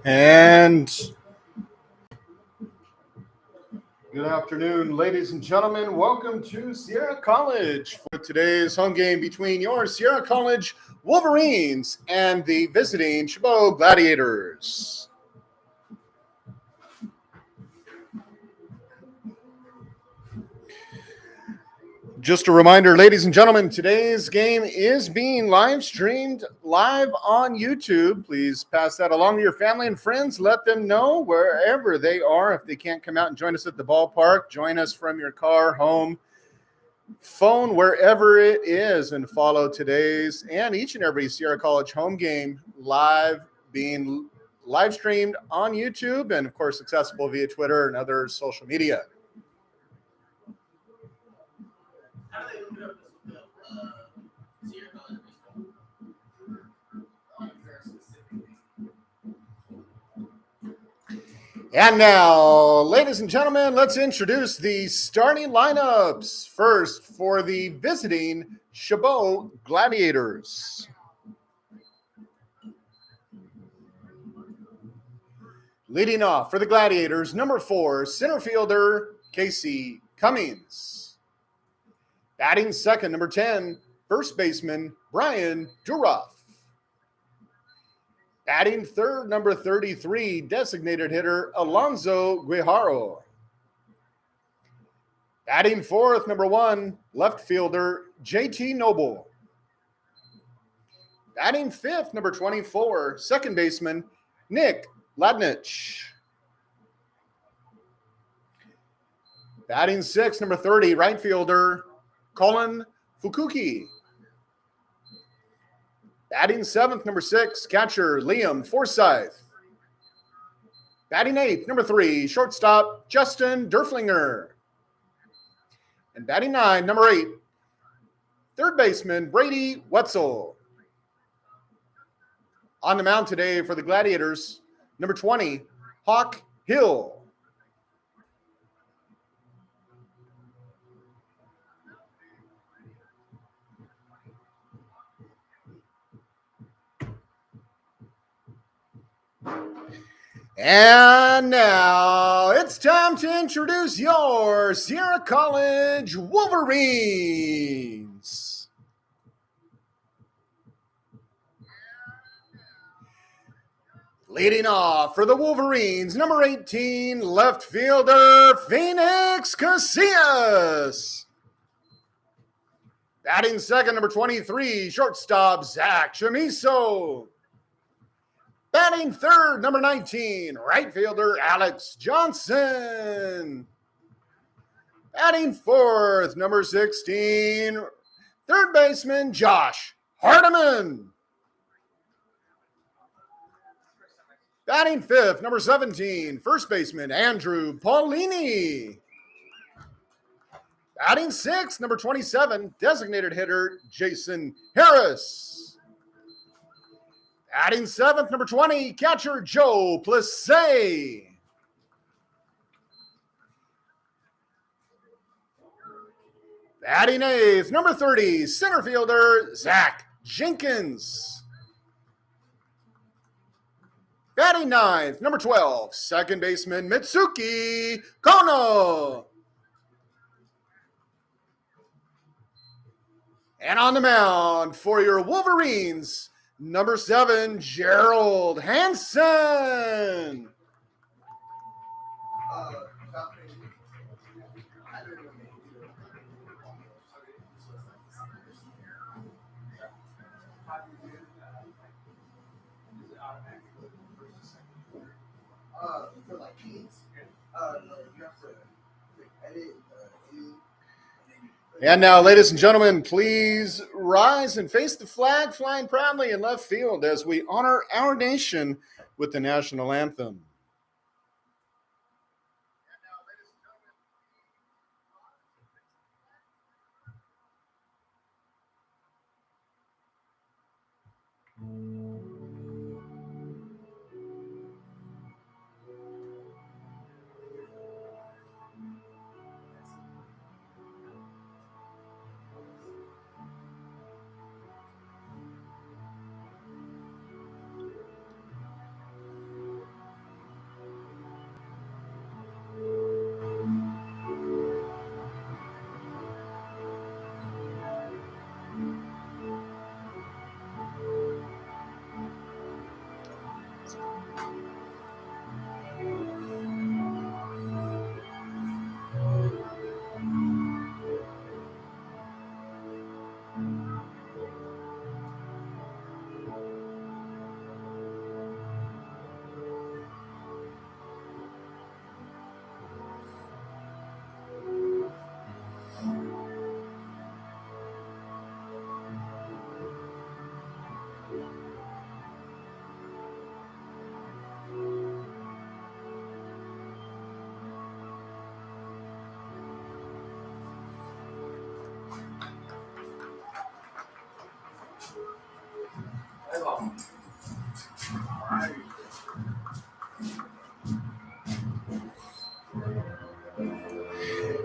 And good afternoon, ladies and gentlemen. Welcome to Sierra College for today's home game between your Sierra College Wolverines and the visiting Chabot Gladiators. Just a reminder, ladies and gentlemen, today's game is being live streamed live on YouTube. Please pass that along to your family and friends. Let them know wherever they are. If they can't come out and join us at the ballpark, join us from your car, home, phone, wherever it is, and follow today's and each and every Sierra College home game being live streamed on YouTube and, of course, accessible via Twitter and other social media. And now, ladies and gentlemen, let's introduce the starting lineups. First, for the visiting Chabot Gladiators. Leading off for the Gladiators, number 4, center fielder Casey Cummings. Batting second, number 10, first baseman Brian Duroff. Batting third, number 33, designated hitter Alonzo Guijaro. Batting fourth, number 1, left fielder JT Noble. Batting fifth, number 24, second baseman Nick Ladnich. Batting sixth, number 30, right fielder Colin Fukuki. Batting seventh, number 6, catcher Liam Forsyth. Batting eighth, number 3, shortstop Justin Derflinger. And batting 9, number 8, third baseman Brady Wetzel. On the mound today for the Gladiators, number 20, Hawk Hill. And now it's time to introduce your Sierra College Wolverines. Leading off for the Wolverines, number 18, left fielder Phoenix Casillas. Batting second, number 23, shortstop Zach Chamiso. Batting third, number 19, right fielder Alex Johnson. Batting fourth, number 16, third baseman Josh Hardiman. Batting fifth, number 17, first baseman Andrew Paulini. Batting sixth, number 27, designated hitter Jason Harris. Batting seventh, number 20, catcher Joe Plessé. Batting eighth, number 30, center fielder Zach Jenkins. Batting ninth, number 12, second baseman Mitsuki Kono. And on the mound for your Wolverines, number 7, Gerald Hansen. For like kids, no, you have to edit. And now, ladies and gentlemen, please rise and face the flag flying proudly in left field as we honor our nation with the national anthem.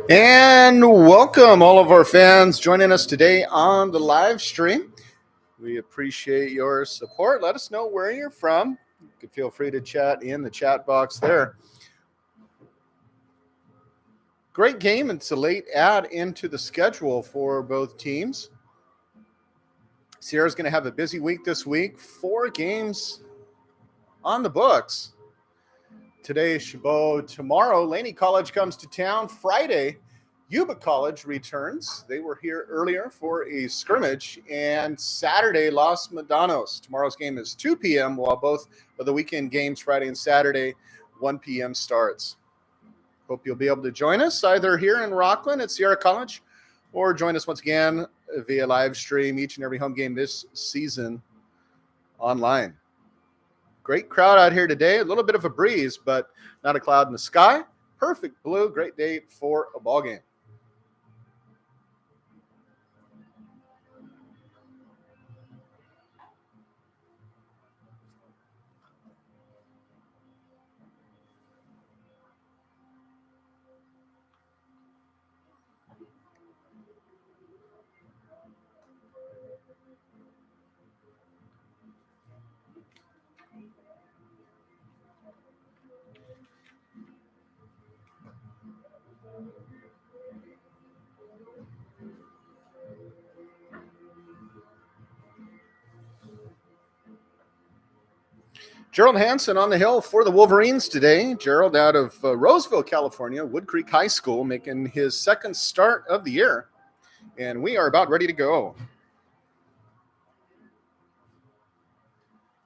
And welcome all of our fans joining us today on the live stream. We appreciate your support. Let us know where you're from. You can feel free to chat in the chat box there. Great game. It's a late add into the schedule for both teams. Sierra's going to have a busy week this week. 4 games on the books. Today, Chabot. Tomorrow, Laney College comes to town. Friday, Yuba College returns. They were here earlier for a scrimmage. And Saturday, Los Medanos. Tomorrow's game is 2 p.m., while both of the weekend games, Friday and Saturday, 1 p.m. starts. Hope you'll be able to join us either here in Rockland at Sierra College or join us once again via live stream each and every home game this season online. Great crowd out here today. A little bit of a breeze, but not a cloud in the sky. Perfect blue. Great day for a ball game. Gerald Hansen on the hill for the Wolverines today. Gerald out of Roseville, California, Wood Creek High School, making his second start of the year. And we are about ready to go.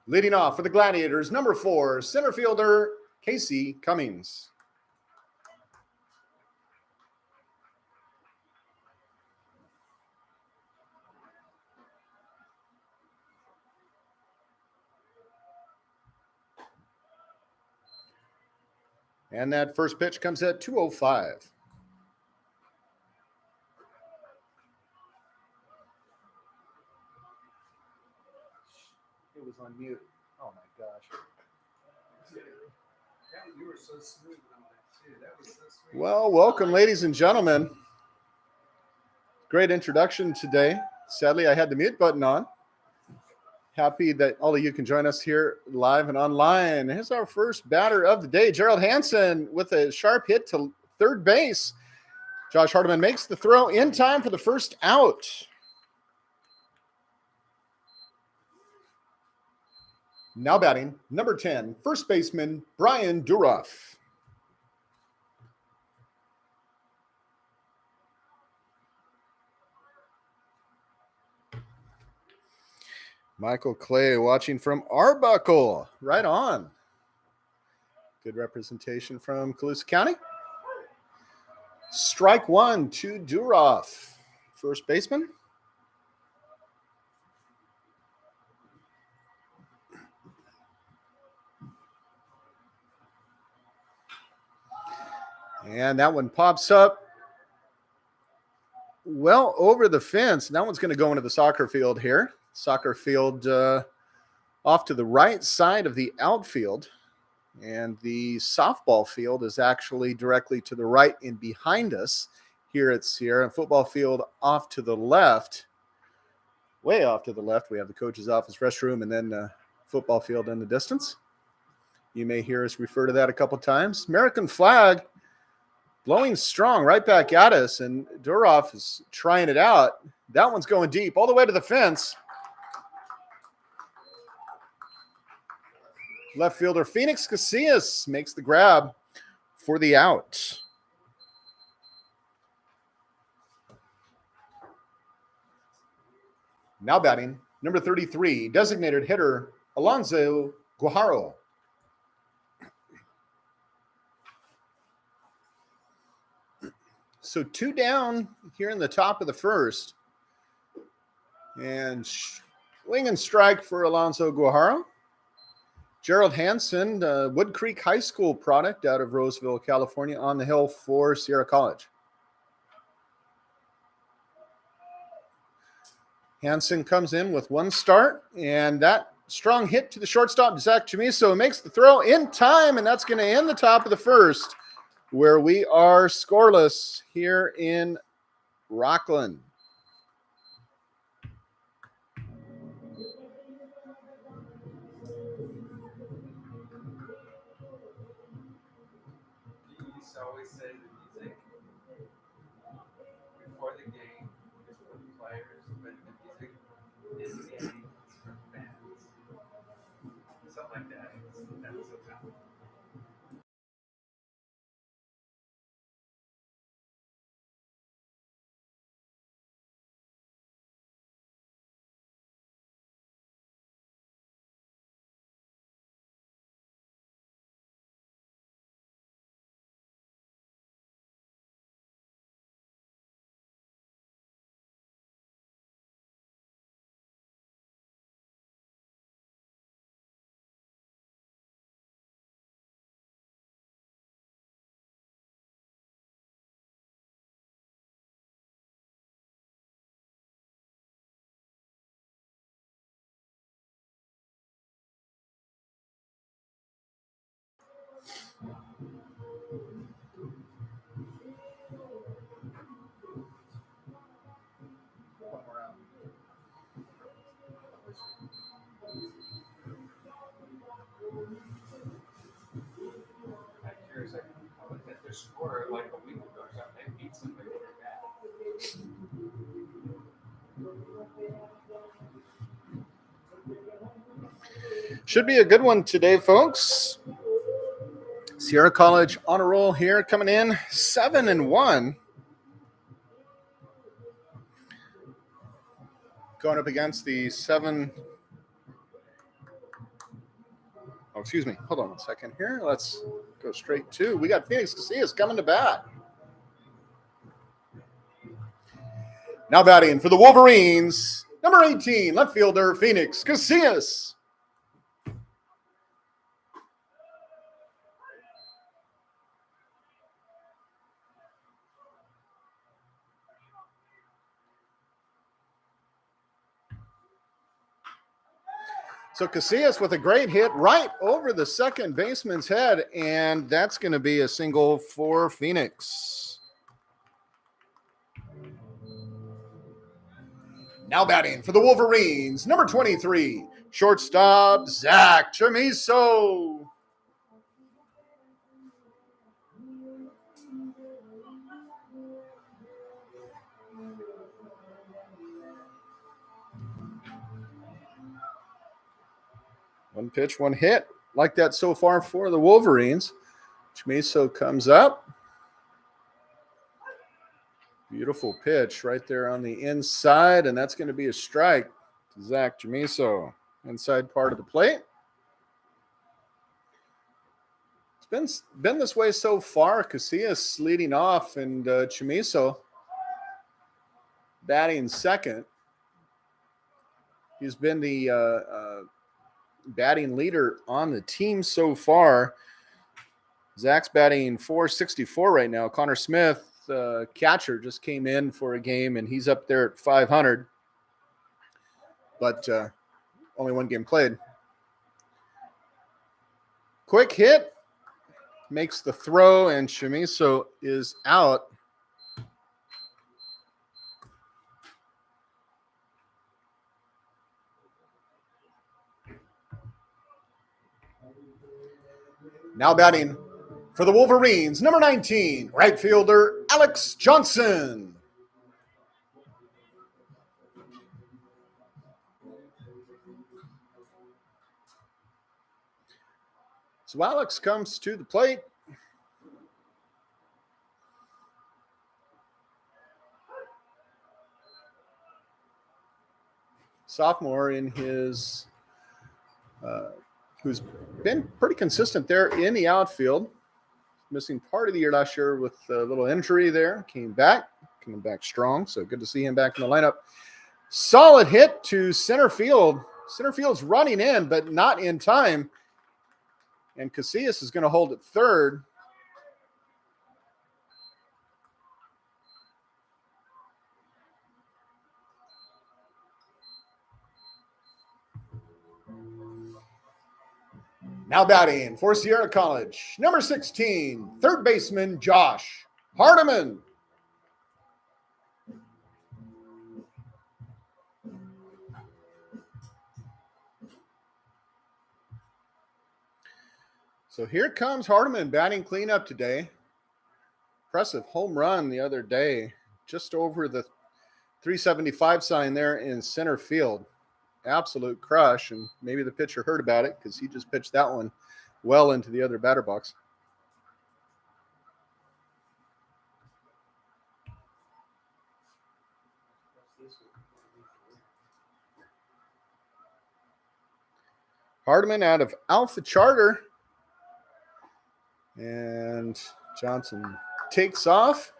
Leading off for the Gladiators, number 4, center fielder Casey Cummings. And that first pitch comes at 2:05. It was on mute. Oh my gosh. You were so smooth on that too. That was so sweet. Well, welcome, ladies and gentlemen. Great introduction today. Sadly, I had the mute button on. Happy that all of you can join us here live and online. Here's our first batter of the day, Gerald Hansen, with a sharp hit to third base. Josh Hardiman makes the throw in time for the first out. Now batting, number 10, first baseman Brian Duroff. Michael Clay watching from Arbuckle. Right on. Good representation from Colusa County. Strike 1 to Duroff, first baseman. And that one pops up well over the fence. That one's going to go into the soccer field here. Soccer field off to the right side of the outfield. And the softball field is actually directly to the right and behind us here at Sierra. Football field off to the left, way off to the left. We have the coach's office, restroom, and then football field in the distance. You may hear us refer to that a couple times. American flag blowing strong right back at us, and Duroff is trying it out. That one's going deep all the way to the fence. Left fielder Phoenix Casillas makes the grab for the out. Now batting, number 33, designated hitter Alonzo Guajaro. So 2 down here in the top of the first. And swing and strike for Alonzo Guajaro. Gerald Hansen, Wood Creek High School product out of Roseville, California, on the hill for Sierra College. Hansen comes in with 1 start, and that Strong hit to the shortstop. Zach Chamiso makes the throw in time, and that's going to end the top of the first, where we are scoreless here in Rockland. You used to always say the music before the game is for the players, but the music in the game is for the fans. Something like that. That's so tough. I'm curious. I looked at their score like a week ago or something. They beat somebody really bad. Should be a good one today, folks. Sierra College on a roll here, coming in 7-1. Going up against the 7. Oh, excuse me. Hold on 1 second here. Let's go straight to. We got Phoenix Casillas coming to bat. Now batting for the Wolverines, number 18, left fielder Phoenix Casillas. So Casillas with a great hit right over the second baseman's head, and that's going to be a single for Phoenix. Now batting for the Wolverines, number 23, shortstop Zach Chamiso. One pitch, one hit. Like that so far for the Wolverines. Chamiso comes up. Beautiful pitch right there on the inside, and that's going to be a strike to Zach Chamiso. Inside part of the plate. It's been this way so far. Casillas leading off, and Chamiso batting second. He's been the batting leader on the team so far. Zach's batting .464 right now. Connor Smith, catcher, just came in for a game, and he's up there at .500. But only one game played. Quick hit. Makes the throw, and Chamiso is out. Now batting for the Wolverines, number 19, right fielder Alex Johnson. So Alex comes to the plate. Sophomore in his, who's been pretty consistent there in the outfield. Missing part of the year last year with a little injury there. Coming back strong. So good to see him back in the lineup. Solid hit to center field. Center field's running in, but not in time. And Casillas is going to hold at third. Now batting for Sierra College, number 16, third baseman Josh Hardiman. So here comes Hardiman batting cleanup today. Impressive home run the other day, just over the 375 sign there in center field. Absolute crush, and maybe the pitcher heard about it because he just pitched that one well into the other batter box. Hardiman out of Alpha Charter. And Johnson takes off.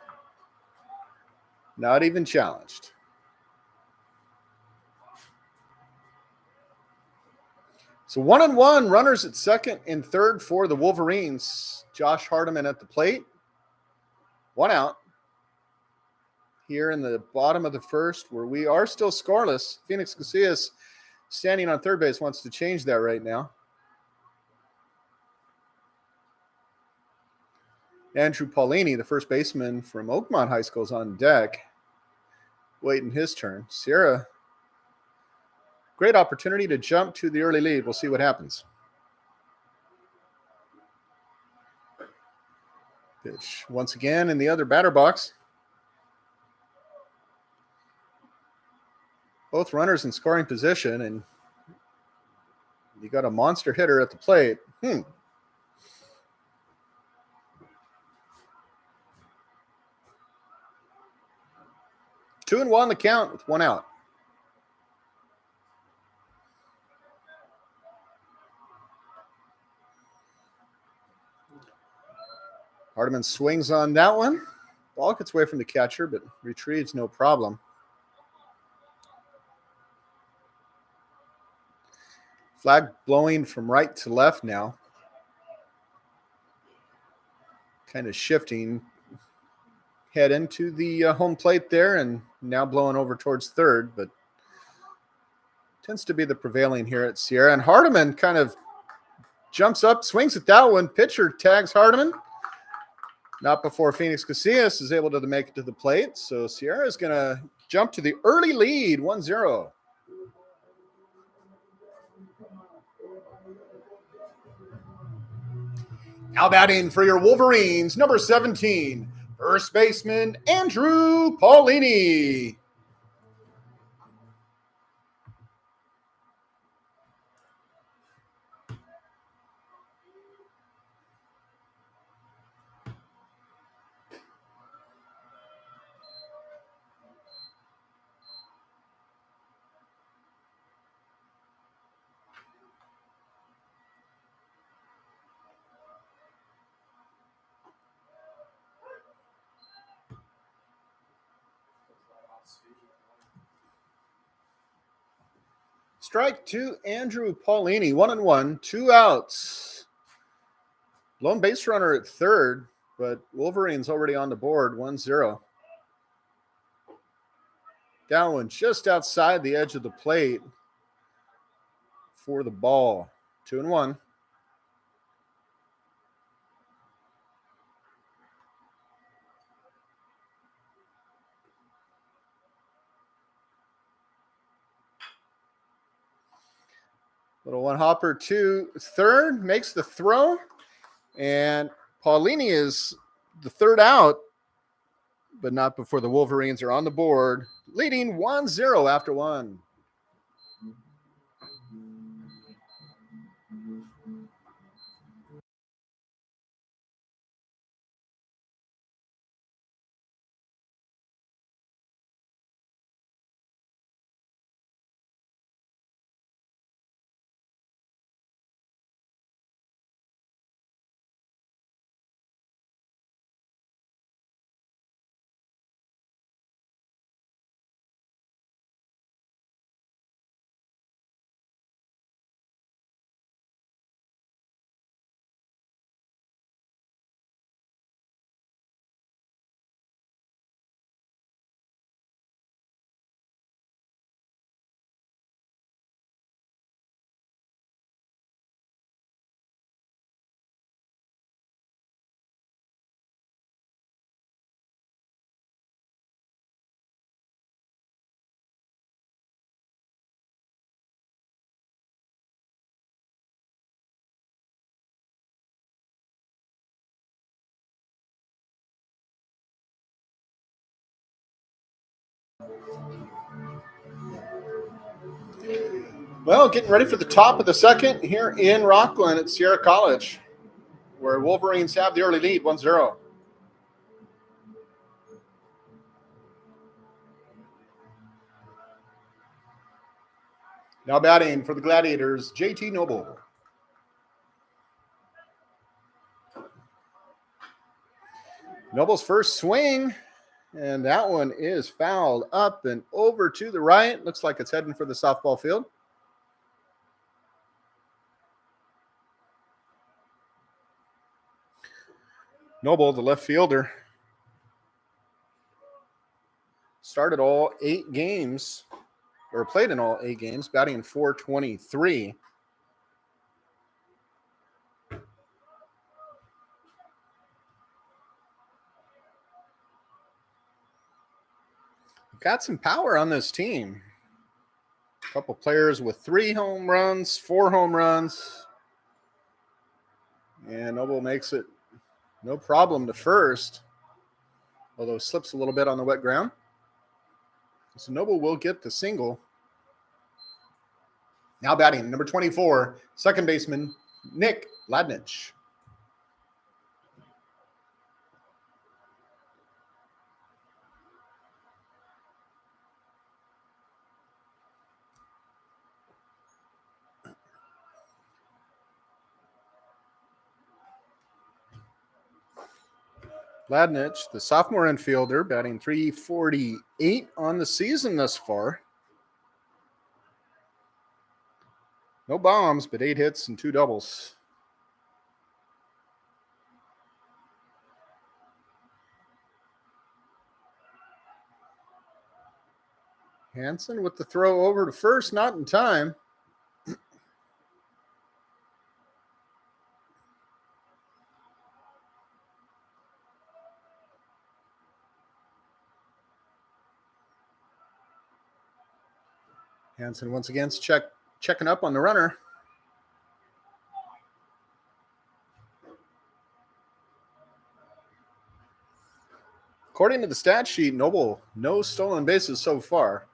Not even challenged. So 1-1, runners at second and third for the Wolverines. Josh Hardiman at the plate. 1 out. Here in the bottom of the first, where we are still scoreless. Phoenix Casillas, standing on third base, wants to change that right now. Andrew Paulini, the first baseman from Oakmont High School, is on deck, waiting his turn. Sierra, great opportunity to jump to the early lead. We'll see what happens. Pitch once again in the other batter box. Both runners in scoring position, and you got a monster hitter at the plate. 2-1 the count with 1 out. Hardiman swings on that one. Ball gets away from the catcher, but retrieves no problem. Flag blowing from right to left now. Kind of shifting. Head into the home plate there, and now blowing over towards third, but tends to be the prevailing here at Sierra. And Hardiman kind of jumps up, swings at that one. Pitcher tags Hardiman. Not before Phoenix Casillas is able to make it to the plate. So Sierra is going to jump to the early lead, 1-0. Now batting for your Wolverines, number 17, first baseman Andrew Paulini. Strike to Andrew Paulini, 1-1, 2 outs. Lone base runner at third, but Wolverines already on the board, 1-0. Down one just outside the edge of the plate for the ball, 2-1. Little one hopper to third, makes the throw, and Paulini is the third out, but not before the Wolverines are on the board, leading 1-0 after 1. Well, getting ready for the top of the second here in Rockland at Sierra College, where Wolverines have the early lead, 1-0. Now batting for the Gladiators, JT Noble. Noble's first swing, and that one is fouled up and over to the right. Looks like it's heading for the softball field. Noble, the left fielder, started all 8 games, or played in all 8 games, batting .423. Got some power on this team. A couple players with 3 home runs, 4 home runs. And Noble makes it no problem to first, although slips a little bit on the wet ground. So Noble will get the single. Now batting, number 24, second baseman, Nick Ladnich. Ladnich, the sophomore infielder, batting .348 on the season thus far. No bombs, but 8 hits and 2 doubles. Hansen with the throw over to first, not in time. Hansen once again checking up on the runner. According to the stat sheet, Noble, no stolen bases so far.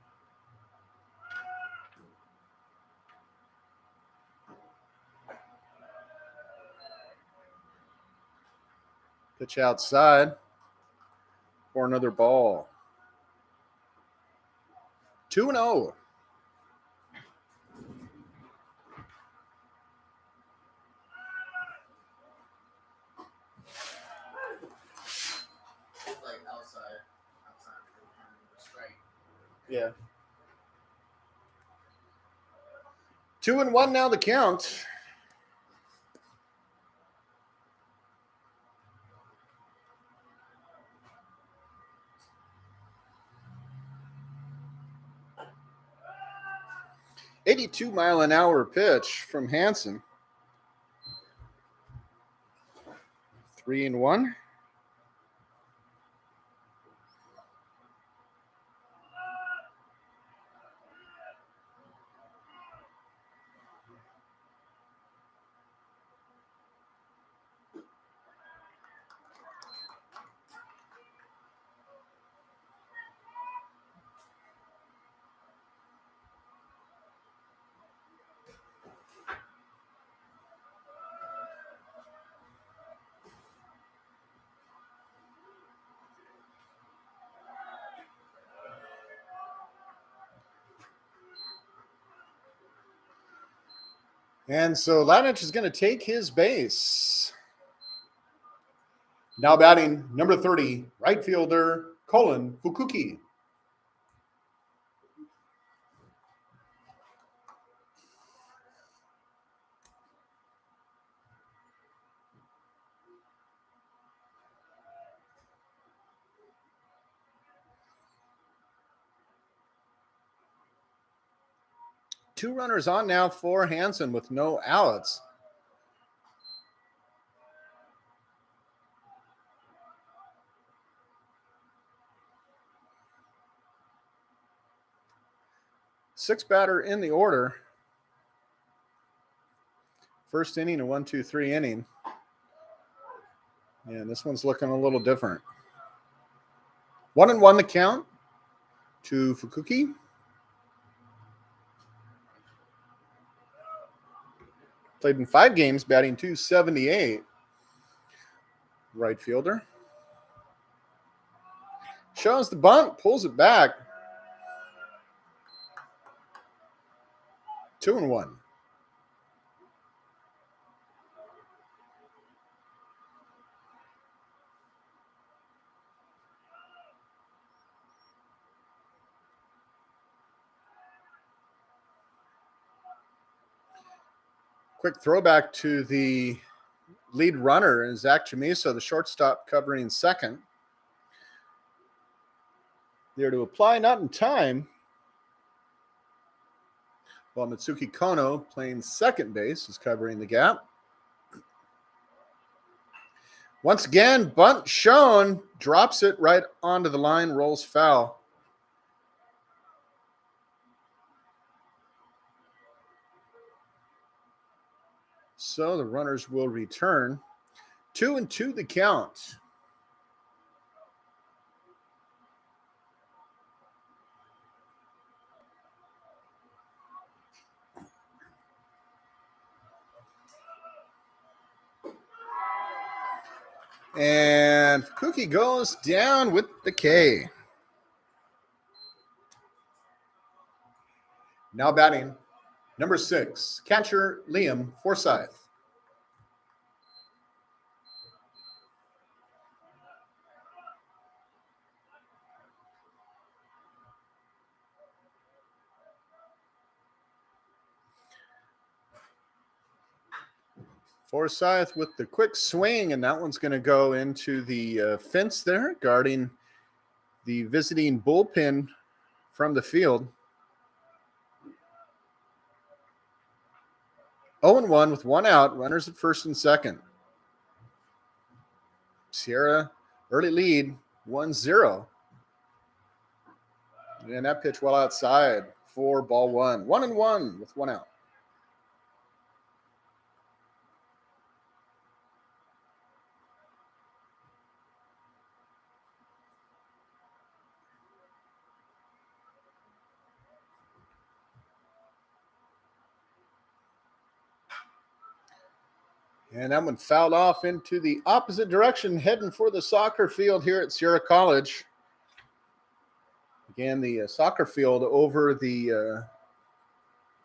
Pitch outside for another ball. 2-0. Like outside strike. Yeah. 2-1 now the count. .82-mile-an-hour pitch from Hansen. 3-1. And so Ladnich is going to take his base. Now batting, number 30, right fielder, Colin Fukuki. Two runners on now for Hansen with no outs. Six batter in the order. First inning, a 1-2-3 inning. And this one's looking a little different. 1-1 the count. to Fukuki. Played in 5 games, batting .278. Right fielder. Shows the bunt, pulls it back. 2-1. Quick throwback to the lead runner, and Zach Chamiso, the shortstop, covering second. There to apply, not in time. While Mitsuki Kono, playing second base, is covering the gap. Once again, bunt shown, drops it right onto the line, rolls foul. So the runners will return. 2-2 the count. And Cookie goes down with the K. Now batting, number 6, catcher Liam Forsyth. Forsyth with the quick swing, and that one's going to go into the fence there, guarding the visiting bullpen from the field. 0-1 with 1 out, runners at first and second. Sierra, early lead, 1-0. And that pitch well outside for ball 1. 1-1 with 1 out. And that one fouled off into the opposite direction, heading for the soccer field here at Sierra College. Again, the soccer field over the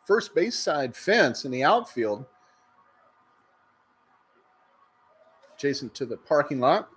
first base side fence in the outfield, adjacent to the parking lot.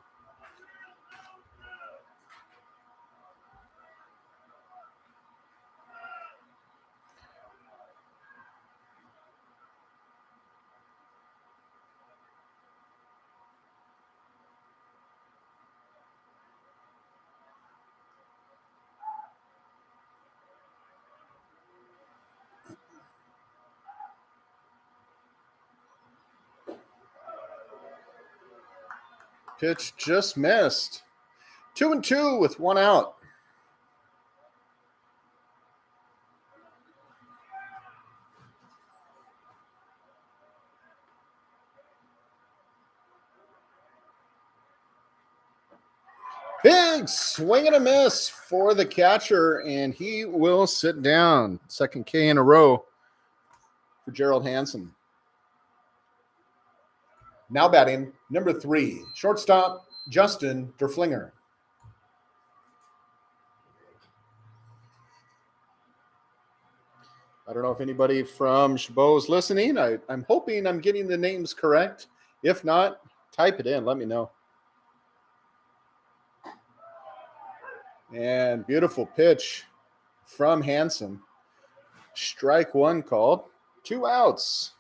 Pitch just missed. 2-2 with 1 out. Big swing and a miss for the catcher, and he will sit down. Second K in a row for Gerald Hansen. Now batting, number 3, shortstop Justin Derflinger. I don't know if anybody from Chabot is listening. I'm hoping I'm getting the names correct. If not, type it in. Let me know. And beautiful pitch from Hansen. Strike 1 called. 2 outs.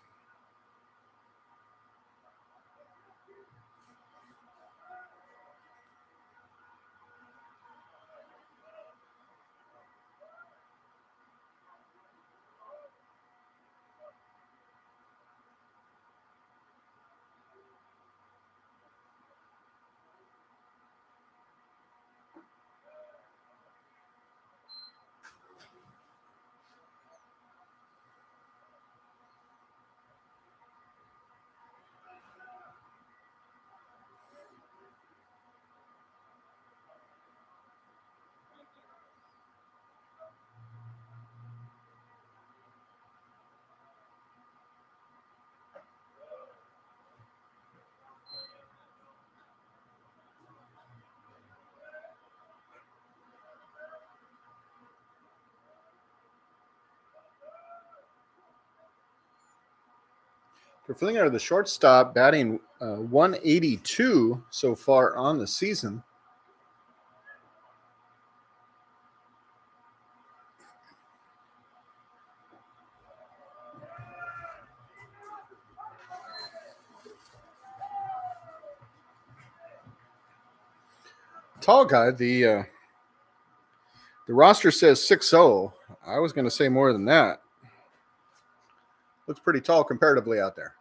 Flinger, the shortstop, batting 182 so far on the season. Tall guy, the roster says 6'0". I was going to say more than that. Looks pretty tall comparatively out there.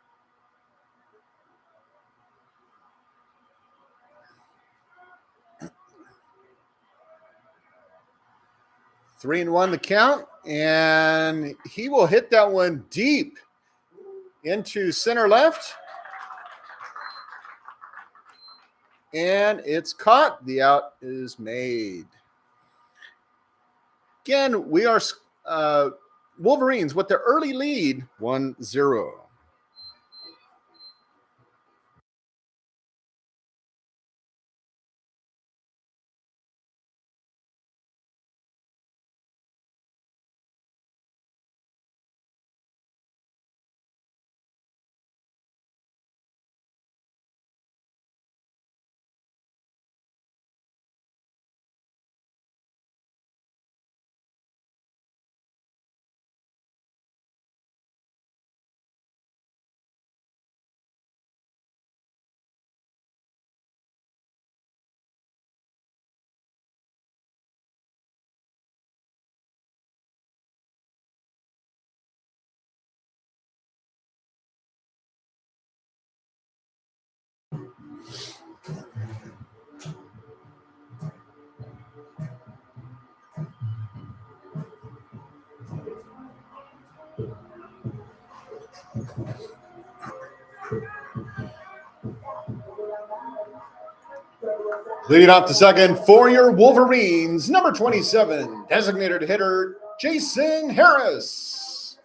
Three and one the count, and he will hit that one deep into center left. And it's caught. The out is made. Again, we are Wolverines with the early lead, 1-0. Leading off the second for your Wolverines, number 27, designated hitter, Jason Harris.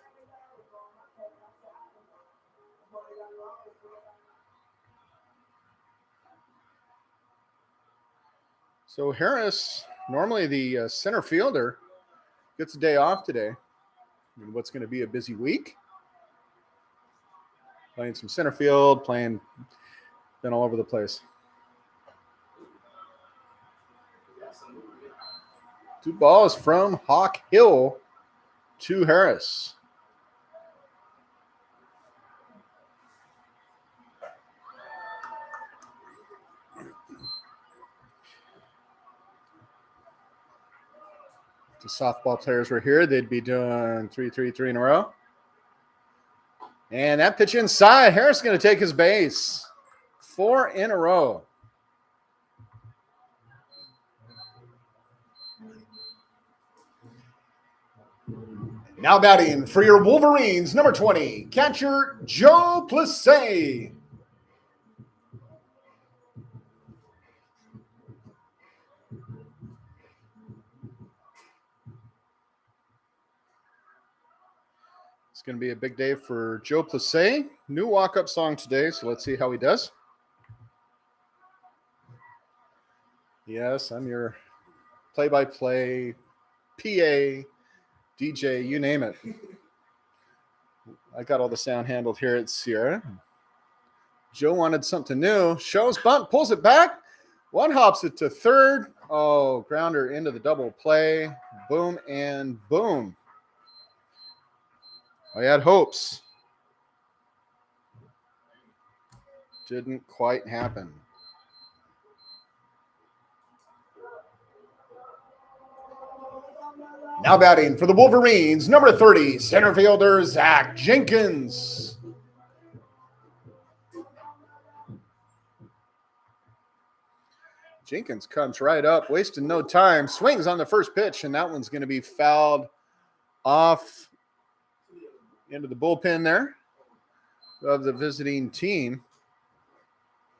So Harris, normally the center fielder, gets a day off today. And what's going to be a busy week. Playing some center field, been all over the place. Two balls from Hawk Hill to Harris. The softball players were here, they'd be doing 3 in a row. And that pitch inside, Harris is going to take his base. 4 in a row. Now batting for your Wolverines, number 20, catcher Joe Plessé. It's going to be a big day for Joe Plessé. New walk-up song today, so let's see how he does. Yes, I'm your play-by-play, PA, DJ, you name it. I got all the sound handled here at Sierra. Joe wanted something new. Shows bunt, pulls it back. One hops it to third. Oh, grounder into the double play. Boom and boom. I had hopes. Didn't quite happen. Now batting for the Wolverines, number 30, center fielder Zach Jenkins. Jenkins comes right up, wasting no time, swings on the first pitch, and that one's going to be fouled off into the bullpen there of the visiting team.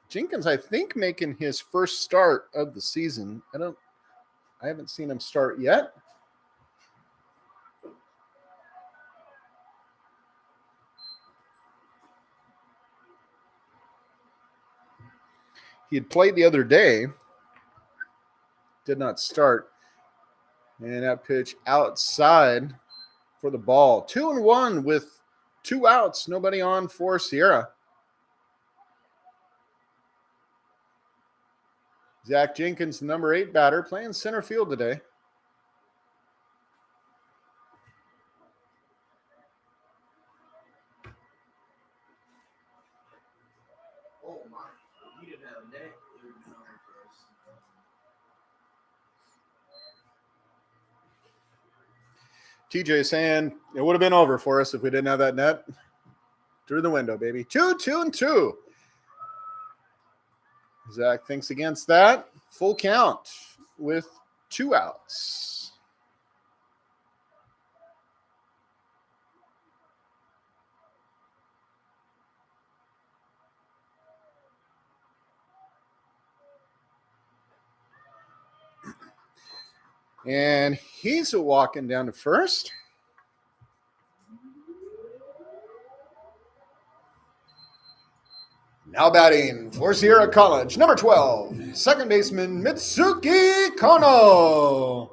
Jenkins, I think, making his first start of the season. I haven't seen him start yet. He had played the other day, did not start. And that pitch outside for the ball. 2-1 with 2 outs, nobody on for Sierra. Zach Jenkins, number 8 batter, playing center field today. Oh my! He didn't have a net. It would have been over for us. TJ saying it would have been over for us if we didn't have that net. Through the window, baby. 2-2-2. Zach thinks against that. Full count with 2 outs. And he's walking down to first. Now batting for Sierra College, number 12, second baseman Mitsuki Kono.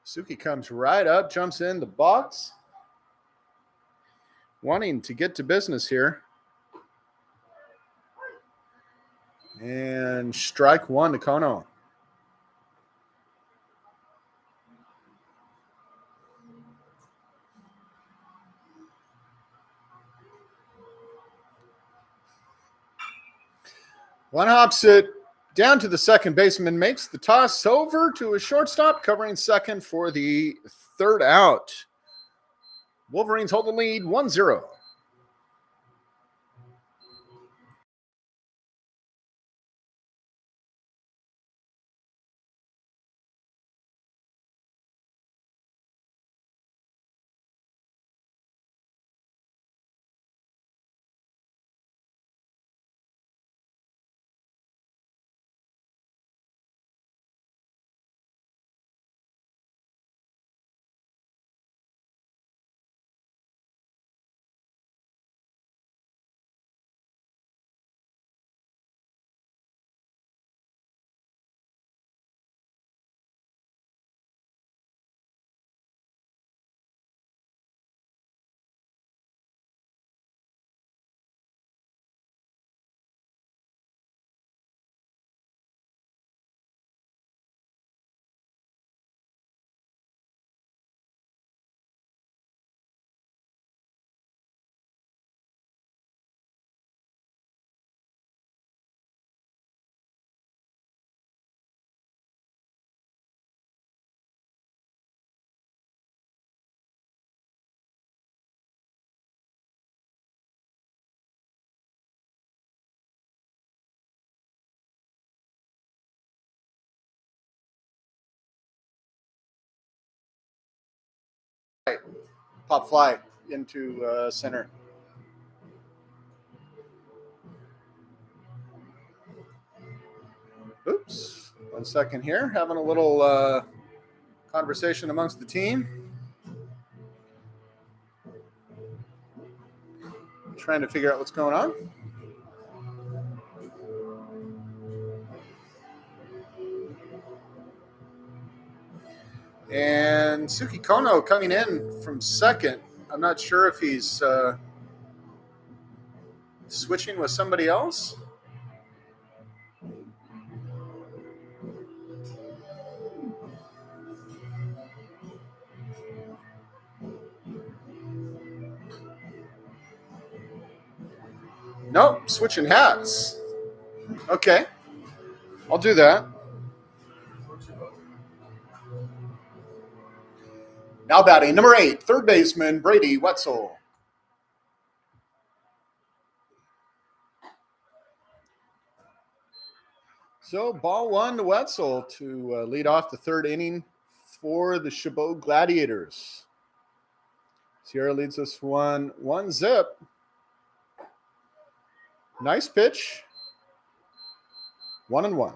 Suki comes right up, jumps in the box, wanting to get to business here. And strike 1 to Kono. One hops it down to the second baseman, makes the toss over to a shortstop, covering second for the 3rd out. Wolverines hold the lead 1-0. Pop fly into center. Oops. 1 second here. Having a little conversation amongst the team. Trying to figure out what's going on. And Suki Kono coming in from second. I'm not sure if he's switching with somebody else. Nope, switching hats. Okay, I'll do that. Now batting, number 8, third baseman Brady Wetzel. So ball 1 to Wetzel to lead off the 3rd inning for the Chabot Gladiators. Sierra leads us 1-0. Nice pitch. 1-1.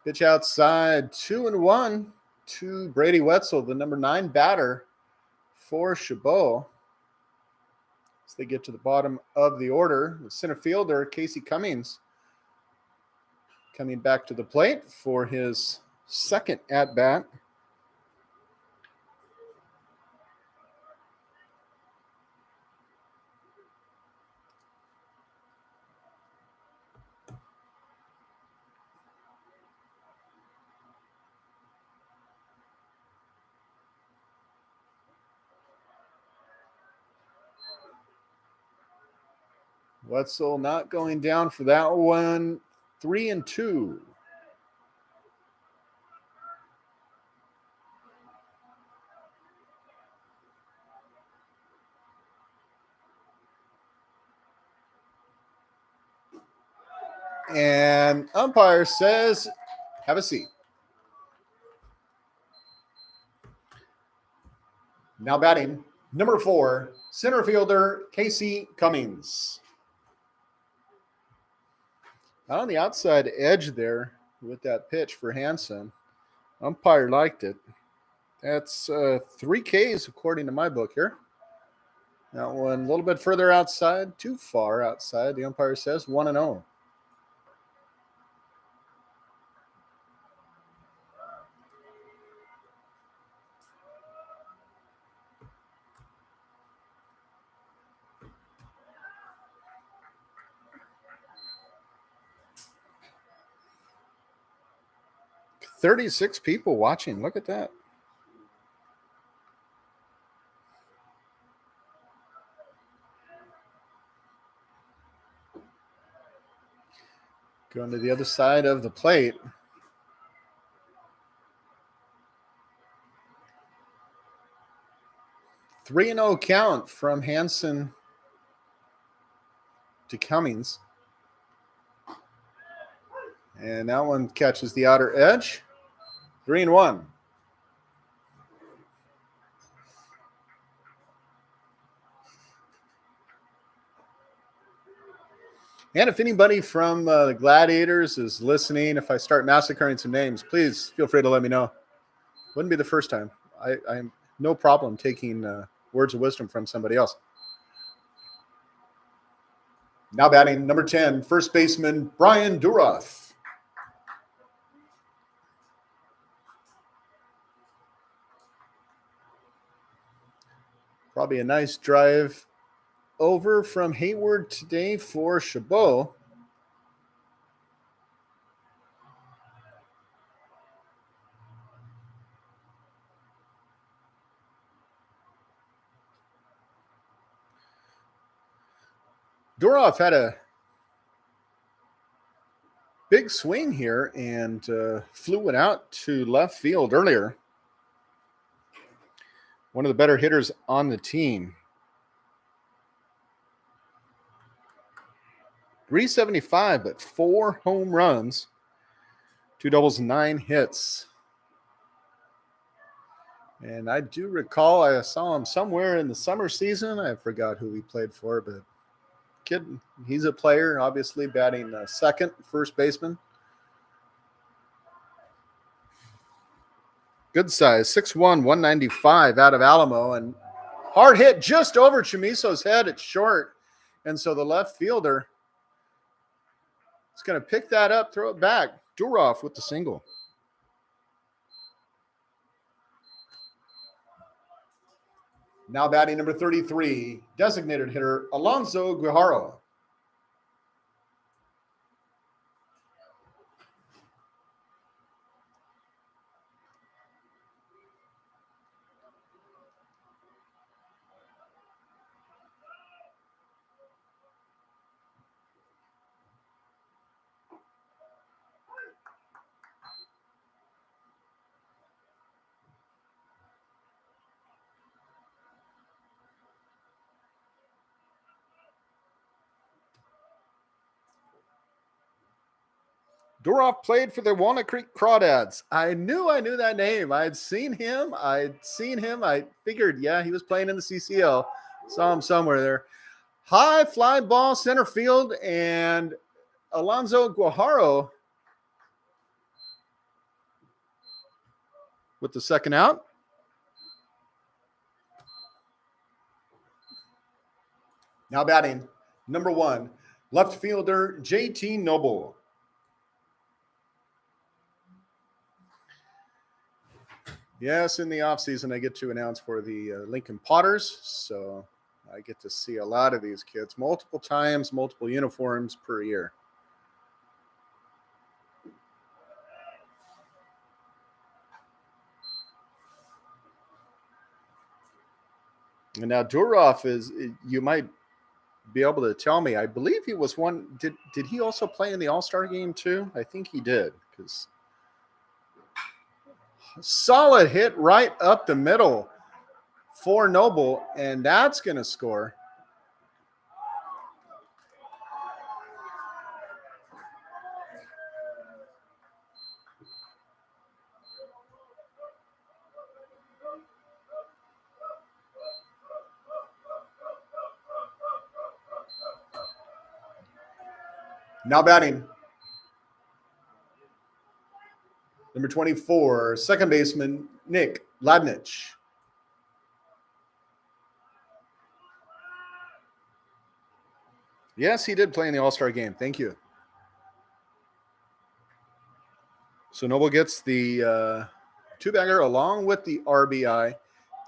Pitch outside, 2-1 to Brady Wetzel, the number 9 batter for Chabot. As they get to the bottom of the order, the center fielder, Casey Cummings, coming back to the plate for his second at-bat. Wetzel not going down for that one. 3-2. And umpire says, have a seat. Now batting, number 4, center fielder Casey Cummings. On the outside edge there with that pitch for Hansen. Umpire liked it. That's 3 Ks according to my book here. That one a little bit further outside, too far outside. The umpire says 1-0. "36 people watching. Look at that." Going to the other side of the plate. Three and 0 count from Hansen to Cummings. And that one catches the outer edge. 3-1. And if anybody from the Gladiators is listening, if I start massacring some names, please feel free to let me know. Wouldn't be the first time. I'm no problem taking words of wisdom from somebody else. Now batting, number 10, first baseman Brian Duroff. Probably a nice drive over from Hayward today for Chabot. Duroff had a big swing here and flew it out to left field earlier. One of the better hitters on the team. 375, but 4 home runs, 2 doubles, 9 hits. And I do recall I saw him somewhere in the summer season. I forgot who he played for, but kid, he's a player, obviously batting second, first baseman. Good size, 6'1", 195 out of Alamo, and hard hit just over Chamiso's head. It's short, and so the left fielder is going to pick that up, throw it back. Duroff with the single. Now batting number 33, designated hitter Alonso Guijarro. Duroff played for the Walnut Creek Crawdads. I knew that name. I'd seen him. I figured, yeah, he was playing in the CCL. Saw him somewhere there. High fly ball center field, and Alonso Guijarro with the second out. Now batting, number 1, left fielder JT Noble. Yes, in the offseason, I get to announce for the Lincoln Potters, so I get to see a lot of these kids multiple times, multiple uniforms per year. And now Durov is, you might be able to tell me, I believe he was one, did he also play in the All-Star game too? I think he did, because solid hit right up the middle for Noble, and that's going to score. Now batting, number 24, second baseman Nick Ladnich. Yes, he did play in the All-Star game. Thank you. So Noble gets the two-bagger along with the RBI.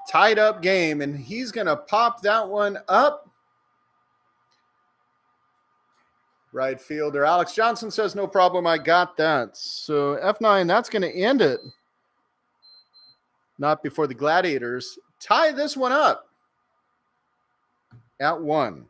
Tied up game, and he's going to pop that one up. Right fielder Alex Johnson says, no problem, I got that. So F9, that's going to end it. Not before the Gladiators tie this one up at 1.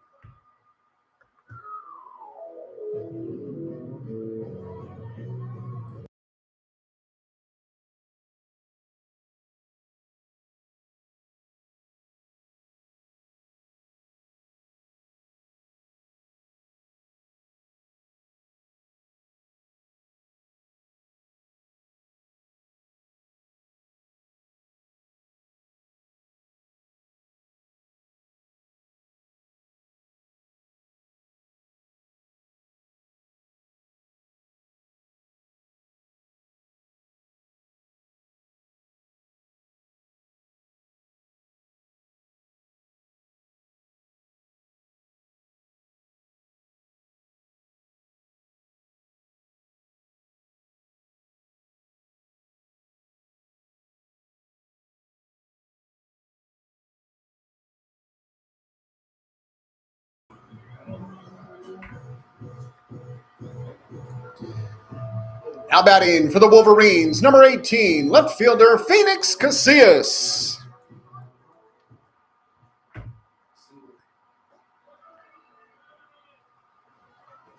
Now batting for the Wolverines, number 18, left fielder Phoenix Casillas.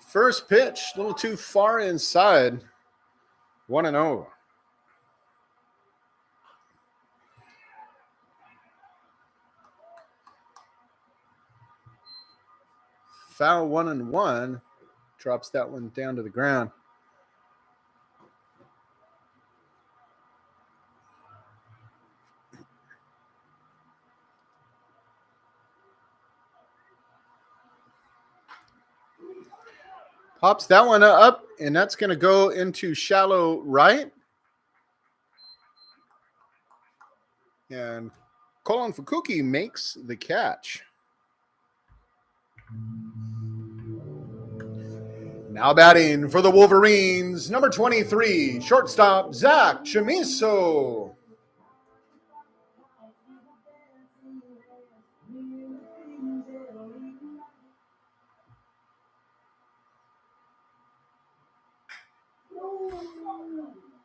First pitch, a little too far inside. 1-0. Foul 1-1. Drops that one down to the ground. Pops that one up, and that's going to go into shallow right. And Colin Fukuki makes the catch. Now batting for the Wolverines, number 23, shortstop Zach Chamiso.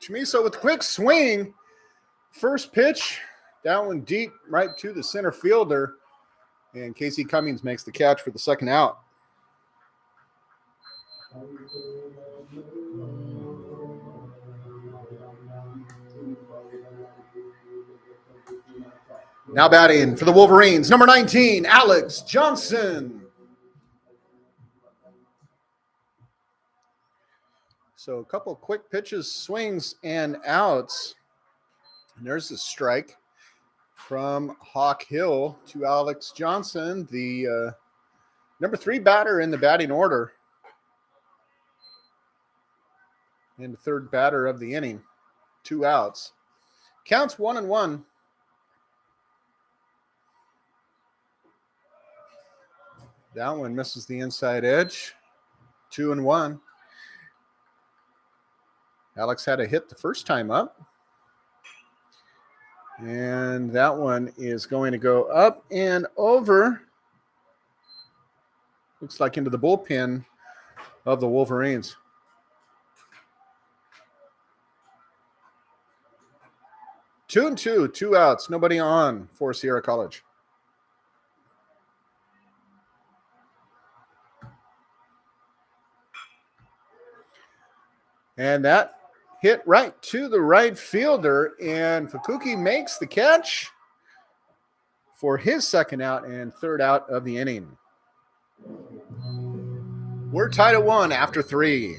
Chamiso with a quick swing. First pitch, that one deep right to the center fielder. And Casey Cummings makes the catch for the second out. Now batting for the Wolverines, number 19, Alex Johnson. So a couple quick pitches, swings, and outs. And there's a strike from Hawk Hill to Alex Johnson, the number 3 batter in the batting order. And the third batter of the inning. 2 outs. Counts 1-1. That one misses the inside edge. 2-1. Alex had a hit the first time up. And that one is going to go up and over. Looks like into the bullpen of the Wolverines. Two and two, 2 outs, nobody on for Sierra College. And that hit right to the right fielder, and Fukuki makes the catch for his second out and third out of the inning. We're tied at 1 after 3.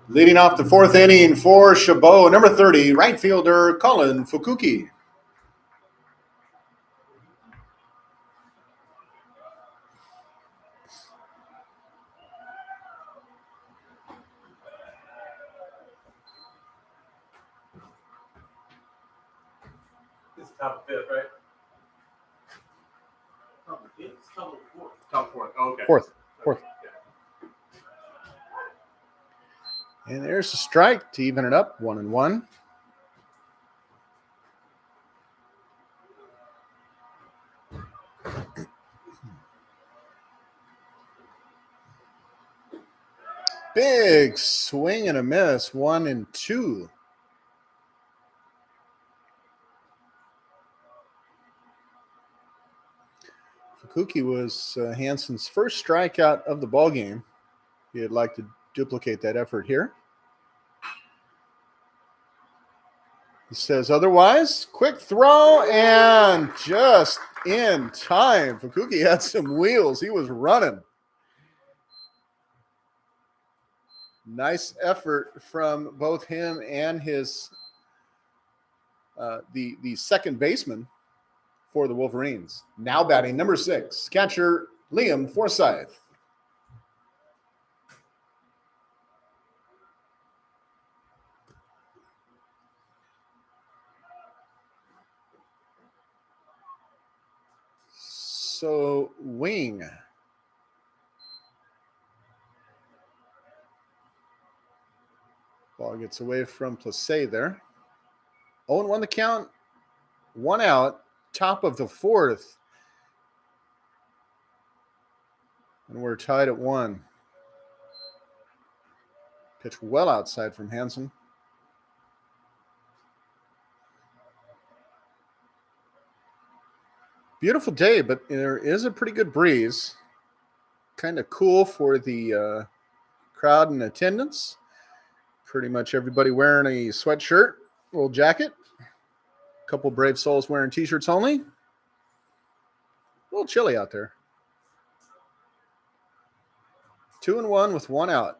Leading off the 4th inning for Chabot, number 30, right fielder Colin Fukuki. This is top 5th, right? Top of the 5th? It's top of the 4th. Top 4th. Oh, okay. Fourth. Okay. Yeah. And there's a strike to even it up, 1-1. Big swing and a miss, 1-2. Fukuki was Hansen's first strikeout of the ballgame. He'd like to duplicate that effort here. He says otherwise. Quick throw and just in time. Fukuki had some wheels. He was running. Nice effort from both him and his the second baseman for the Wolverines. Now batting number 6, catcher Liam Forsyth. So wing. Ball gets away from Placé there. 0-1 the count. 1 out. Top of the 4th. And we're tied at 1. Pitch well outside from Hansen. Beautiful day, but there is a pretty good breeze. Kind of cool for the crowd in attendance. Pretty much everybody wearing a sweatshirt, little jacket. A couple brave souls wearing T-shirts only. A little chilly out there. 2-1 with 1 out.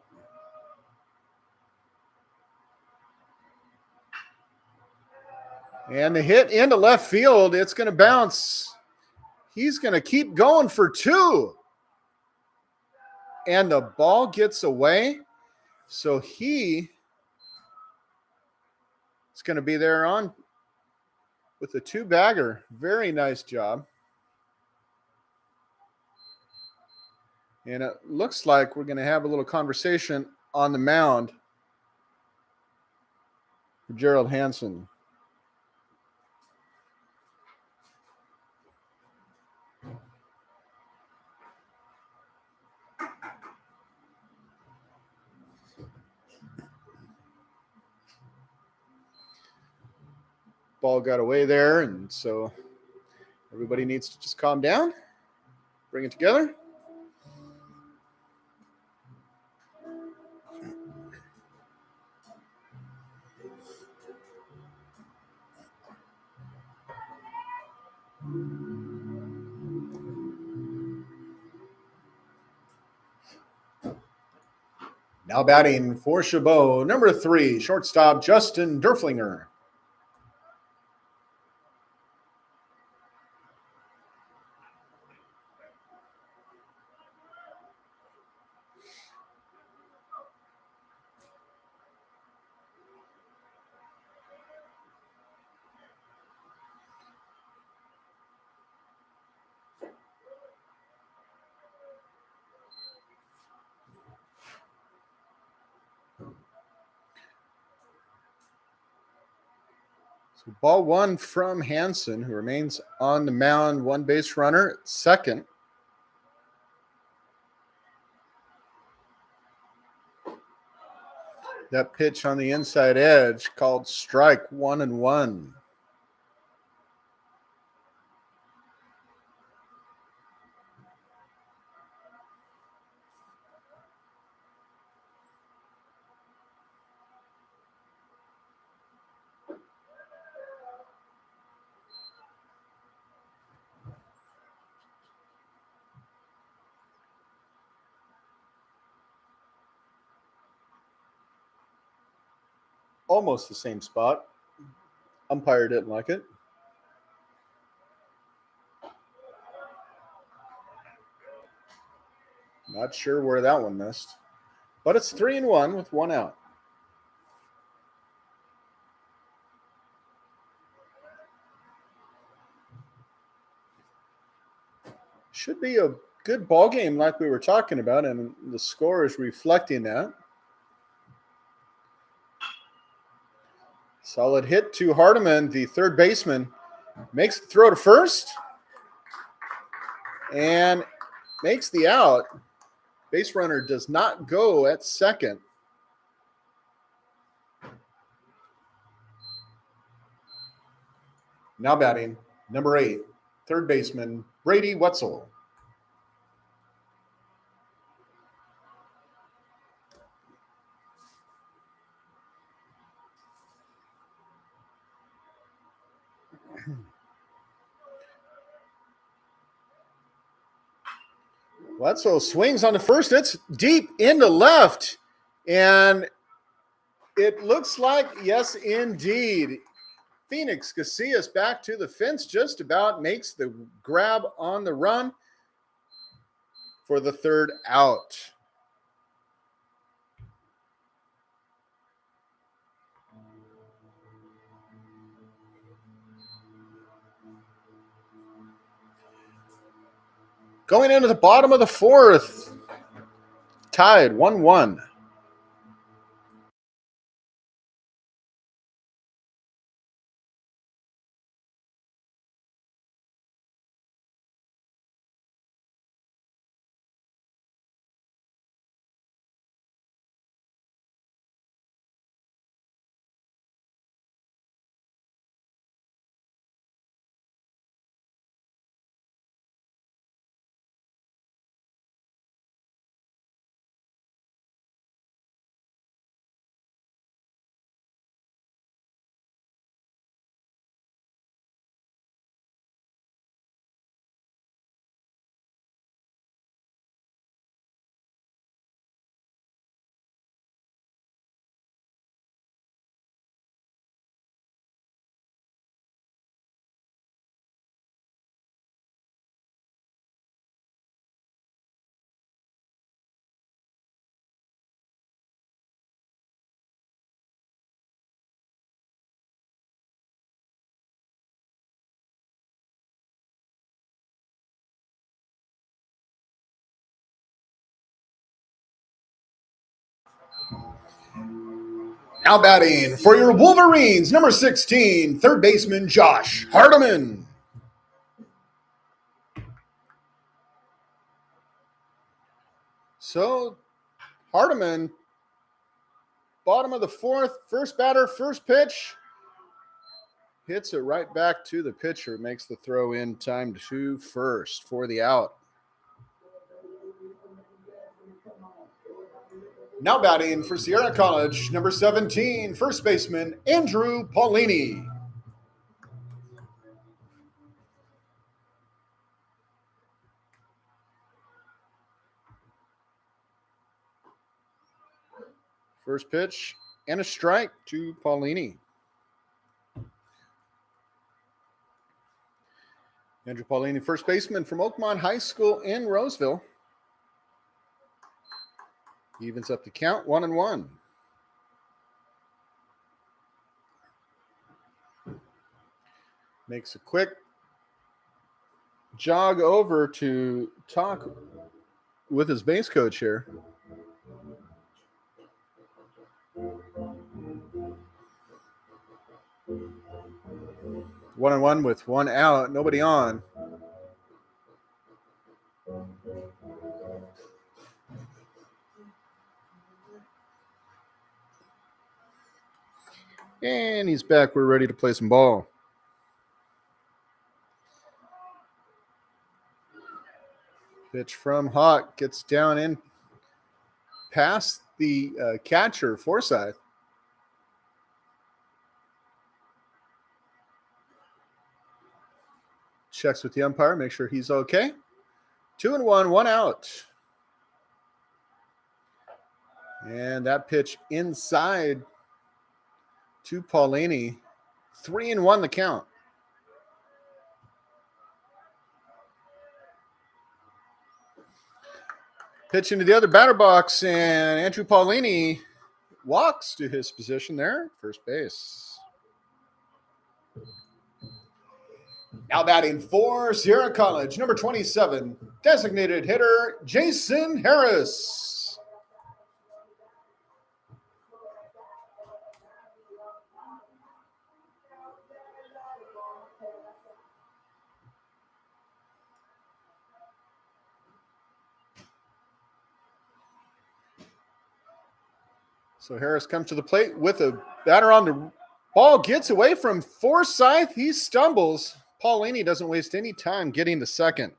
And the hit into left field. It's going to bounce. He's going to keep going for 2. And the ball gets away. So he is going to be there on with a 2-bagger. Very nice job. And it looks like we're going to have a little conversation on the mound for Gerald Hansen. Ball got away there, and so everybody needs to just calm down, bring it together. Now batting for Chabot, number 3, shortstop Justin Derflinger. So ball 1 from Hansen, who remains on the mound, 1 base runner at second. That pitch on the inside edge called strike 1-1. Almost the same spot. Umpire didn't like it. Not sure where that one missed. But it's 3-1 with 1 out. Should be a good ball game like we were talking about, and the score is reflecting that. Solid hit to Hardiman, the third baseman. Makes the throw to first and makes the out. Base runner does not go at second. Now batting, number 8, third baseman Brady Wetzel. Wetzel swings on the first. It's deep into left. And it looks like, yes, indeed, Phoenix Casillas back to the fence, just about makes the grab on the run for the third out. Going into the bottom of the fourth, tied 1-1. Now batting for your Wolverines, number 16, third baseman Josh Hardiman. So Hardiman, bottom of the fourth, first batter, first pitch. Hits it right back to the pitcher, makes the throw in time to first for the out. Now batting for Sierra College, number 17, first baseman Andrew Paulini. First pitch and a strike to Paulini. Andrew Paulini, first baseman from Oakmont High School in Roseville. Evens up the count, 1-1. Makes a quick jog over to talk with his base coach here. One and one with one out, nobody on. And he's back. We're ready to play some ball. Pitch from Hawk gets down in past the catcher, Forsyth. Checks with the umpire, make sure he's okay. 2-1, one out. And that pitch inside to Paulini. 3-1 the count. Pitch into the other batter box, and Andrew Paulini walks to his position there, first base. Now batting for Sierra College, number 27, designated hitter Jason Harris. So Harris comes to the plate with a batter on the ball, gets away from Forsyth. He stumbles. Paulini doesn't waste any time getting to second.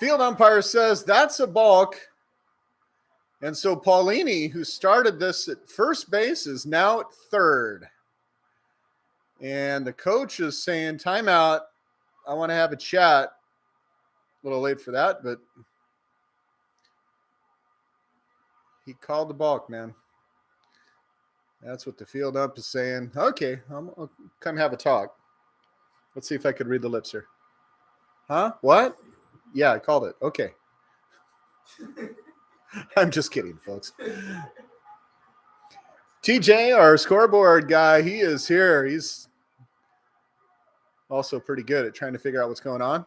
Field umpire says that's a balk. And so Paulini, who started this at first base, is now at third. And the coach is saying, timeout. I want to have a chat. A little late for that, but he called the balk, man. That's what the field ump is saying. Okay, I'll come have a talk. Let's see if I could read the lips here. Huh? What? Yeah, I called it. Okay. I'm just kidding, folks. TJ, our scoreboard guy, he is here. He's also pretty good at trying to figure out what's going on.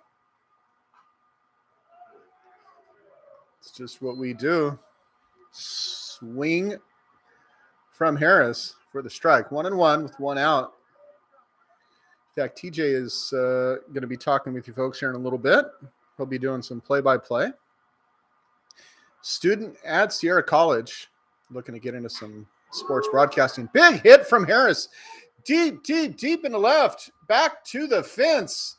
It's just what we do. Swing from Harris for the strike. 1-1 with one out. In fact, TJ is going to be talking with you folks here in a little bit. He'll be doing some play-by-play. Student at Sierra College, looking to get into some sports broadcasting. Big hit from Harris. Deep in the left. Back to the fence.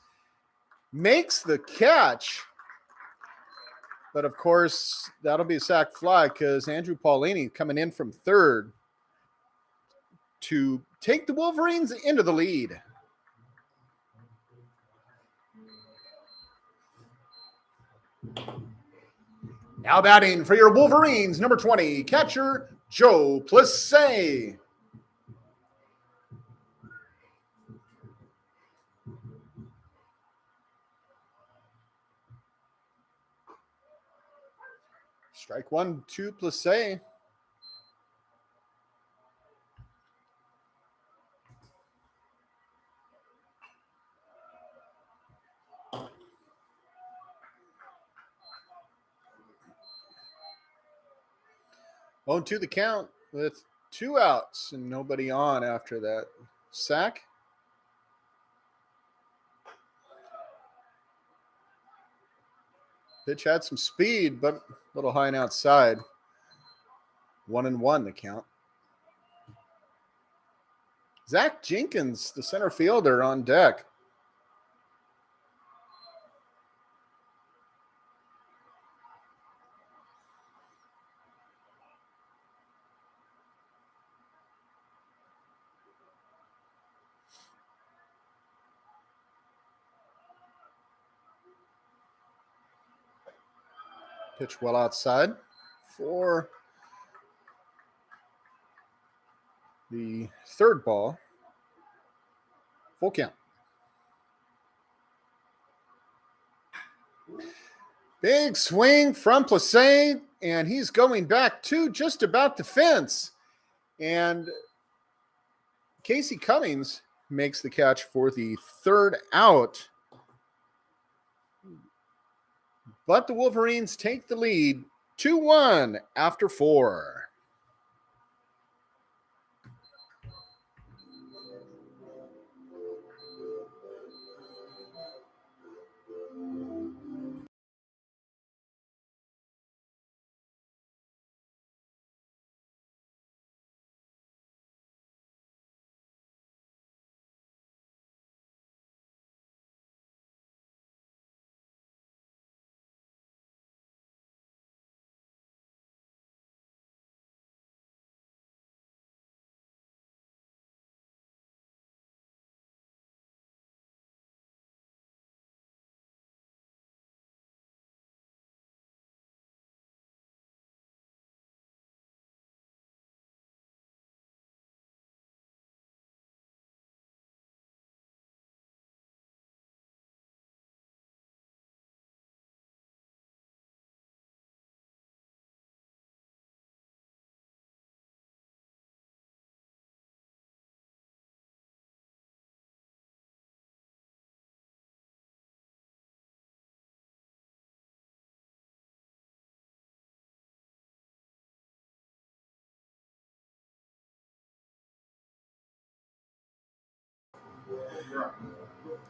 Makes the catch. But, of course, that'll be a sac fly because Andrew Paulini coming in from third to take the Wolverines into the lead. Now batting for your Wolverines, number 20, catcher Joe Plessay. Strike 1, 2, Plessé. On to the count with 2 outs and nobody on after that sack. Pitch had some speed, but a little high and outside. 1-1 the count. Zach Jenkins, the center fielder, on deck. Pitch well outside for the third ball. Full count. Big swing from Plessé, and he's going back to just about the fence. And Casey Cummings makes the catch for the third out. But the Wolverines take the lead 2-1 after 4.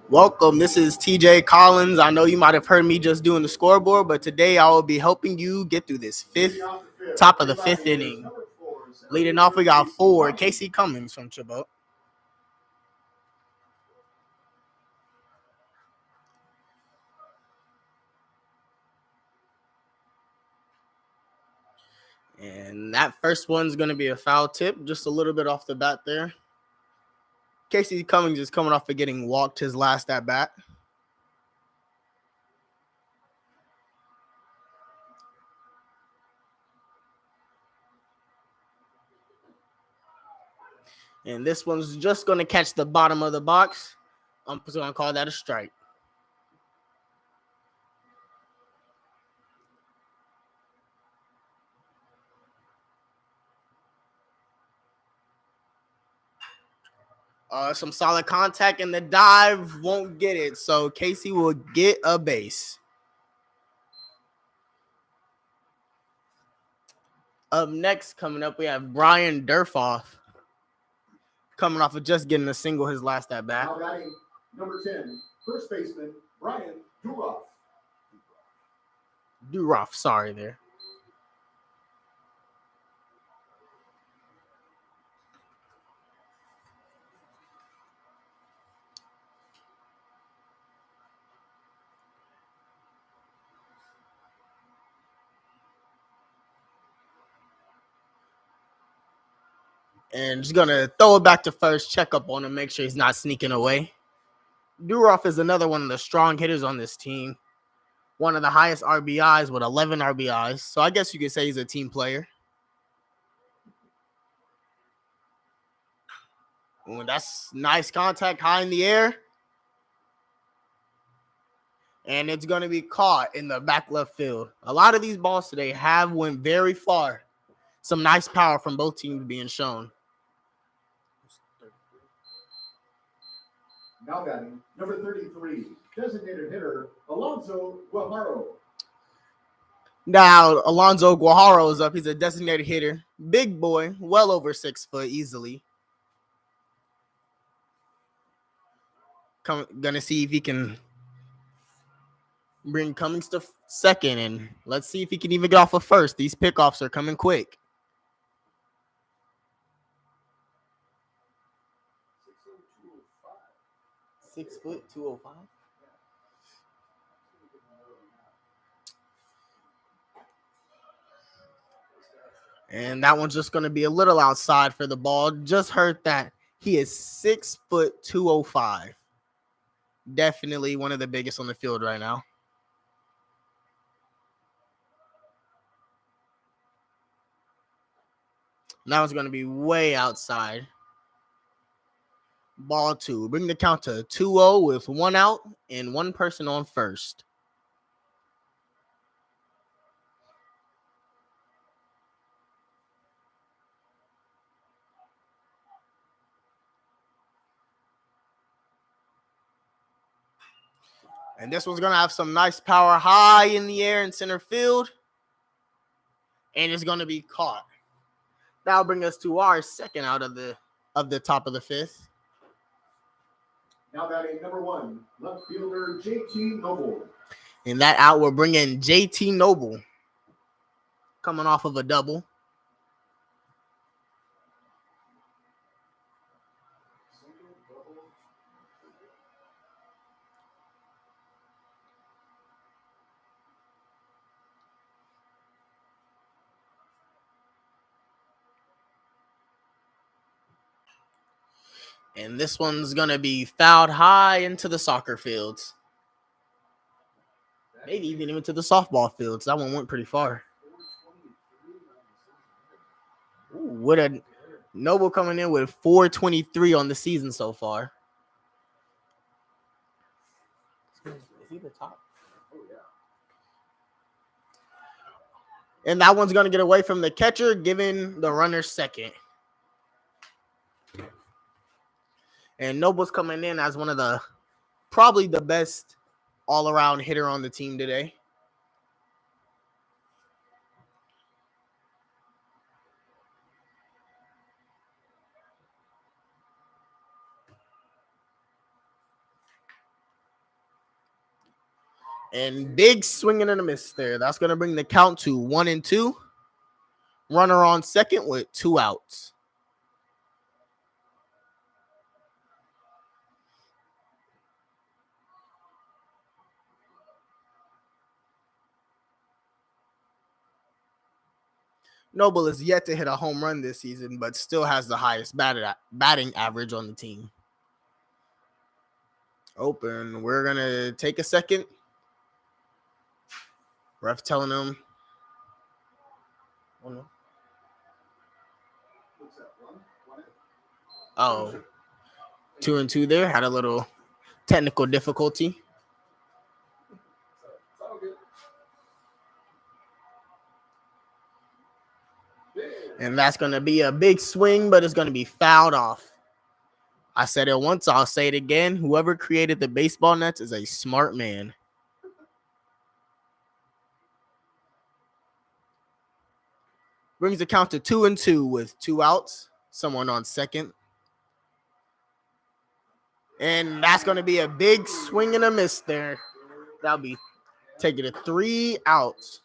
Welcome. This is TJ Collins. I know you might have heard me just doing the scoreboard, but today I will be helping you get through this top of the fifth inning. Leading off, we got 4, Casey Cummings from Chabot. And that first one's going to be a foul tip, just a little bit off the bat there. Casey Cummings is coming off of getting walked his last at bat. And this one's just going to catch the bottom of the box. I'm just going to call that a strike. Some solid contact, and the dive won't get it. So Casey will get a base. Up next, coming up, we have Brian Durfoff. Coming off of just getting a single his last at bat. Now batting number 10, first baseman Brian Duroff. Duroff, sorry there. And just going to throw it back to first, check up on him, make sure he's not sneaking away. Duroff is another one of the strong hitters on this team. One of the highest RBIs with 11 RBIs. So I guess you could say he's a team player. Ooh, that's nice contact high in the air. And it's going to be caught in the back left field. A lot of these balls today have went very far. Some nice power from both teams being shown. Now batting, number 33, designated hitter, Alonso Guajaro. Now, Alonso Guajaro is up. He's a designated hitter. Big boy, well over 6 foot easily. Gonna see if he can bring Cummings to second, and let's see if he can even get off of first. These pickoffs are coming quick. 6 foot, 205. And that one's just going to be a little outside for the ball. Just heard that he is 6 foot, 205. Definitely one of the biggest on the field right now. That one's going to be way outside. Ball 2. Bring the count to 2-0 with 1 out and 1 person on first. And this one's going to have some nice power high in the air in center field. And it's going to be caught. That'll bring us to our second out of the top of the 5th. Now batting number 1, left fielder JT Noble. And that out will bring in JT Noble. Coming off of a double. And this one's going to be fouled high into the soccer fields. Maybe even into the softball fields. That one went pretty far. Ooh, what a Noble coming in with 423 on the season so far. Is he the top? Oh, yeah. And that one's going to get away from the catcher, giving the runner second. And Noble's coming in as one of the, probably the best all-around hitter on the team today. And big swinging and a miss there. That's going to bring the count to 1-2. Runner on second with 2 outs. Noble is yet to hit a home run this season, but still has the highest batting average on the team. Open. We're going to take a second. Ref telling him. Oh, no. Oh, 2-2 there. Had a little technical difficulty. And that's going to be a big swing, but it's going to be fouled off. I said it once, I'll say it again. Whoever created the baseball nets is a smart man. Brings the count to 2-2 with 2 outs. Someone on second. And that's going to be a big swing and a miss there. That'll be taking it 3 outs.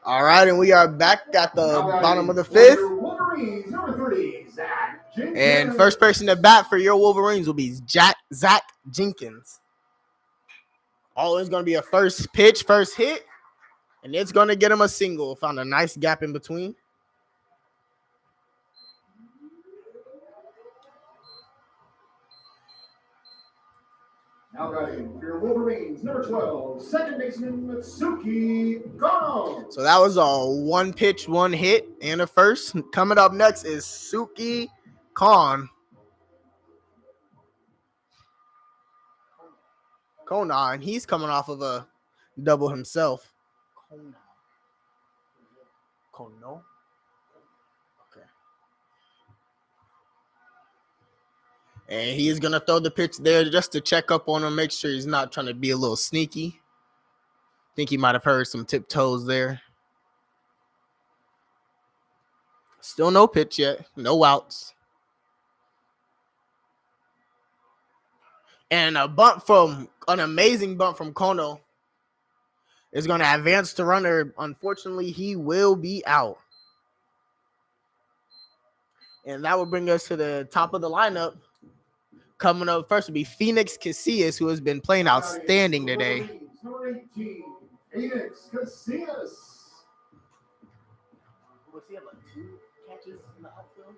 All right, and we are back at the Now batting bottom of the for fifth. your Wolverines, number 30, Zach Jenkins. And first person to bat for your Wolverines will be Zach Jenkins. Oh, it's going to be a first pitch, first hit, and it's going to get him a single. Found a nice gap in between. Now batting for your Wolverines, number 12, second baseman Mitsuki Kono. So that was a one pitch, one hit, and a first. Coming up next is Suki Khan. Kona, and he's coming off of a double himself. Kono. Okay. And he's going to throw the pitch there just to check up on him, make sure he's not trying to be a little sneaky. Think he might have heard some tiptoes there. Still no pitch yet. No outs. And an amazing bunt from Kono is going to advance the runner. Unfortunately, he will be out. And that will bring us to the top of the lineup. Coming up first will be Phoenix Casillas, who has been playing outstanding today. Number 18, Phoenix Casillas. Was he have like 2 catches in the outfield?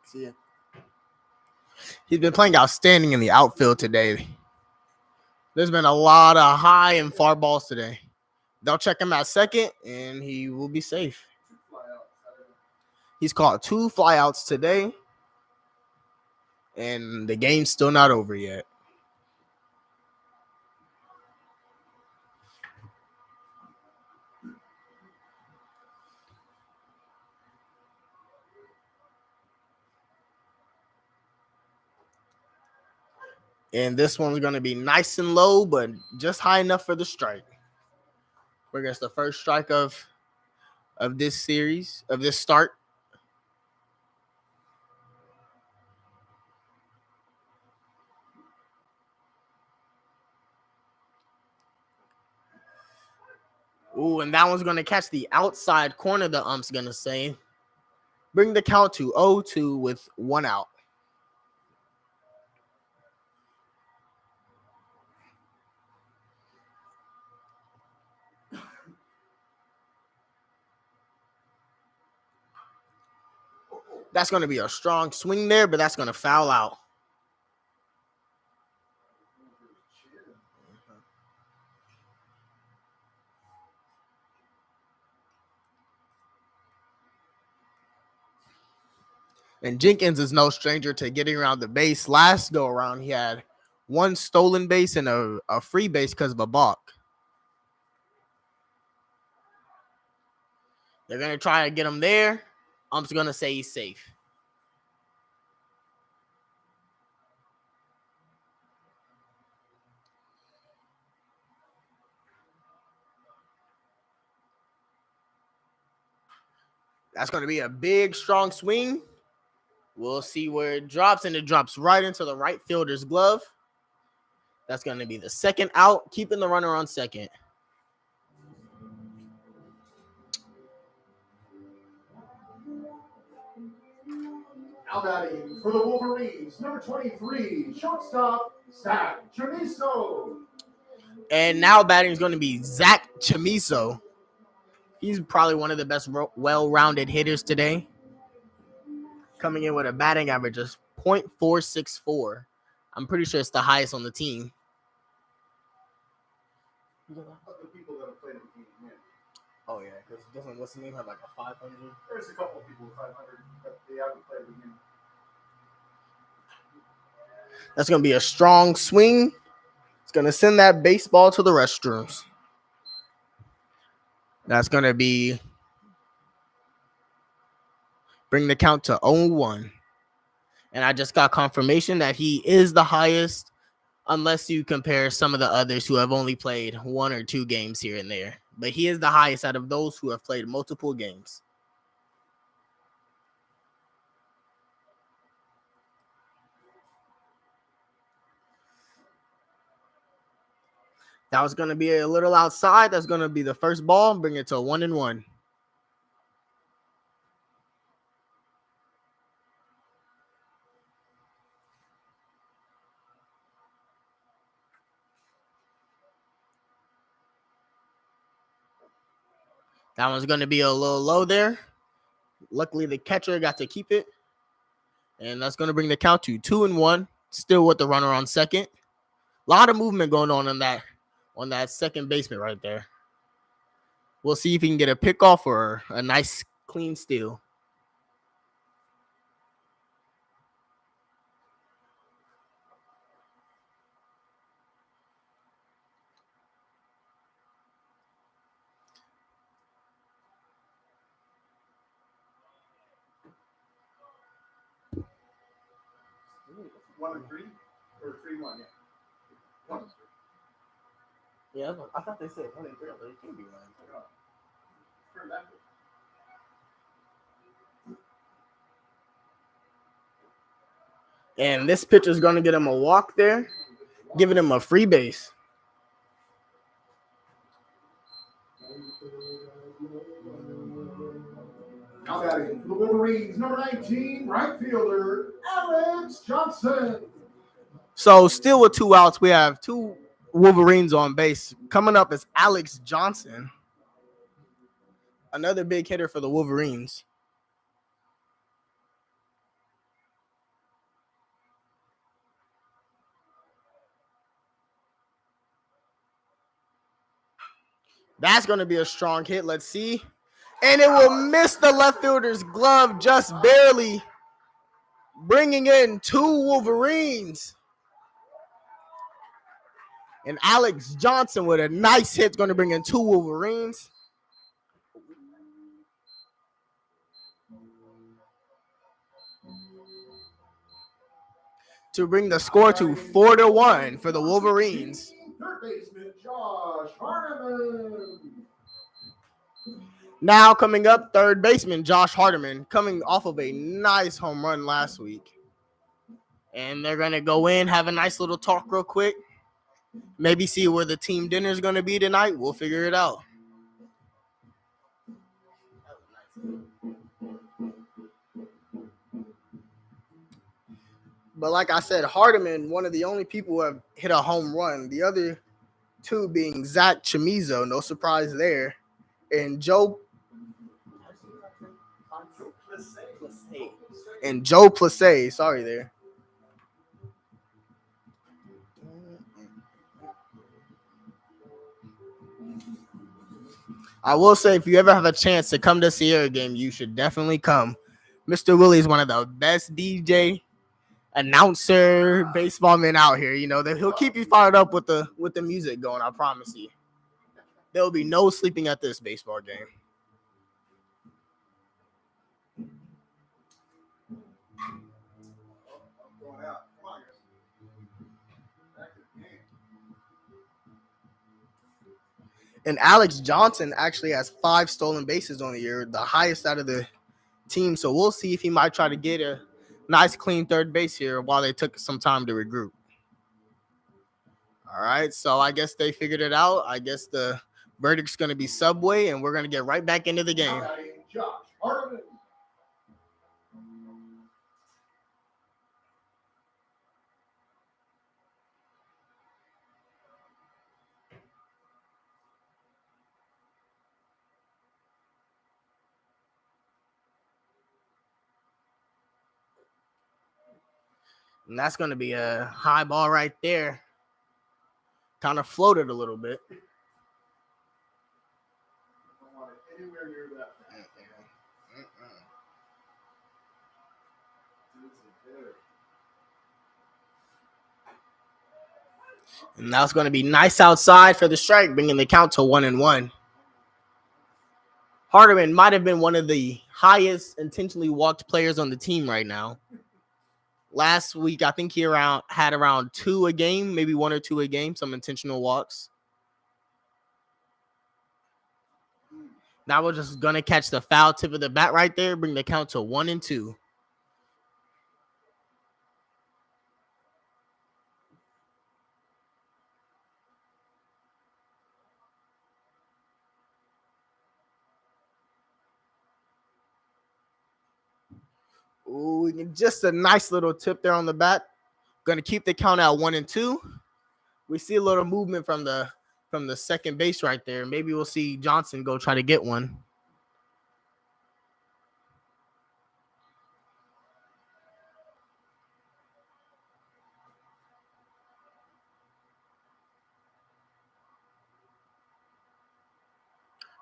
See it. He's been playing outstanding in the outfield today. There's been a lot of high and far balls today. They'll check him at second, and he will be safe. He's caught 2 flyouts today, and the game's still not over yet. And this one's going to be nice and low, but just high enough for the strike. We're going to the first strike of this series, of this start. Ooh, and that one's going to catch the outside corner, the ump's going to say. Bring the count to 0-2 with 1 out. That's going to be a strong swing there, but that's going to foul out. And Jenkins is no stranger to getting around the base. Last go around, he had 1 stolen base and a free base because of a balk. They're going to try to get him there. Ump's going to say he's safe. That's going to be a big, strong swing. We'll see where it drops, and it drops right into the right fielder's glove. That's going to be the second out, keeping the runner on second. Now batting for the Wolverines, number 23, shortstop, Zach Chamiso. And now batting is going to be Zach Chamiso. He's probably one of the best well-rounded hitters today. Coming in with a batting average of .464. I'm pretty sure it's the highest on the team. Oh, yeah, because doesn't what's the name have like a 500? There's a couple of people with 500, but they haven't played the game. That's going to be a strong swing. It's going to send that baseball to the restrooms. That's going to be bring the count to 0-1. And I just got confirmation that he is the highest, unless you compare some of the others who have only played 1 or 2 games here and there. But he is the highest out of those who have played multiple games. That was going to be a little outside. That's going to be the first ball. Bring it to 1-1. That one's going to be a little low there. Luckily, the catcher got to keep it. And that's going to bring the count to 2-1. Still with the runner on second. A lot of movement going on that second baseman right there. We'll see if he can get a pickoff or a nice clean steal. One and three, or 3-1, yeah. 1 and 3. Yeah, I thought they said 1 and 3, but it can't be 1 and 3. And this pitcher is going to get him a walk there, giving him a free base. Now batting for the Wolverines, number 19, right fielder, Alex Johnson. So still with 2 outs, we have 2 Wolverines on base. Coming up is Alex Johnson, another big hitter for the Wolverines. That's going to be a strong hit. Let's see. And it will miss the left fielder's glove just barely, bringing in 2 Wolverines. And Alex Johnson with a nice hit is going to bring in 2 Wolverines. To bring the score to 4-1 for the Wolverines. Third baseman, Josh Hardiman. Now coming up, third baseman Josh Hardiman, coming off of a nice home run last week. And they're going to go in, have a nice little talk real quick. Maybe see where the team dinner is going to be tonight. We'll figure it out. But like I said, Hardiman, one of the only people who have hit a home run. The other 2 being Zach Chamizo, no surprise there. And Joe Plessé, sorry there. I will say, if you ever have a chance to come to Sierra game, you should definitely come. Mr. Willie is one of the best DJ, announcer, baseball men out here. You know, that he'll keep you fired up with the music going, I promise you. There will be no sleeping at this baseball game. And Alex Johnson actually has 5 stolen bases on the year, the highest out of the team. So we'll see if he might try to get a nice, clean third base here while they took some time to regroup. All right, so I guess they figured it out. I guess the verdict's going to be Subway, and we're going to get right back into the game. Josh Hardiman. And that's going to be a high ball right there. Kind of floated a little bit. Anywhere near that. And that's going to be nice outside for the strike, bringing the count to 1-1. Hardiman might have been one of the highest intentionally walked players on the team right now. Last week, I think he had around 2 a game, maybe 1 or 2 a game, some intentional walks. Now we're just going to catch the foul tip of the bat right there, bring the count to 1-2. Ooh, just a nice little tip there on the bat. Going to keep the count at 1-2. We see a little movement from the second base right there. Maybe we'll see Johnson go try to get one.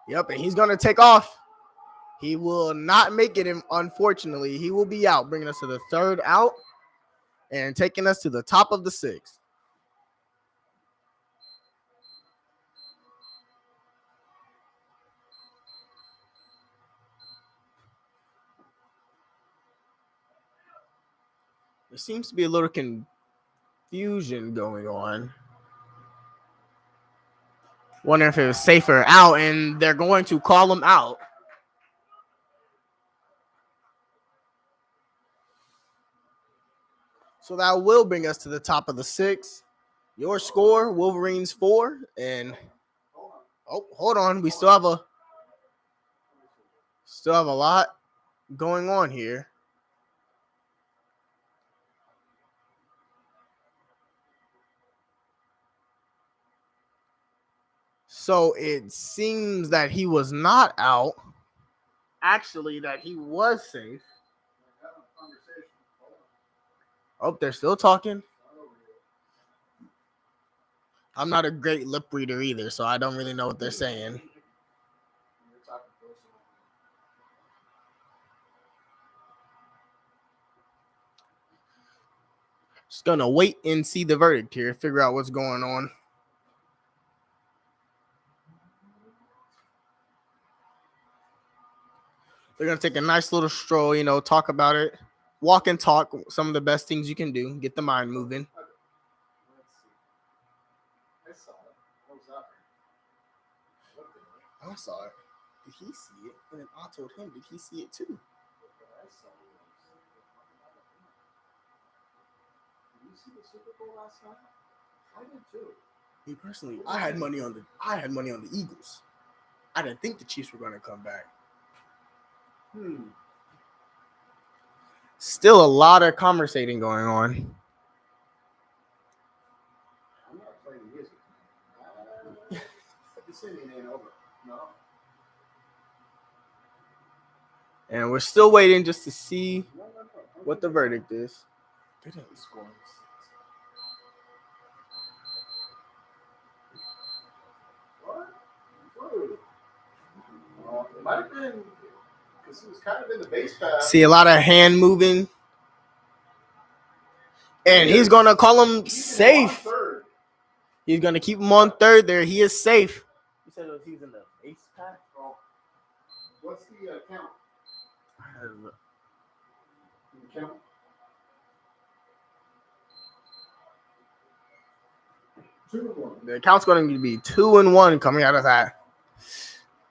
Yep, and he's going to take off. He will not make it, unfortunately. He will be out, bringing us to the third out and taking us to the top of the sixth. There seems to be a little confusion going on. Wonder if it was safer out, and they're going to call him out. So that will bring us to the top of the sixth. Your score, Wolverines 4. And hold on. We still have a lot going on here. So it seems that he was not out. Actually, that he was safe. Oh, they're still talking. I'm not a great lip reader either, so I don't really know what they're saying. Just gonna wait and see the verdict here, figure out what's going on. They're gonna take a nice little stroll, talk about it, walk and talk. Some of the best things you can do, get the mind moving. I saw it. What was that? I saw it. Did he see it? And then I told him, did he see it too? I saw it. Did you see the Super Bowl last night? I did too. Me personally, I had money on the Eagles. I didn't think the Chiefs were going to come back. Still a lot of conversating going on. I'm not playing music. The singing ain't over. No. And we're still waiting just to see what the verdict is. They didn't score. What? It might have been because it was kind of in the base path. See a lot of hand moving. And he's going to call him safe. He's going to keep him on third there. He is safe. You said he was in the base path? Oh. What's the count? Count? The count's going to be 2-1 coming out of that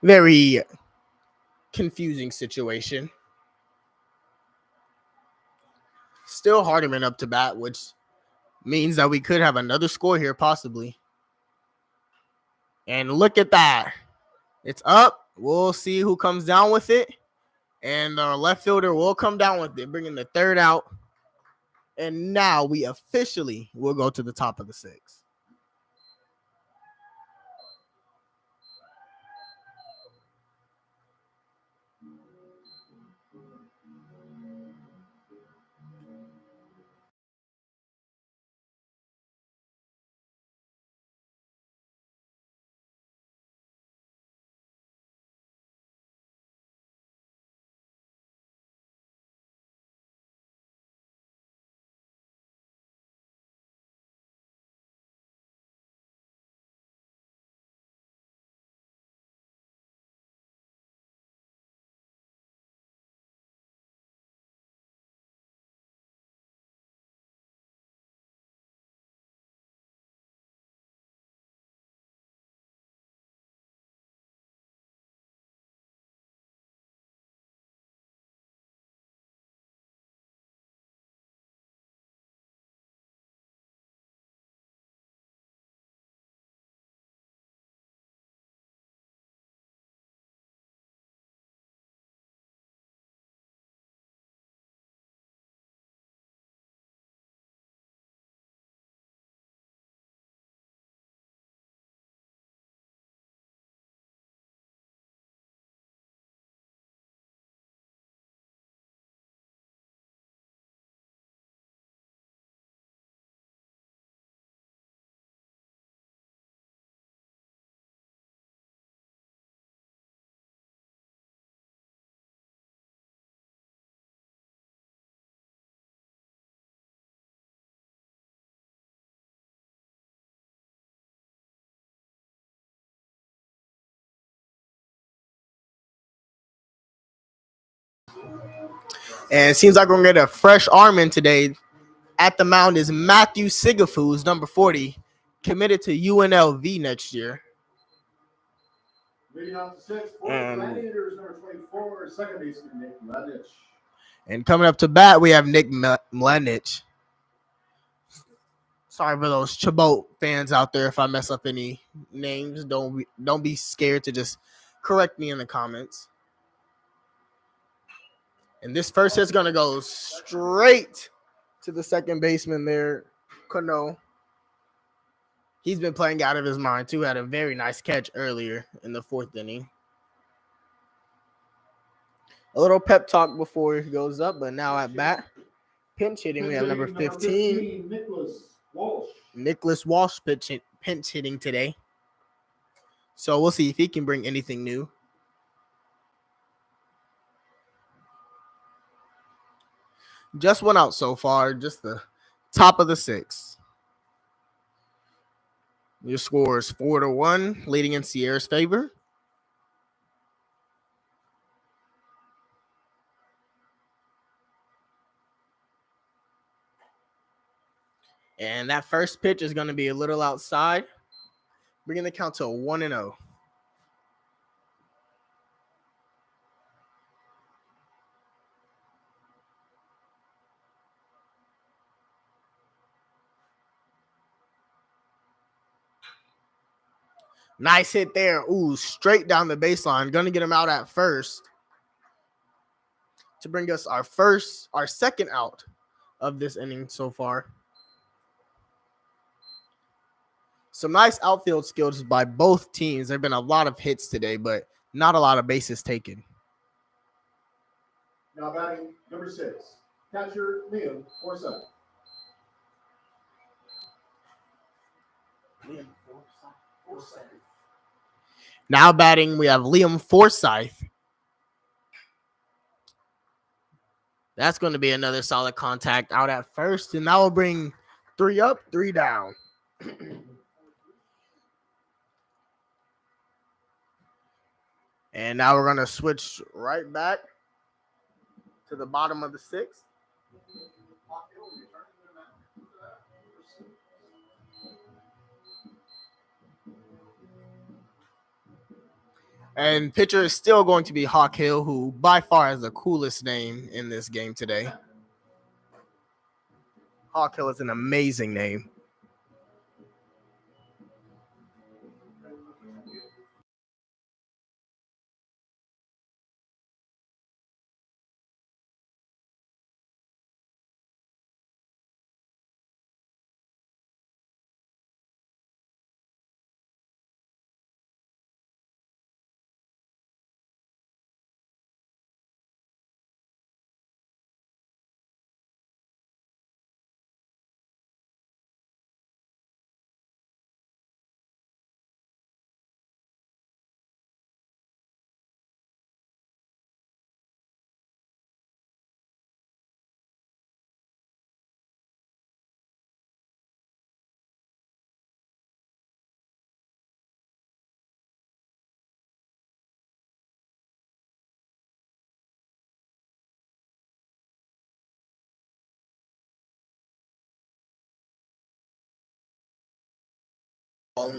very confusing situation. Still Hardiman up to bat, which means that we could have another score here possibly. And look at that. It's up. We'll see who comes down with it. And our left fielder will come down with it, bringing the third out. And now we officially will go to the top of the sixth. And it seems like we're going to get a fresh arm in today. At the mound is Matthew Sigafus, number 40, committed to UNLV next year. Leading off the sixth, And- Gladiators, number 24, second baseman Nick Mladich. And coming up to bat, we have Nick Mladich. Sorry for those Chabot fans out there if I mess up any names. Don't be scared to just correct me in the comments. And this first hit's going to go straight to the second baseman there, Cano. He's been playing out of his mind, too. Had a very nice catch earlier in the fourth inning. A little pep talk before he goes up, but now at bat. Pinch hitting, we have number 15. Nicholas Walsh pinch hitting today. So we'll see if he can bring anything new. Just one out so far, just the top of the sixth. Your score is 4-1, leading in Sierra's favor. And that first pitch is going to be a little outside, bringing the count to 1-0. Nice hit there. Ooh, straight down the baseline. Going to get him out at first to bring us our second out of this inning so far. Some nice outfield skills by both teams. There have been a lot of hits today, but not a lot of bases taken. Now batting number 6, catcher Liam Forsyth. Now batting, we have Liam Forsyth. That's going to be another solid contact out at first, and that will bring 3 up, 3 down. And now we're going to switch right back to the bottom of the sixth. And pitcher is still going to be Hawk Hill, who by far has the coolest name in this game today. Hawk Hill is an amazing name. All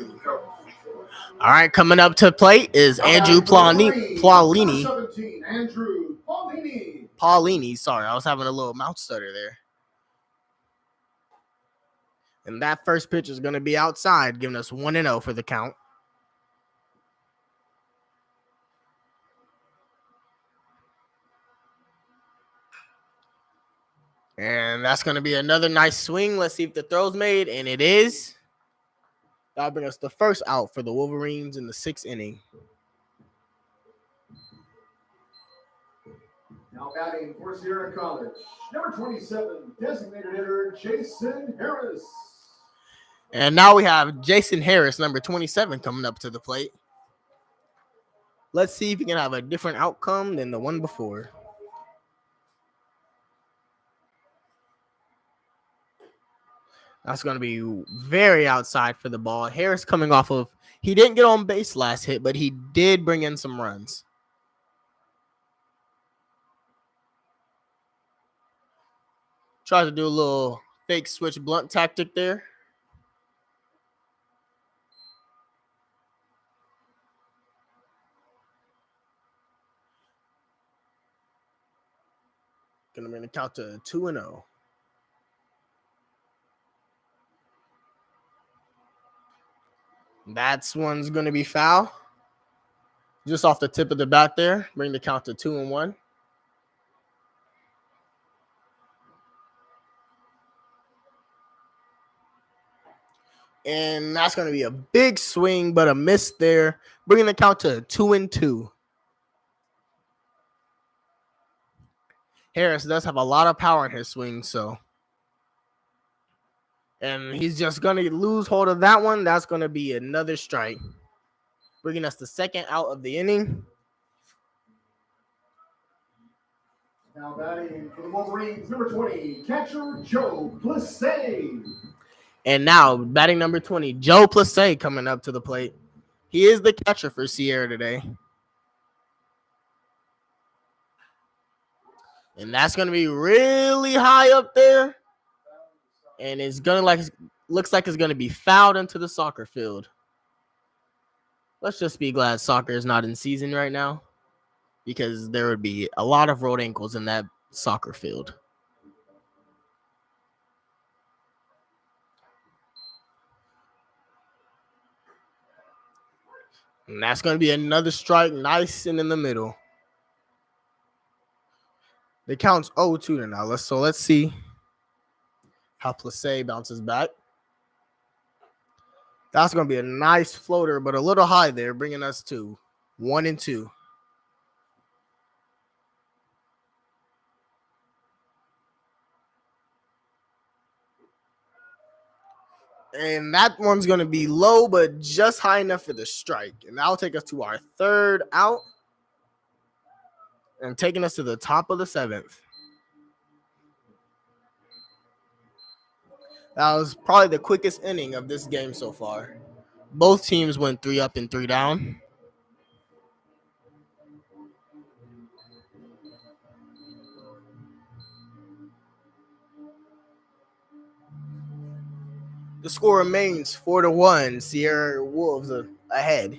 right, coming up to plate is Andrew Paulini. 17, Andrew Paulini. Paulini, sorry, I was having a little mouth stutter there. And that first pitch is going to be outside, giving us 1-0 for the count. And that's going to be another nice swing. Let's see if the throw's made, and it is. That'll bring us the first out for the Wolverines in the 6th inning. Now batting for Sierra College, number 27, designated hitter Jason Harris. And now we have Jason Harris, number 27, coming up to the plate. Let's see if he can have a different outcome than the one before. That's going to be very outside for the ball. Harris coming off of, he didn't get on base last hit, but he did bring in some runs. Tries to do a little fake switch blunt tactic there. Gonna bring the count to 2-0. That's one's gonna be foul. Just off the tip of the bat there. Bring the count to 2-1. And that's going to be a big swing, but a miss there. Bringing the count to 2-2. Harris does have a lot of power in his swing, so. And he's just going to lose hold of that one. That's going to be another strike. Bringing us the second out of the inning. Now batting for the Wolverines, number 20, catcher Joe Plessé. And now batting number 20, Joe Plessé coming up to the plate. He is the catcher for Sierra today. And that's going to be really high up there. And it's going to looks like it's going to be fouled into the soccer field. Let's just be glad soccer is not in season right now, because there would be a lot of road ankles in that soccer field. And that's going to be another strike, nice and in the middle. The count's 0-2 now. Let's see how Plessé bounces back. That's going to be a nice floater, but a little high there, bringing us to 1-2. And that one's going to be low, but just high enough for the strike. And that'll take us to our third out. And taking us to the top of the seventh. That was probably the quickest inning of this game so far. Both teams went 3 up and 3 down. The score remains 4-1. Sierra Wolves ahead.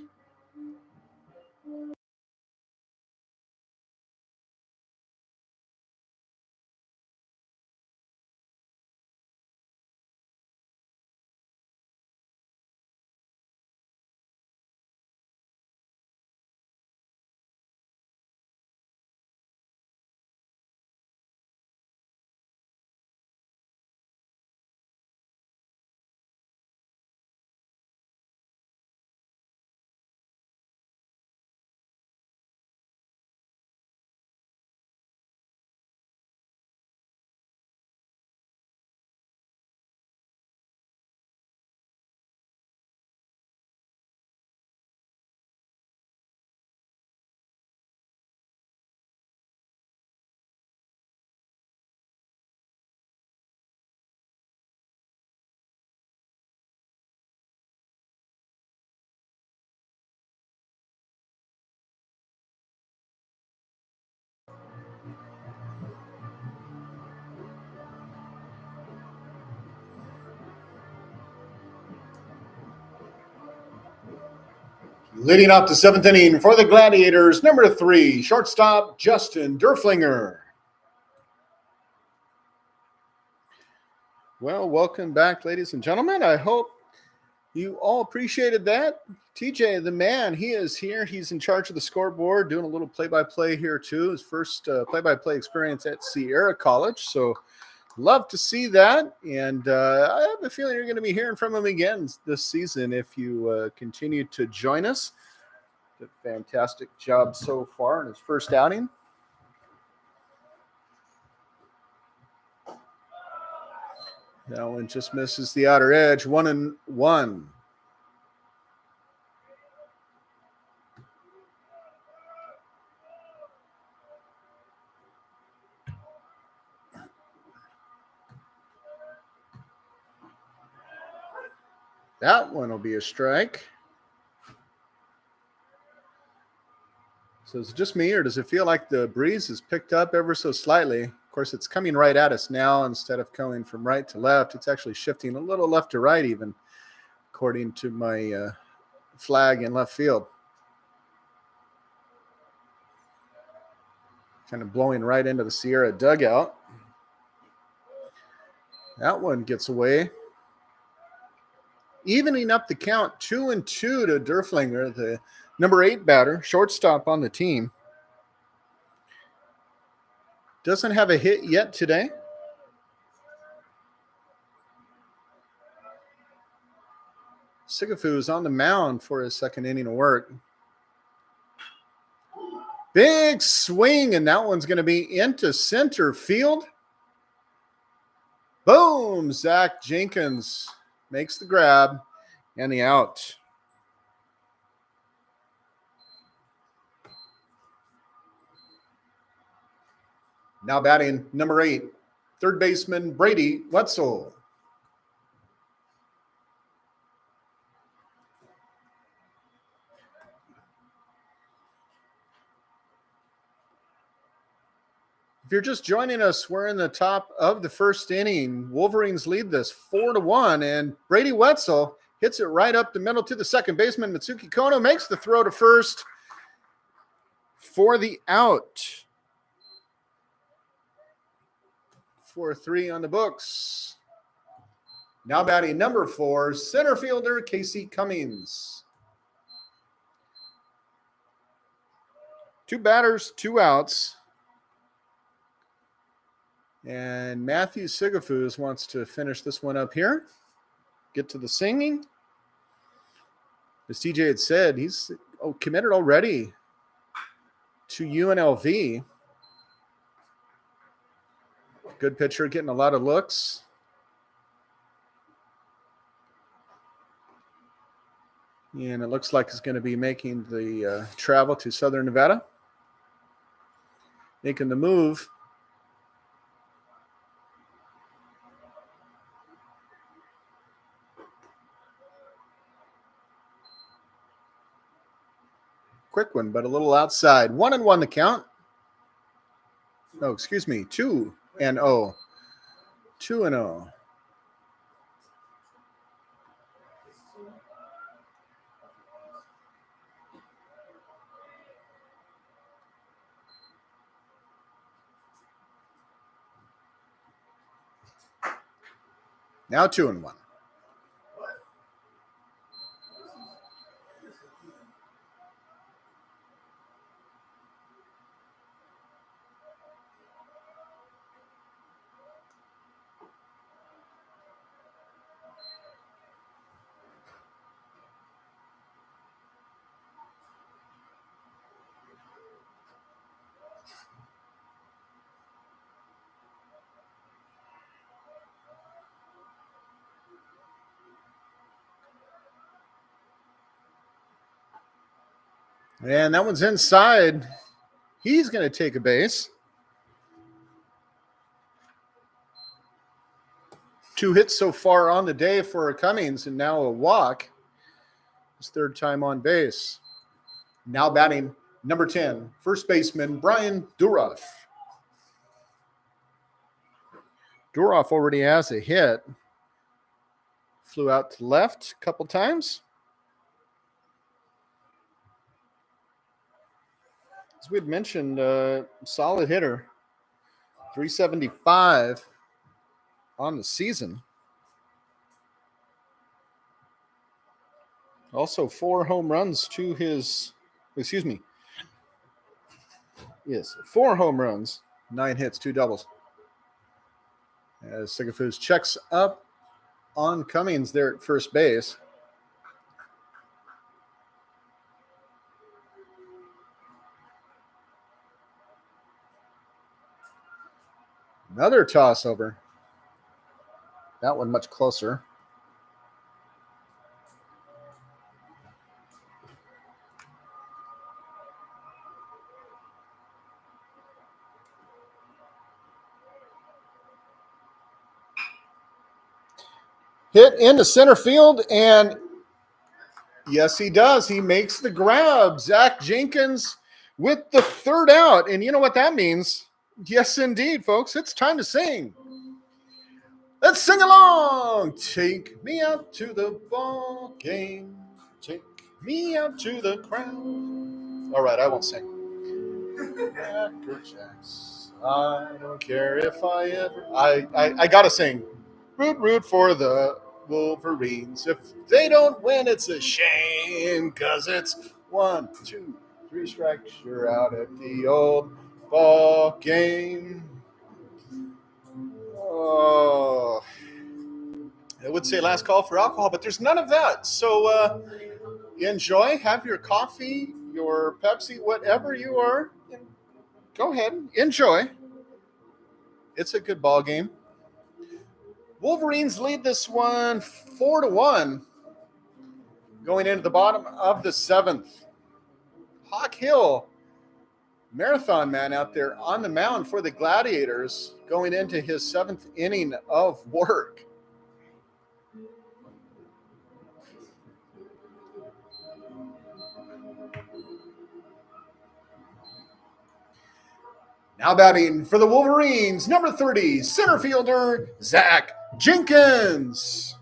Leading off the seventh inning for the Gladiators, number 3, shortstop Justin Derflinger. Well, welcome back, ladies and gentlemen. I hope you all appreciated that. TJ, the man, he is here. He's in charge of the scoreboard, doing a little play-by-play here too. His first play-by-play experience at Sierra College. So love to see that. And I have a feeling you're going to be hearing from him again this season if you continue to join us. Did a fantastic job so far in his first outing. That one just misses the outer edge. 1-1. That one will be a strike. So is it just me, or does it feel like the breeze has picked up ever so slightly? course, it's coming right at us now instead of going from right to left. It's actually shifting a little left to right even, according to my flag in left field. Kind of blowing right into the Sierra dugout. That one gets away. Evening up the count, 2-2 to Derflinger, the number 8 batter, shortstop on the team. Doesn't have a hit yet today. Sigafu is on the mound for his second inning of work. Big swing, and that one's going to be into center field. Boom! Zach Jenkins makes the grab and the out. Now batting number 8, third baseman Brady Wetzel. If you're just joining us, we're in the top of the first inning. Wolverines lead this 4-1, and Brady Wetzel hits it right up the middle to the second baseman. Mitsuki Kono makes the throw to first for the out. 4-3 on the books. Now batting number 4, center fielder Casey Cummings. 2 batters, 2 outs. And Matthew Sigafus wants to finish this one up here. Get to the singing. As TJ had said, he's committed already to UNLV. Good pitcher, getting a lot of looks. And it looks like he's going to be making the travel to Southern Nevada. Making the move. Quick one, but a little outside. 1-1 the count. Oh, excuse me. 2-0. 2-0. Now 2-1. And that one's inside. He's going to take a base. 2 hits so far on the day for Cummings, and now a walk. His 3rd time on base. Now batting number 10, first baseman Brian Duroff. Duroff already has a hit. Flew out to left a couple times. As we had mentioned, solid hitter. 375 on the season. Also 4 home runs to his, 4 home runs, 9 hits, 2 doubles. As Sigafus checks up on Cummings there at first base. Another toss over. That one much closer. Hit into center field, and yes, he does. He makes the grab. Zach Jenkins with the 3rd out. And you know what that means? Yes, indeed, folks. It's time to sing. Let's sing along. Take me out to the ball game. Take me out to the crowd. All right, I won't sing. Cracker Jacks. I don't care if I ever. I gotta sing. Root for the Wolverines. If they don't win, it's a shame. Cause it's 1, 2, 3 strikes. You're out at the old ball game. Oh, I would say last call for alcohol, but there's none of that. So enjoy. Have your coffee, your Pepsi, whatever you are. Go ahead, enjoy. It's a good ball game. Wolverines lead this one 4-1, going into the bottom of the 7th. Hawk Hill, marathon man out there on the mound for the Gladiators, going into his 7th inning of work. Now batting for the Wolverines, number 30, center fielder, Zach Jenkins.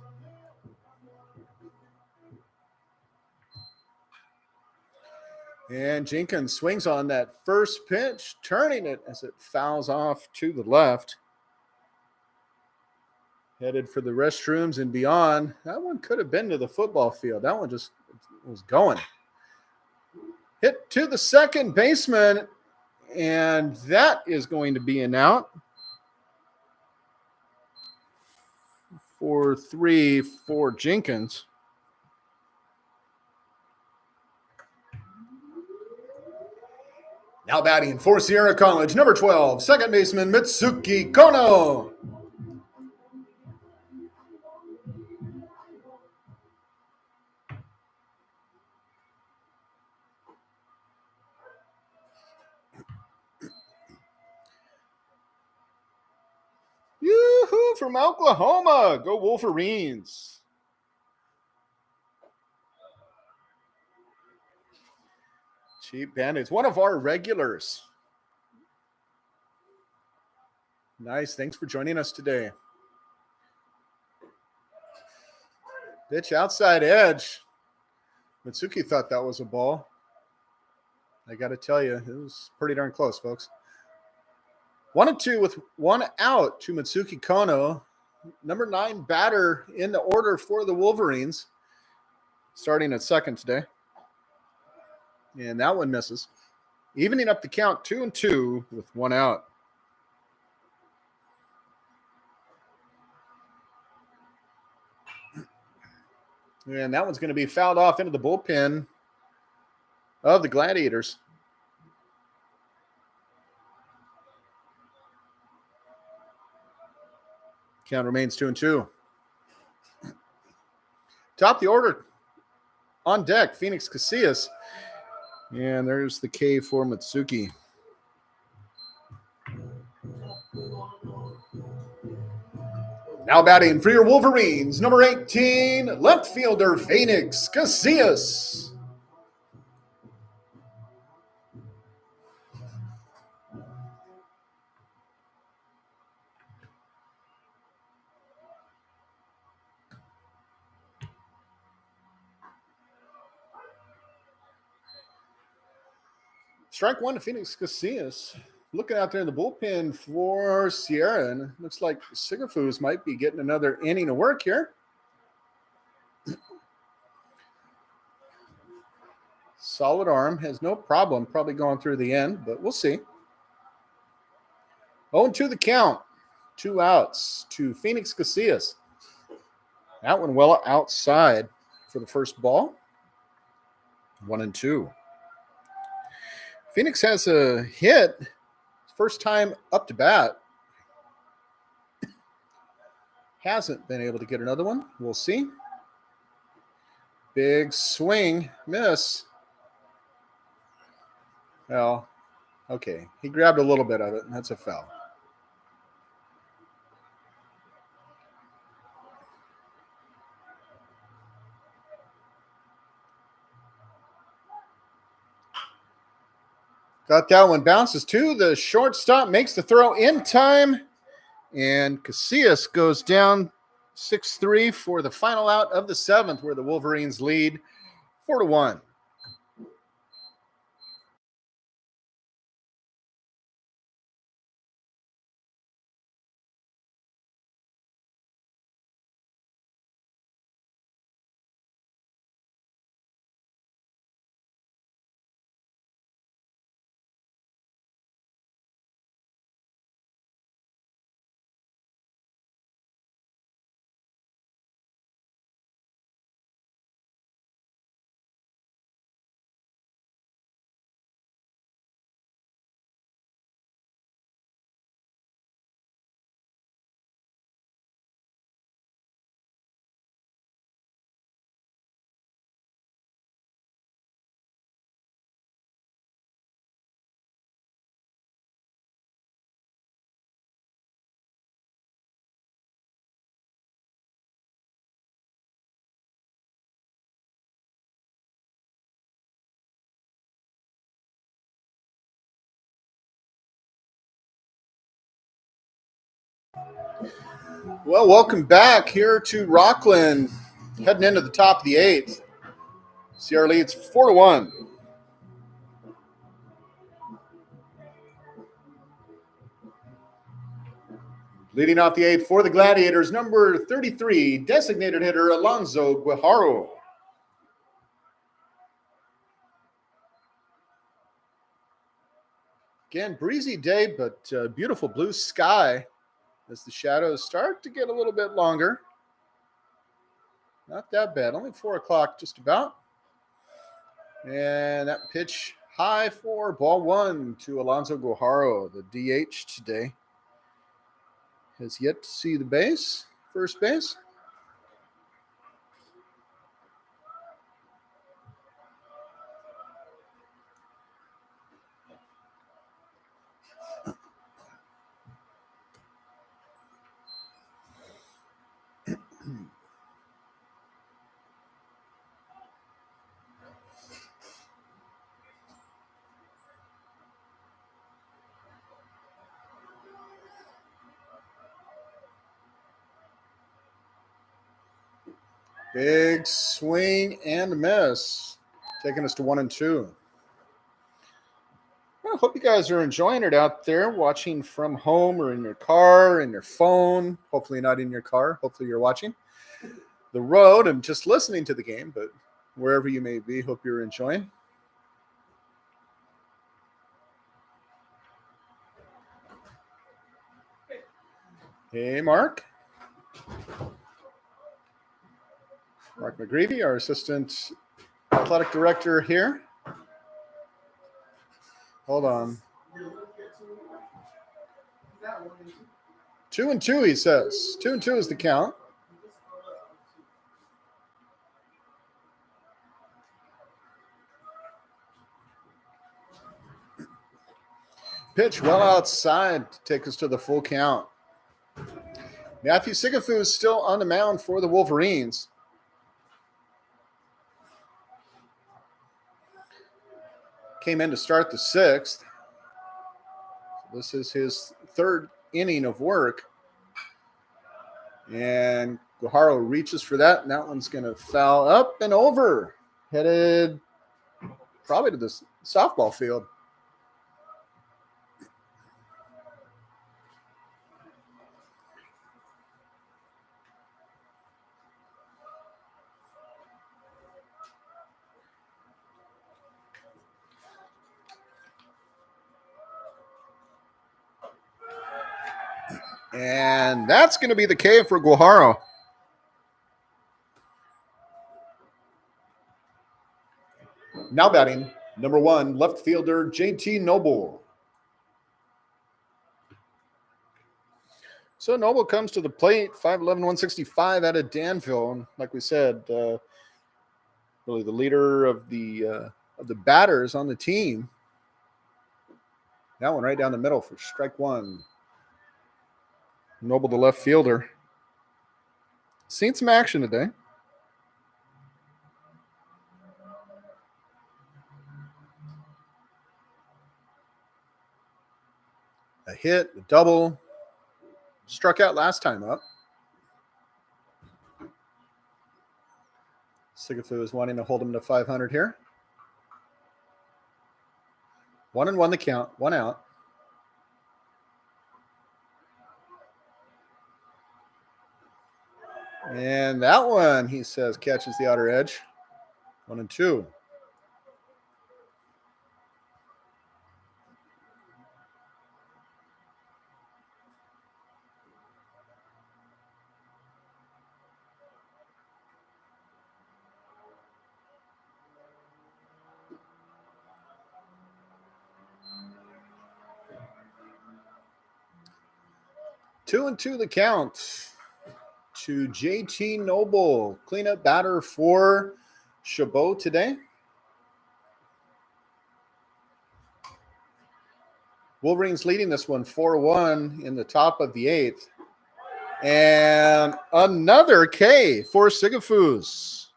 And Jenkins swings on that first pitch, turning it as it fouls off to the left. Headed for the restrooms and beyond. That one could have been to the football field. That one just was going. Hit to the second baseman, and that is going to be an out. For 3 for Jenkins. Now batting for Sierra College, number 12, second baseman Mitsuki Kono. Yoo-hoo from Oklahoma. Go Wolverines. Cheap Bandits, one of our regulars. Nice. Thanks for joining us today. Pitch outside edge. Mitsuki thought that was a ball. I got to tell you, it was pretty darn close, folks. 1-2 with 1 out to Mitsuki Kono, number 9 batter in the order for the Wolverines, starting at second today. And that one misses. Evening up the count, 2-2 with 1 out. And that one's going to be fouled off into the bullpen of the Gladiators. Count remains 2-2. Top the order on deck, Phoenix Casillas. And there's the K for Mitsuki. Now batting for your Wolverines, number 18, left fielder Phoenix Casillas. Strike 1 to Phoenix Casillas. Looking out there in the bullpen for Sierra, and it looks like Sigafus might be getting another inning of work here. Solid arm, has no problem probably going through the end, but we'll see. 0-2 the count. 2 outs to Phoenix Casillas. That one well outside for the first ball. 1-2. Phoenix has a hit. First time up to bat. Hasn't been able to get another one. We'll see. Big swing. Miss. Well, okay. He grabbed a little bit of it, and that's a foul. Got that one. Bounces to the shortstop, makes the throw in time, and Casillas goes down 6-3 for the final out of the seventh, where the Wolverines lead 4-1. Well, welcome back here to Rockland, heading into the top of the eighth. CR leads 4-1. Leading off the eighth for the Gladiators, number 33, designated hitter Alonzo Guajaro. Again, breezy day, but beautiful blue sky as the shadows start to get a little bit longer. Not that bad, only 4 o'clock just about. And that pitch high for ball one to Alonzo Guajaro, the DH today. Has yet to see the base, first base. Big swing and a miss, taking us to 1-2. Well, I hope you guys are enjoying it out there, watching from home or in your car, in your phone. Hopefully not in your car. Hopefully you're watching the road and just listening to the game, but wherever you may be, hope you're enjoying. Hey, Mark. Mark McGreevy, our assistant athletic director here. Hold on. 2-2, he says. 2-2 is the count. Pitch well outside to take us to the full count. Matthew Sigafu is still on the mound for the Wolverines. Came in to start the sixth. This is his third inning of work. And Guajaro reaches for that, and that one's going to foul up and over. Headed probably to the softball field. And that's going to be the K for Guajaro. Now batting, number 1, left fielder JT Noble. So Noble comes to the plate, 5'11", 165 out of Danville. And like we said, really the leader of the batters on the team. That one right down the middle for strike one. Noble, the left fielder. Seen some action today. hit, a double. Struck out last time up. Sigafu is wanting to hold him to 500 here. 1-1 the count, 1 out. And that one, he says, catches the outer edge. 1-2. Two and two the count to JT Noble. Cleanup batter for Chabot today. Wolverines leading this one 4-1 in the top of the 8th. And another K for Sigafus.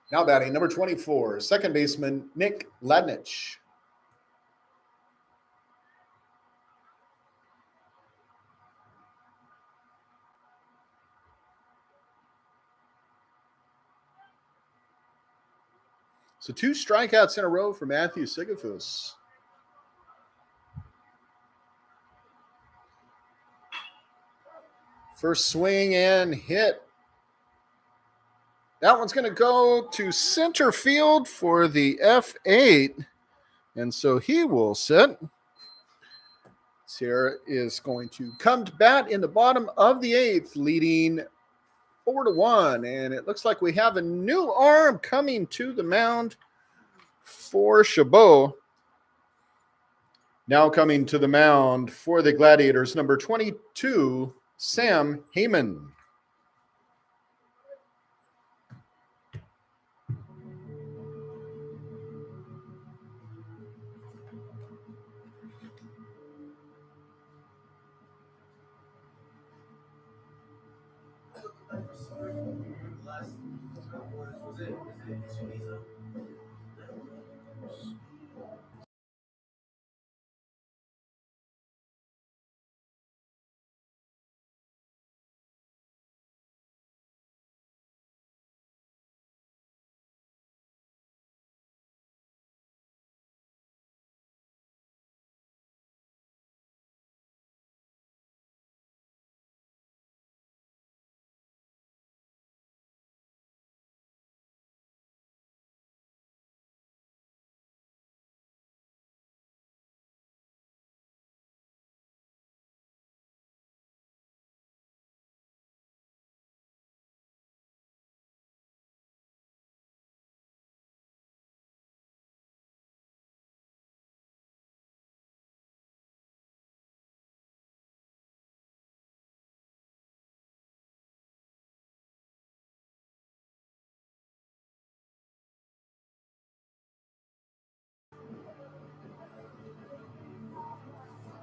Now batting number 24, second baseman Nick Ladnich. So 2 strikeouts in a row for Matthew Sigafus. First swing and hit. That one's going to go to center field for the F8. And so he will sit. Sierra is going to come to bat in the bottom of the 8th, leading 4-1. And it looks like we have a new arm coming to the mound for Chabot. Now coming to the mound for the Gladiators, number 22, Sam Heyman.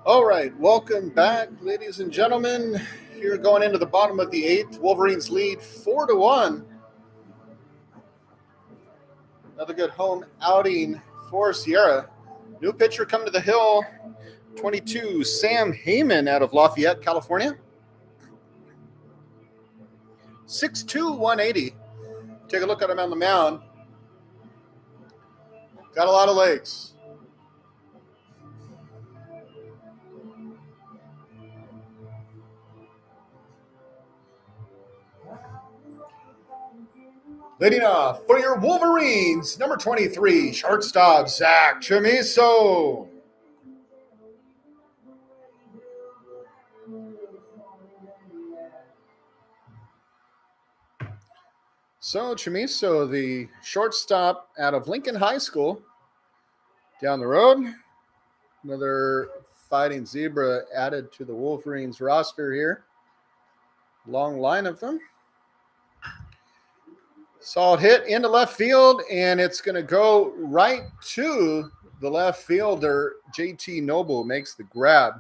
All right, welcome back, ladies and gentlemen. Here going into the bottom of the 8th. Wolverines lead 4-1. Another good home outing for Sierra. New pitcher coming to the hill, 22, Sam Heyman out of Lafayette, California. 6'2", 180. Take a look at him on the mound. Got a lot of legs. Leading off for your Wolverines, number 23, shortstop, Zach Chamiso. So Chamiso, the shortstop out of Lincoln High School, down the road. Another fighting zebra added to the Wolverines roster here. Long line of them. Solid hit into left field, and it's going to go right to the left fielder. JT Noble makes the grab.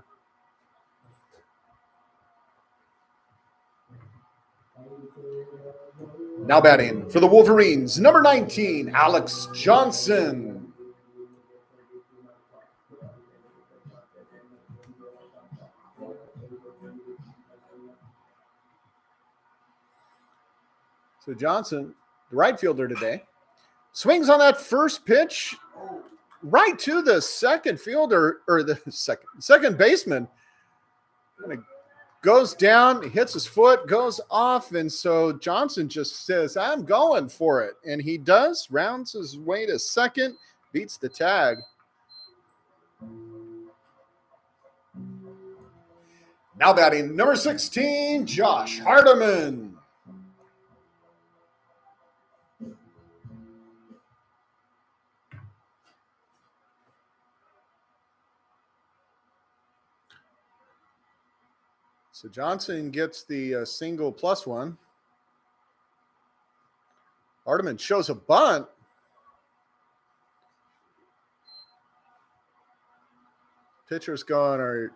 Now batting for the Wolverines, number 19, Alex Johnson. So Johnson, the right fielder today, swings on that first pitch right to the second fielder, or the second baseman. And it goes down, hits his foot, goes off, and so Johnson just says, I'm going for it. And he does, rounds his way to second, beats the tag. Now batting number 16, Josh Hardiman. So Johnson gets the single plus one. Hardiman shows a bunt. Pitcher's going,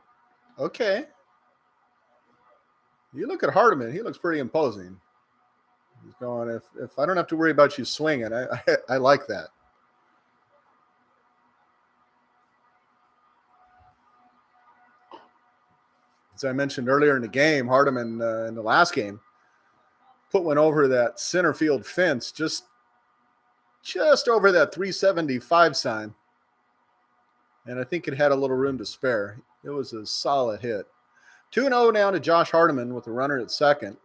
okay. You look at Hardiman, he looks pretty imposing. He's going, if I don't have to worry about you swinging, I like that. As I mentioned earlier in the game, Hardiman in the last game put one over that center field fence, just over that 375 sign. And I think it had a little room to spare. It was a solid hit. 2-0 now to Josh Hardiman with a runner at second.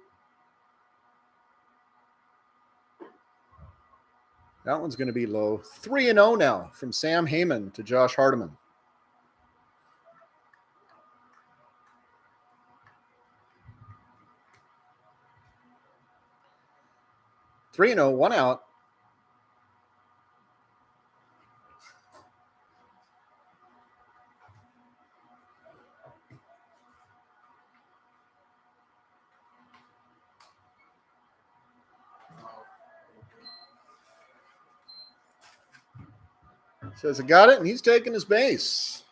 That one's going to be low. 3-0 now from Sam Heyman to Josh Hardiman. Three and 0, 1 out. Says I got it, and he's taking his base.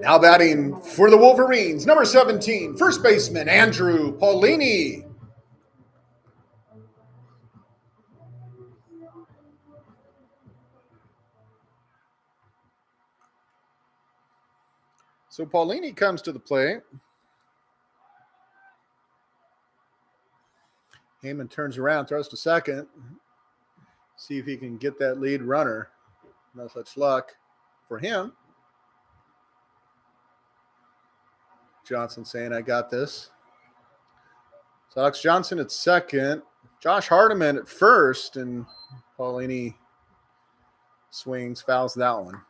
Now batting for the Wolverines, number 17, first baseman Andrew Paulini. So Paulini comes to the plate. Heyman turns around, throws to second. See if he can get that lead runner. No such luck for him. Johnson saying, I got this. So Alex Johnson at second. Josh Hardiman at first, and Paulini swings, fouls that one.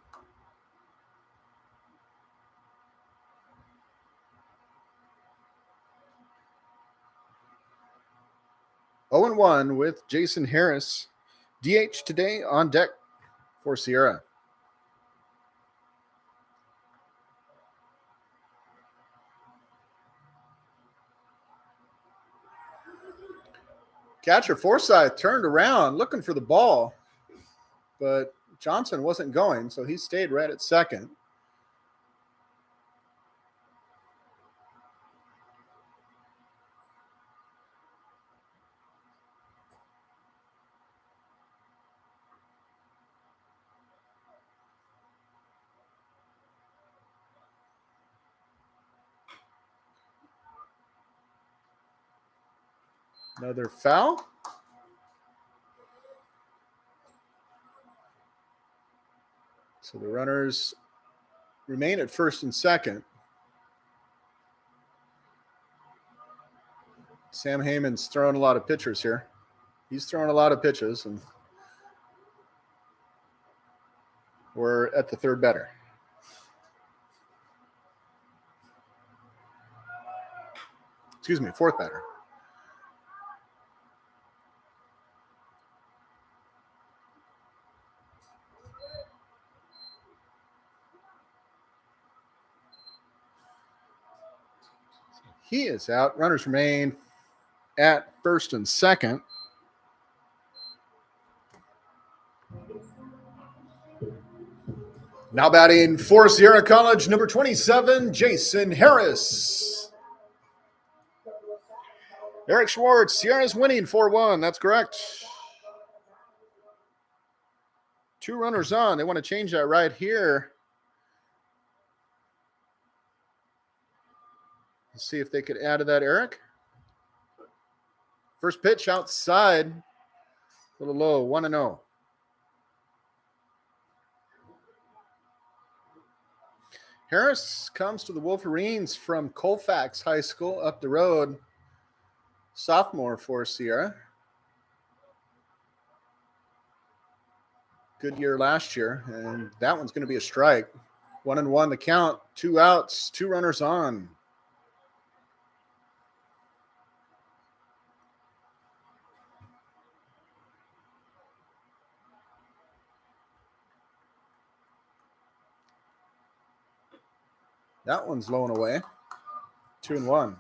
Oh and 1 with Jason Harris. DH today on deck for Sierra. Catcher Forsythe turned around looking for the ball, but Johnson wasn't going, so he stayed right at second. Another foul. So the runners remain at first and second. Sam Heyman's throwing a lot of pitchers here. He's throwing a lot of pitches, and we're at the third batter. Excuse me, fourth batter. He is out. Runners remain at first and second. Now batting for Sierra College, number 27, Jason Harris. Eric Schwartz, Sierra's winning 4-1. That's correct. 2 runners on. They want to change that right here. Let's see if they could add to that, Eric. First pitch outside. A little low, 1-0. Harris comes to the Wolverines from Colfax High School up the road. Sophomore for Sierra. Good year last year, and that one's going to be a strike. 1-1 the count, 2 outs, 2 runners on. That one's low and away. 2-1.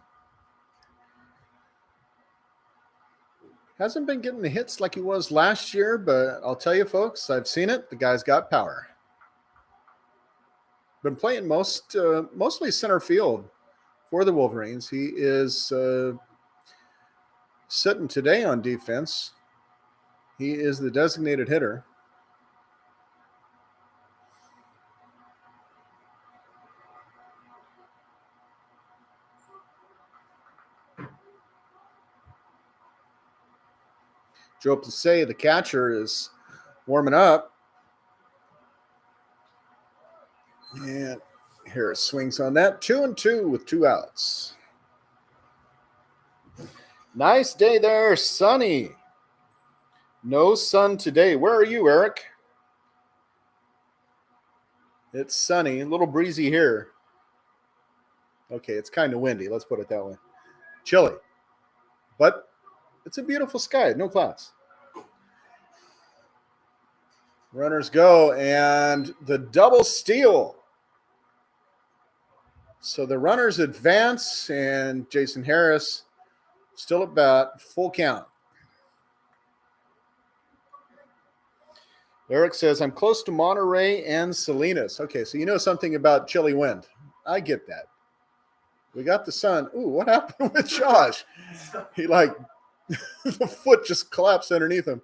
Hasn't been getting the hits like he was last year, but I'll tell you, folks, I've seen it. The guy's got power. Been playing mostly center field for the Wolverines. He is sitting today on defense. He is the designated hitter. Joe Plessé, the catcher, is warming up. And Harris swings on that. 2-2 with 2 outs. Nice day there, sunny. No sun today. Where are you, Eric? It's sunny, a little breezy here. Okay, it's kind of windy. Let's put it that way. Chilly. But it's a beautiful sky. No clouds. Runners go, and the double steal. So the runners advance, and Jason Harris still at bat, full count. Eric says, I'm close to Monterey and Salinas. Okay, so you know something about chilly wind. I get that. We got the sun. Ooh, what happened with Josh? He the foot just collapsed underneath him.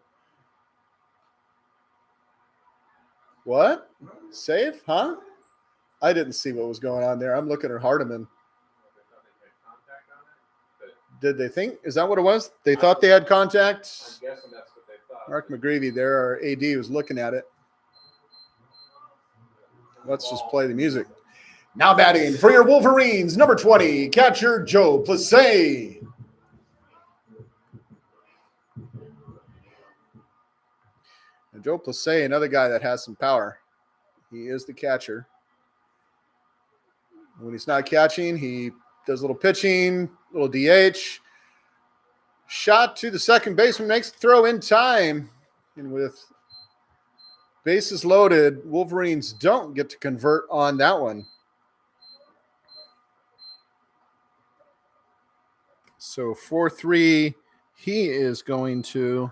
What? Safe? Huh? I didn't see what was going on there. I'm looking at Hardiman. Did they think? Is that what it was? They thought they had contact? I'm guessing that's what they thought. Mark McGreevy there, our AD, was looking at it. Let's just play the music. Now batting for your Wolverines, number 20, catcher Joe Plessé. And Joe Plessé, another guy that has some power. He is the catcher. When he's not catching, he does a little pitching, a little DH. Shot to the second baseman, makes the throw in time. And with bases loaded, Wolverines don't get to convert on that one. So 4-3, he is going to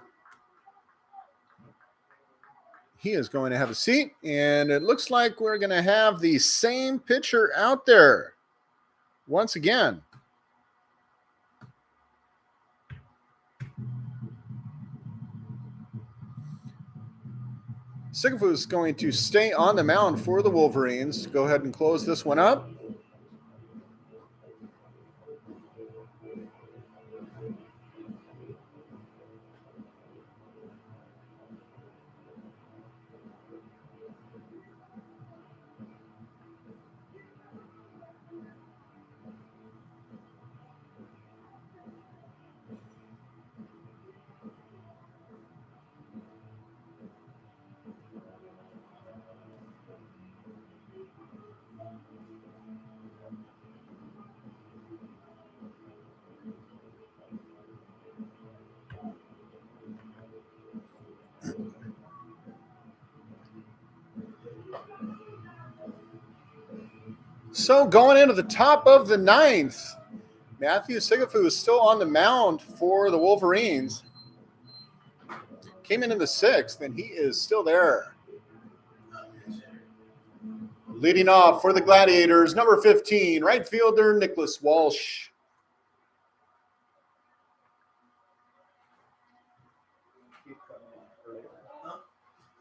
have a seat, and it looks like we're going to have the same pitcher out there once again. Sigafu is going to stay on the mound for the Wolverines. Go ahead and close this one up. So going into the top of the ninth, Matthew Sigafu is still on the mound for the Wolverines. Came in the sixth, and he is still there. Leading off for the Gladiators, number 15, right fielder Nicholas Walsh.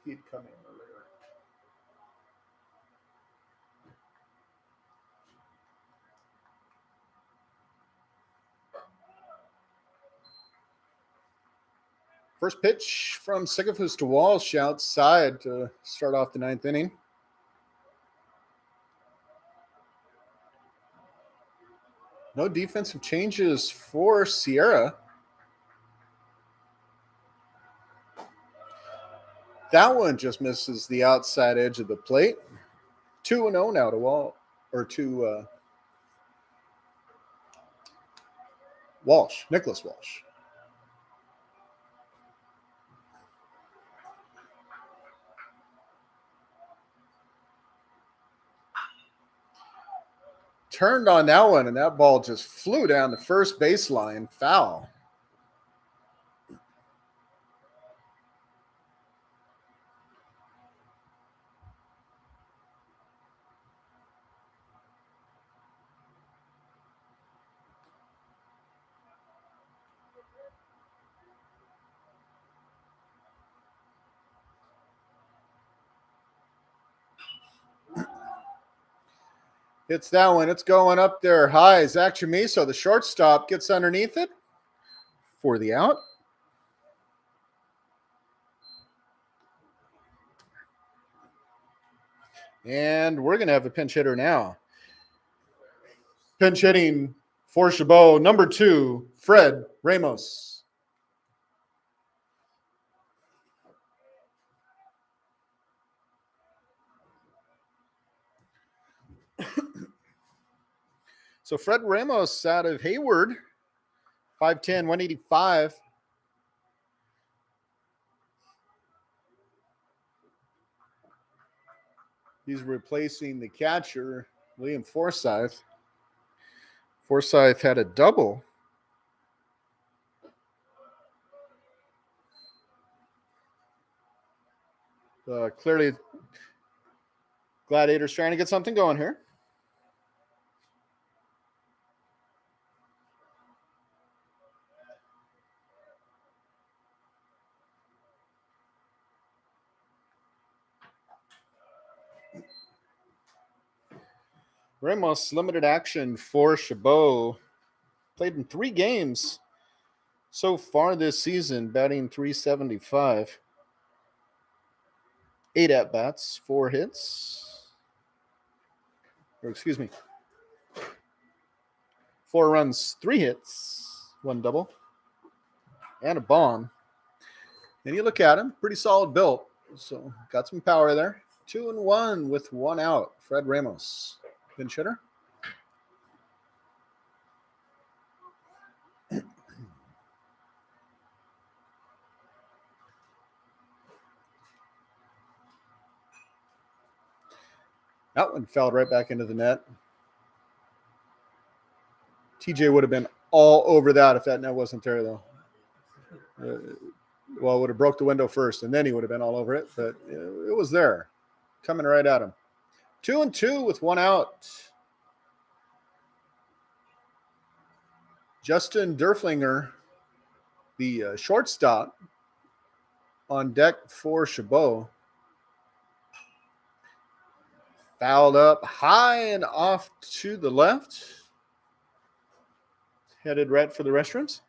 He'd come in earlier. First pitch from Sigafus to Walsh outside to start off the 9th inning. No defensive changes for Sierra. That one just misses the outside edge of the plate. 2-0 now to Walsh, Nicholas Walsh. Turned on that one, and that ball just flew down the first baseline. Foul. Hits that one. It's going up there high. Zach Chamiso, the shortstop, gets underneath it for the out. And we're going to have a pinch hitter now. Pinch hitting for Chabot, number 2, Fred Ramos. So Fred Ramos out of Hayward, 5'10", 185. He's replacing the catcher, Liam Forsyth. Forsyth had a double. Clearly, Gladiators trying to get something going here. Ramos limited action for Chabot. Played in 3 games so far this season, batting .375. 8 at-bats, 4 hits. Or excuse me. 4 runs, 3 hits, 1 double, and a bomb. And you look at him, pretty solid built. So got some power there. 2-1 with 1 out. Fred Ramos. Pinch hitter. That one fell right back into the net. TJ would have been all over that if that net wasn't there, though. Well, it would have broke the window first, and then he would have been all over it. But it was there, coming right at him. 2-2 with 1 out. Justin Derflinger, the shortstop, on deck for Chabot. Fouled up high and off to the left. Headed right for the restrooms.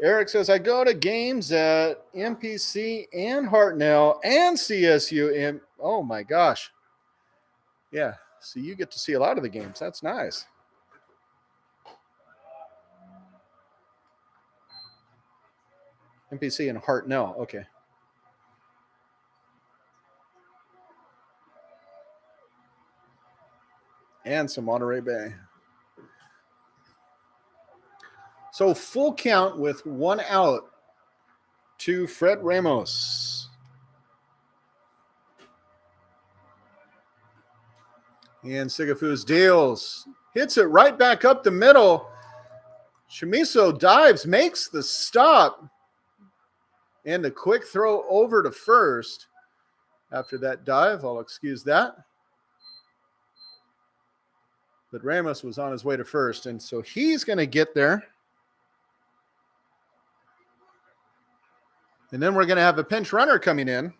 Eric says, I go to games at MPC and Hartnell and CSU. And oh my gosh. Yeah. So you get to see a lot of the games. That's nice. MPC and Hartnell. Okay. And some Monterey Bay. So full count with 1 out to Fred Ramos. And Sigafus deals. Hits it right back up the middle. Chamiso dives, makes the stop. And a quick throw over to first. After that dive, I'll excuse that. But Ramos was on his way to first, and so he's going to get there. And then we're going to have a pinch runner coming in.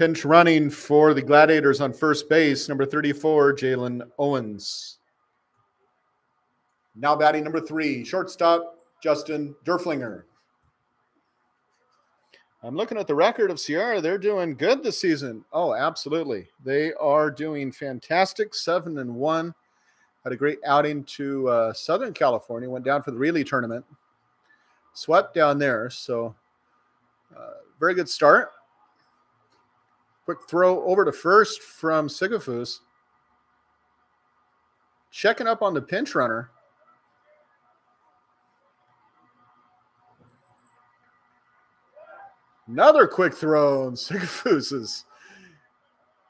Pinch running for the Gladiators on first base, number 34, Jalen Owens. Now batting number 3, shortstop, Justin Derflinger. I'm looking at the record of Sierra. They're doing good this season. Oh, absolutely. They are doing fantastic, 7-1. Had a great outing to Southern California. Went down for the relay tournament. Swept down there. So, very good start. Quick throw over to first from Sigafus. Checking up on the pinch runner. Another quick throw. And Sigafus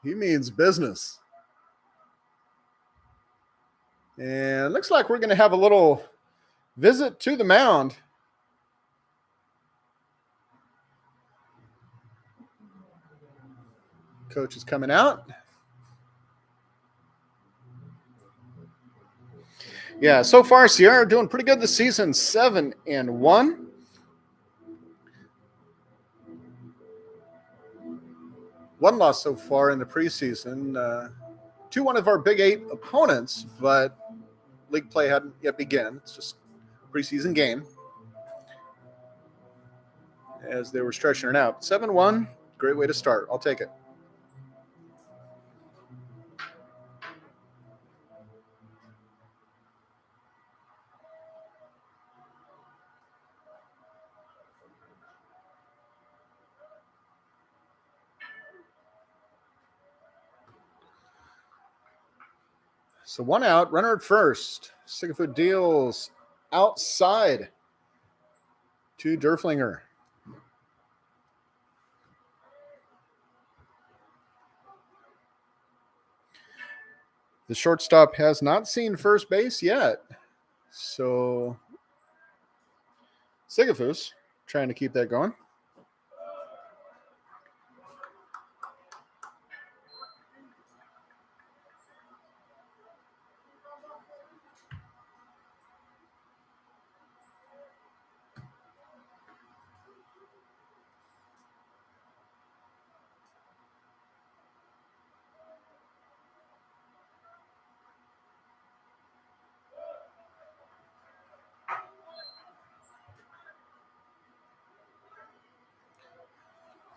he means business. And looks like we're going to have a little visit to the mound. Coach is coming out. Yeah, so far Sierra doing pretty good this season, 7-1. One loss so far in the preseason to one of our Big 8 opponents, but league play hadn't yet begun. It's just a preseason game as they were stretching it out. 7-1, great way to start. I'll take it. So one out, runner at first. Sigafus deals outside to Derflinger. The shortstop has not seen first base yet. So Sigafus trying to keep that going.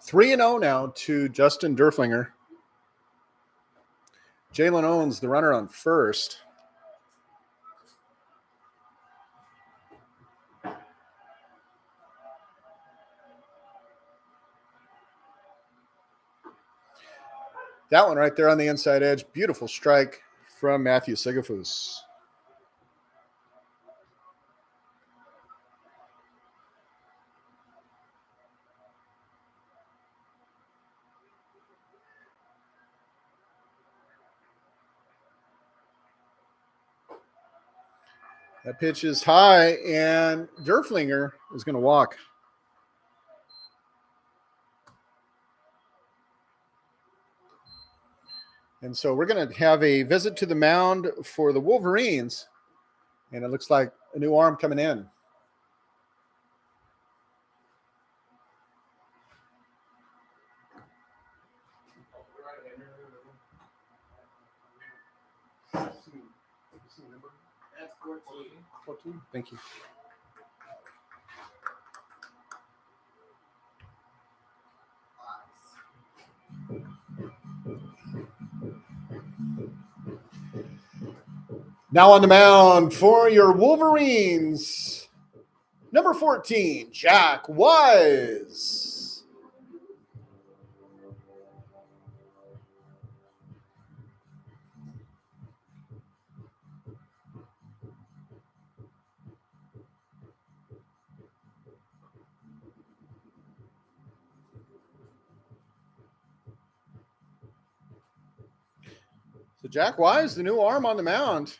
Three 3-0 now to Justin Derflinger. Jalen Owens, the runner on first. That one right there on the inside edge. Beautiful strike from Matthew Sigafus. That pitch is high, and Derflinger is going to walk. And so we're going to have a visit to the mound for the Wolverines, and it looks like a new arm coming in. That's 14. 14. Thank you. Now on the mound for your Wolverines, number 14, Jack Wise. So Jack Wise, the new arm on the mound.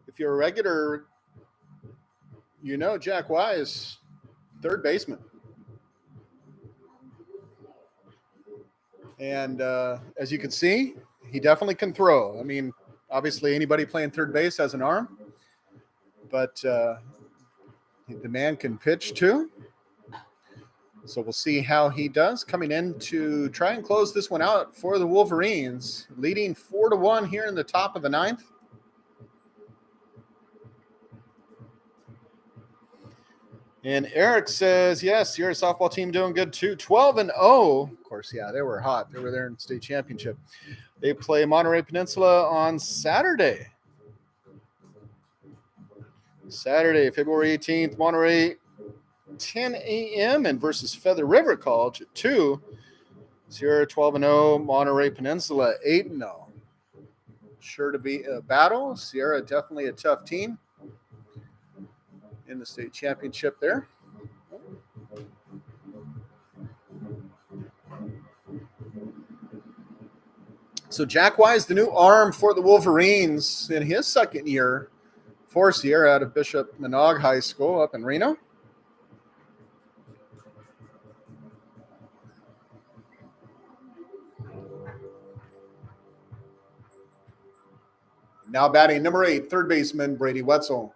If you're a regular, you know Jack Wise, third baseman. And as you can see, he definitely can throw. I mean, obviously anybody playing third base has an arm, but the man can pitch too. So we'll see how he does coming in to try and close this one out for the Wolverines, leading 4-1 here in the top of the ninth. And Eric says, yes, your softball team doing good too. 12-0. Of course, yeah, they were hot. They were there in the state championship. They play Monterey Peninsula on Saturday. Saturday, February 18th, Monterey, 10 a.m. and versus Feather River College at 2. Sierra 12-0, Monterey Peninsula 8-0. Sure to be a battle. Sierra definitely a tough team in the state championship there. So Jack Wise, the new arm for the Wolverines in his second year for Sierra out of Bishop Manogue High School up in Reno. Now batting number 8, third baseman Brady Wetzel.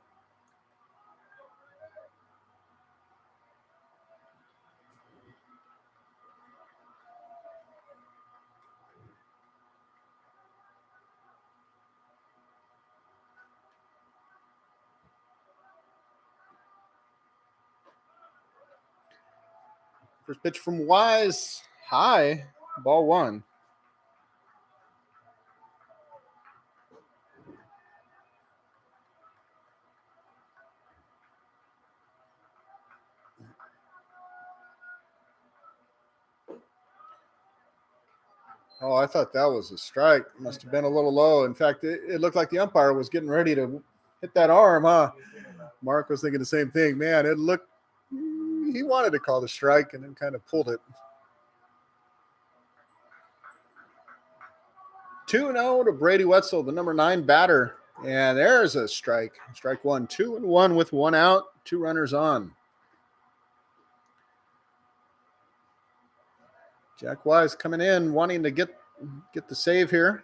First pitch from Wise, high, ball 1. Oh, I thought that was a strike. Must have been a little low. In fact, it looked like the umpire was getting ready to hit that arm, huh? Mark was thinking the same thing. Man, it looked, he wanted to call the strike and then kind of pulled it. 2-0 to Brady Wetzel, the number 9 batter. And there's a strike. Strike 1, 2-1 with 1 out, 2 runners on. Jack Wise coming in, wanting to get the save here.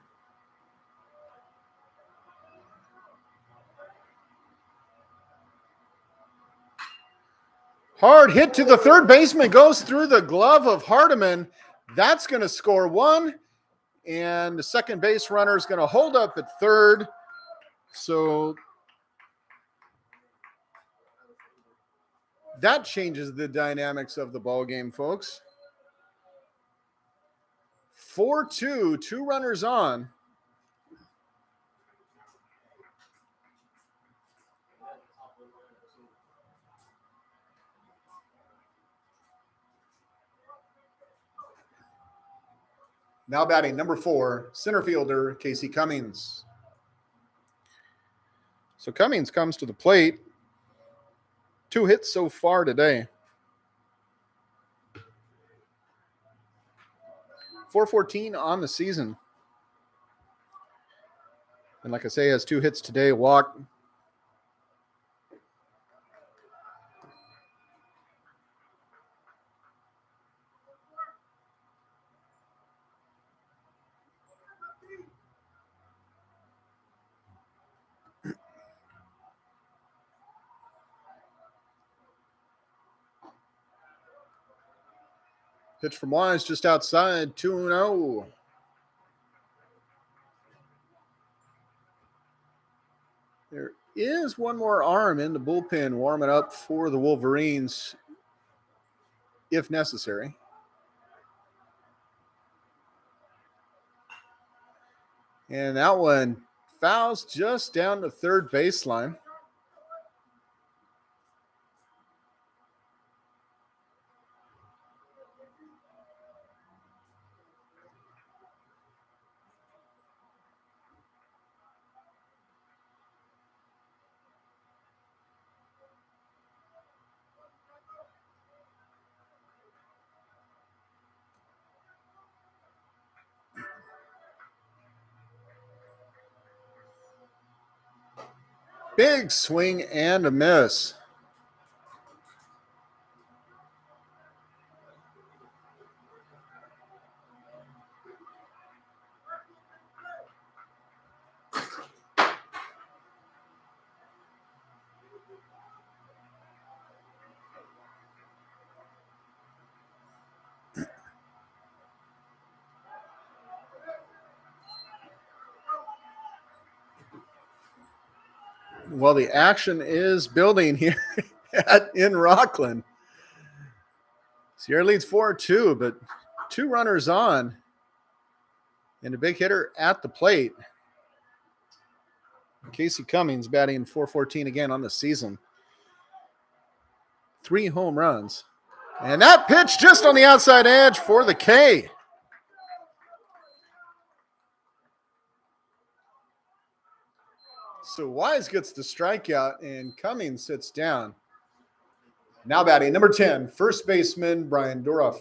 Hard hit to the third baseman, goes through the glove of Hardiman. That's going to score 1. And the second base runner is going to hold up at third. So that changes the dynamics of the ball game, folks. 4-2, 2 runners on. Now batting number 4, center fielder Casey Cummings. So Cummings comes to the plate. 2 hits so far today. .414 on the season. And like I say, has 2 hits today, a walk. Pitch from Wise just outside, 2-0. There is one more arm in the bullpen warming up for the Wolverines if necessary. And that one fouls just down the third baseline. Big swing and a miss. Well, the action is building here in Rockland. Sierra leads 4-2, but 2 runners on. And a big hitter at the plate. Casey Cummings batting .414 again on the season. 3 home runs. And that pitch just on the outside edge for the K. So Wise gets the strikeout and Cummings sits down. Now batting number 10, first baseman Brian Doroff.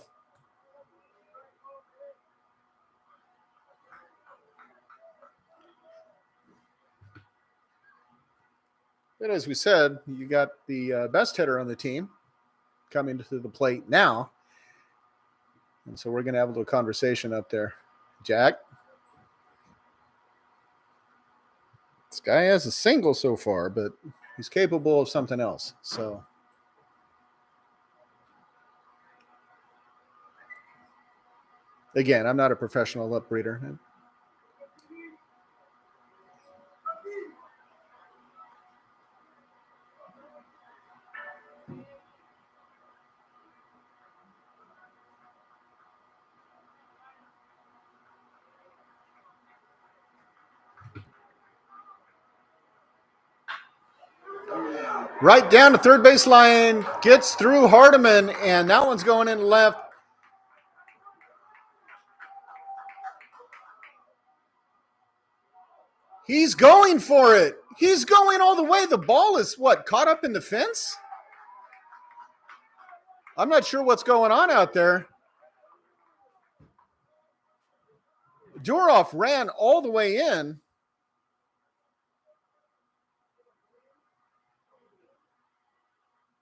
But as we said, you got the best hitter on the team coming to the plate now. And so we're going to have a little conversation up there. Jack? This guy has a single so far, but he's capable of something else. So again, I'm not a professional lip reader. Right down to third base line, gets through Hardiman, and that one's going in left. He's going for it. He's going all the way. The ball is caught up in the fence? I'm not sure what's going on out there. Doroff ran all the way in.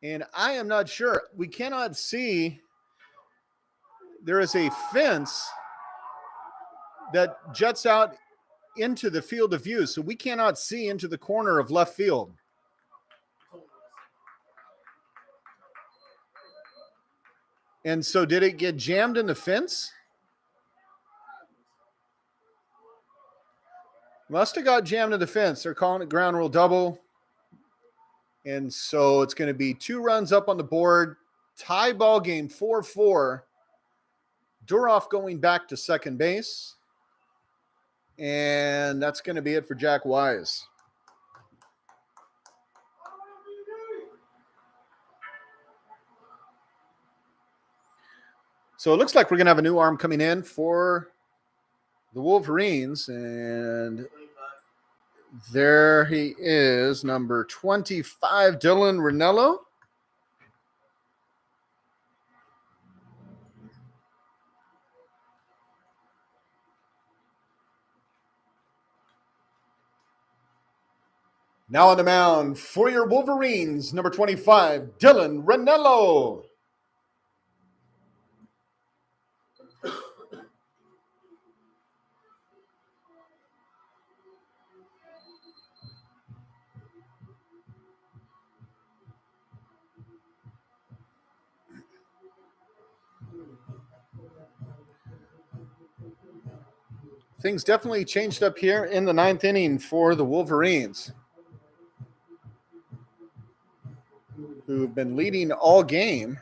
And I am not sure. We cannot see. There is a fence that juts out into the field of view, so we cannot see into the corner of left field. And so did it get jammed in the fence? Must have got jammed in the fence. They're calling it ground rule double. And so it's going to be 2 runs up on the board. Tie ball game 4-4. Doroff going back to second base. And that's going to be it for Jack Wise. So it looks like we're going to have a new arm coming in for the Wolverines. And there he is, number 25, Dylan Ranello. Now on the mound for your Wolverines, number 25, Dylan Ranello. Things definitely changed up here in the 9th inning for the Wolverines, who've been leading all game.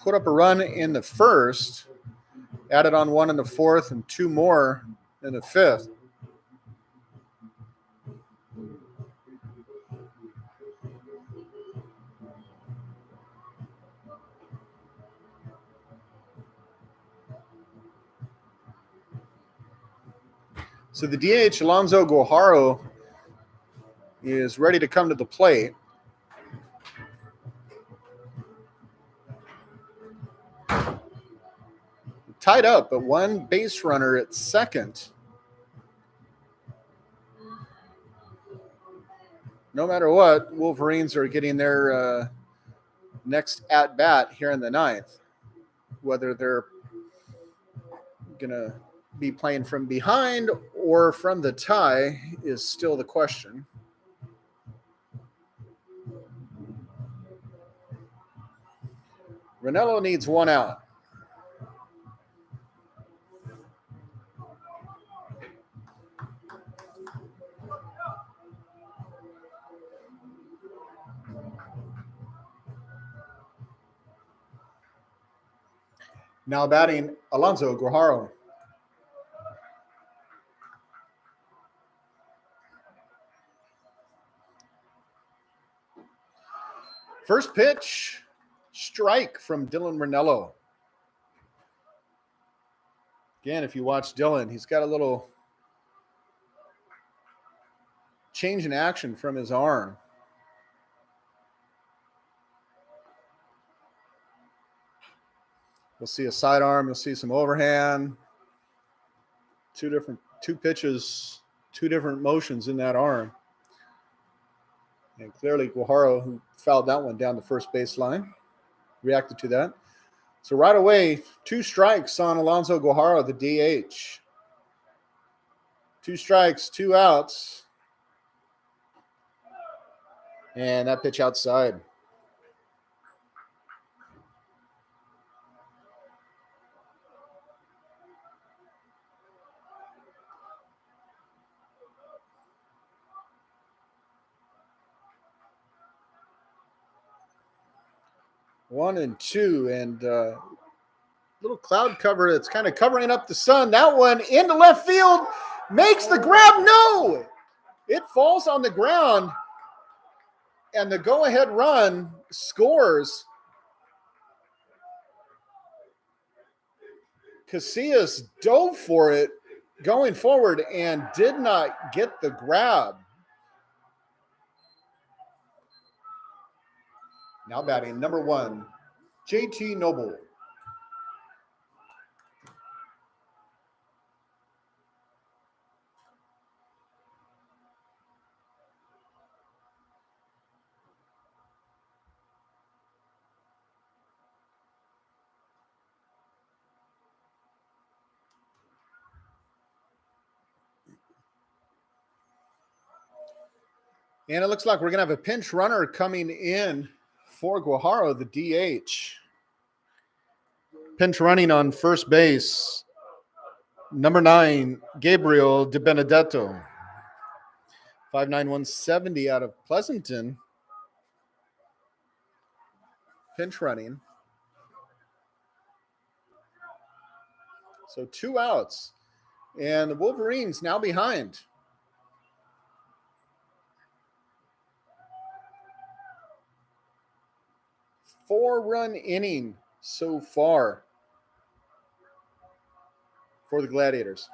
Put up a run in the first, added on 1 in the 4th, and 2 more in the 5th. So the DH, Alonzo Guajaro, is ready to come to the plate. Tied up, but 1 base runner at second. No matter what, Wolverines are getting their next at-bat here in the 9th. Whether they're going to be playing from behind or from the tie is still the question. Ranello needs 1 out. Now batting Alonso Guajaro. First pitch, strike from Dylan Ranello. Again, if you watch Dylan, he's got a little change in action from his arm. You'll see a sidearm, you'll see some overhand. Two pitches, two different motions in that arm. And clearly Guajaro, who fouled that one down the first baseline, reacted to that. So right away, 2 strikes on Alonso Guajaro, the DH. 2 strikes, 2 outs. And that pitch outside. One and two, and little cloud cover that's kind of covering up the sun. That one into left field, makes the grab. No, it falls on the ground, and the go-ahead run scores. Casillas dove for it going forward and did not get the grab. Now batting number 1, JT Noble. And it looks like we're going to have a pinch runner coming in for Guajaro, the DH. Pinch running on first base, number 9, Gabriel De Benedetto. 5'9", 170 out of Pleasanton. Pinch running. So 2 outs. And the Wolverines now behind. 4-run inning so far for the Gladiators.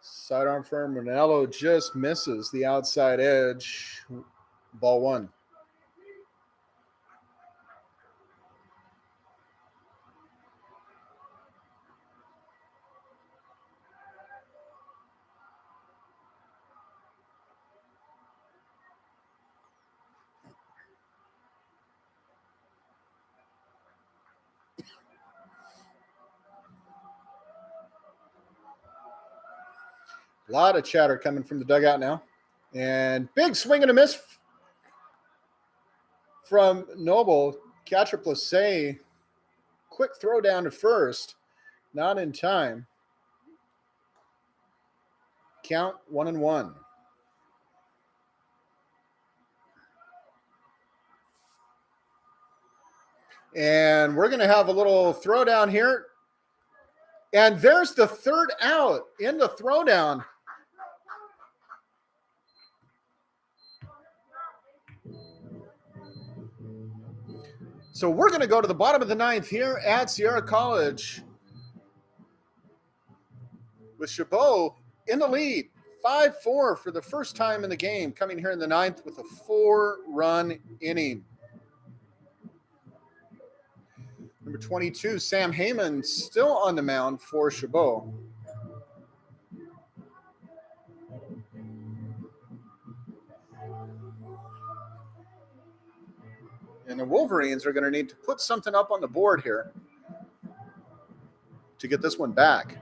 Sidearm from Ranello just misses the outside edge. Ball 1. A lot of chatter coming from the dugout now. And big swing and a miss from Noble. Catcher Placé. Quick throw down to first. Not in time. Count 1-1. And we're going to have a little throwdown here. And there's the 3rd out in the throwdown. So we're going to go to the bottom of the 9th here at Sierra College with Chabot in the lead. 5-4 for the first time in the game, coming here in the 9th with a 4-run inning. Number 22, Sam Heyman, still on the mound for Chabot. And the Wolverines are going to need to put something up on the board here to get this one back.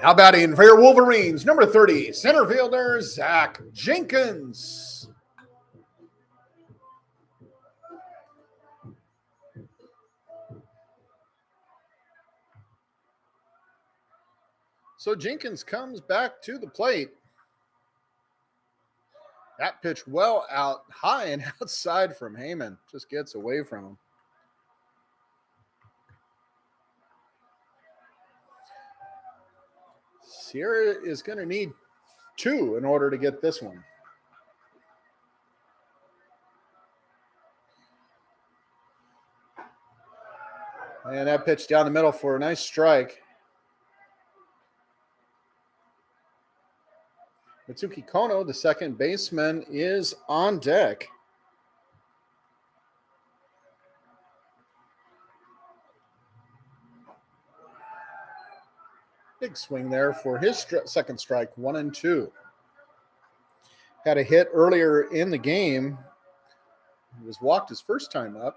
Now batting for your Wolverines, number 30, center fielder Zach Jenkins. So Jenkins comes back to the plate. That pitch well out high and outside from Heyman. Just gets away from him. Sierra is going to need 2 in order to get this one. And that pitch down the middle for a nice strike. Mitsuki Kono, the second baseman, is on deck. Big swing there for his second strike, 1-2. Had a hit earlier in the game. He was walked his first time up.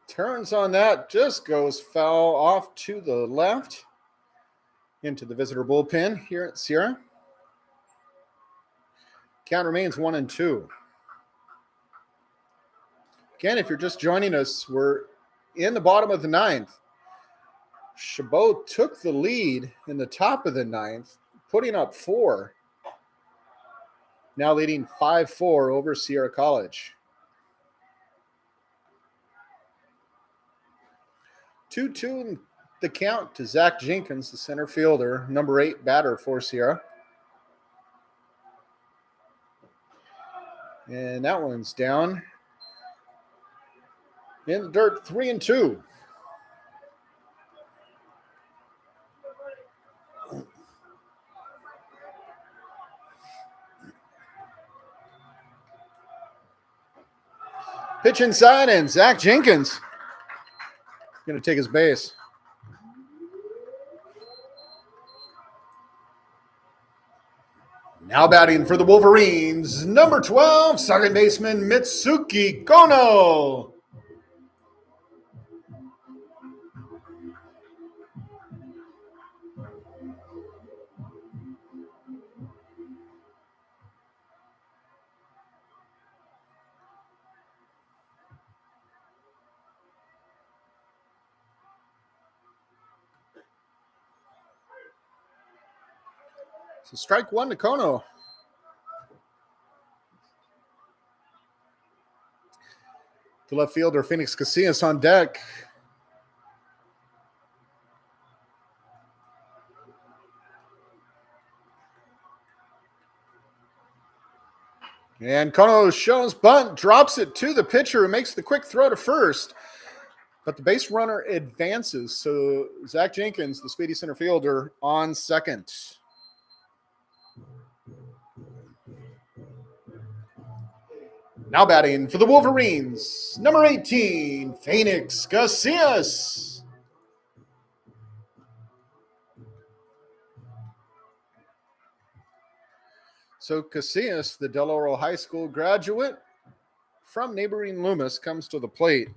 Turns on that, just goes foul off to the left into the visitor bullpen here at Sierra. Count remains 1-2. Again, if you're just joining us, we're in the bottom of the 9th. Chabot took the lead in the top of the 9th, putting up 4. Now leading 5-4 over Sierra College. 2-2 in the count to Zach Jenkins, the center fielder, number 8 batter for Sierra. And that one's down in the dirt, 3-2. Pitch inside, and Zach Jenkins going to take his base. Now batting for the Wolverines, number 12, second baseman Mitsuki Kono. So strike 1 to Kono. The left fielder, Phoenix Casillas, on deck. And Kono shows bunt, drops it to the pitcher, who makes the quick throw to first. But the base runner advances. So Zach Jenkins, the speedy center fielder, on second. Now batting for the Wolverines, number 18, Phoenix Casillas. So Casillas, the Del Oro High School graduate from neighboring Loomis, comes to the plate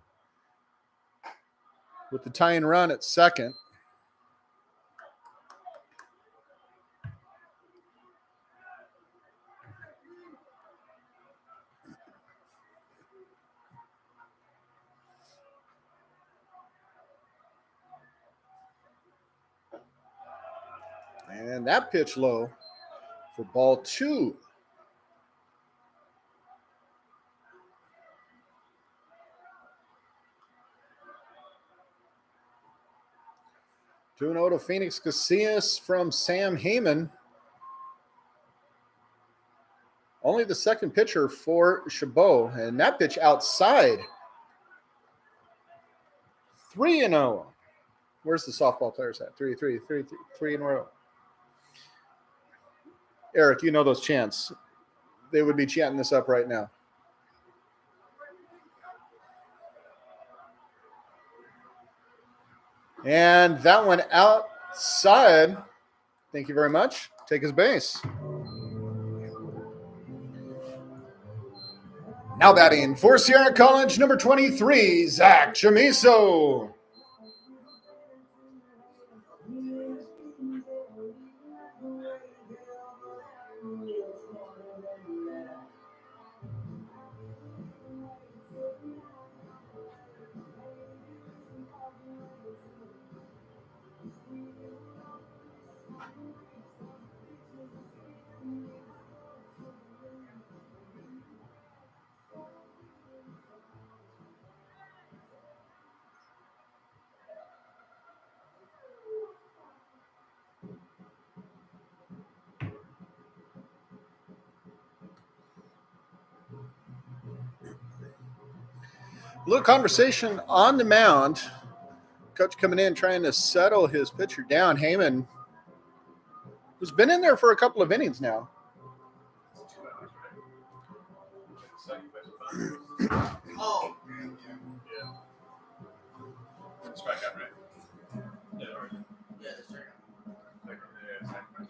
with the tying run at second. And that pitch low for ball 2. Two to Phoenix Casillas from Sam Heyman. Only the second pitcher for Chabot, and that pitch outside. 3-0. Where's the softball players at? 3 in a row. Eric, you know those chants. They would be chanting this up right now. And that one outside. Thank you very much. Take his base. Now batting for Sierra College, number 23, Zach Chamiso. A little conversation on the mound. Coach coming in trying to settle his pitcher down. Heyman, who's been in there for a couple of innings now. 2 hours, right? Second place with Oh, Yeah. Strikeout, right? Yeah, or yeah, that's right. second place.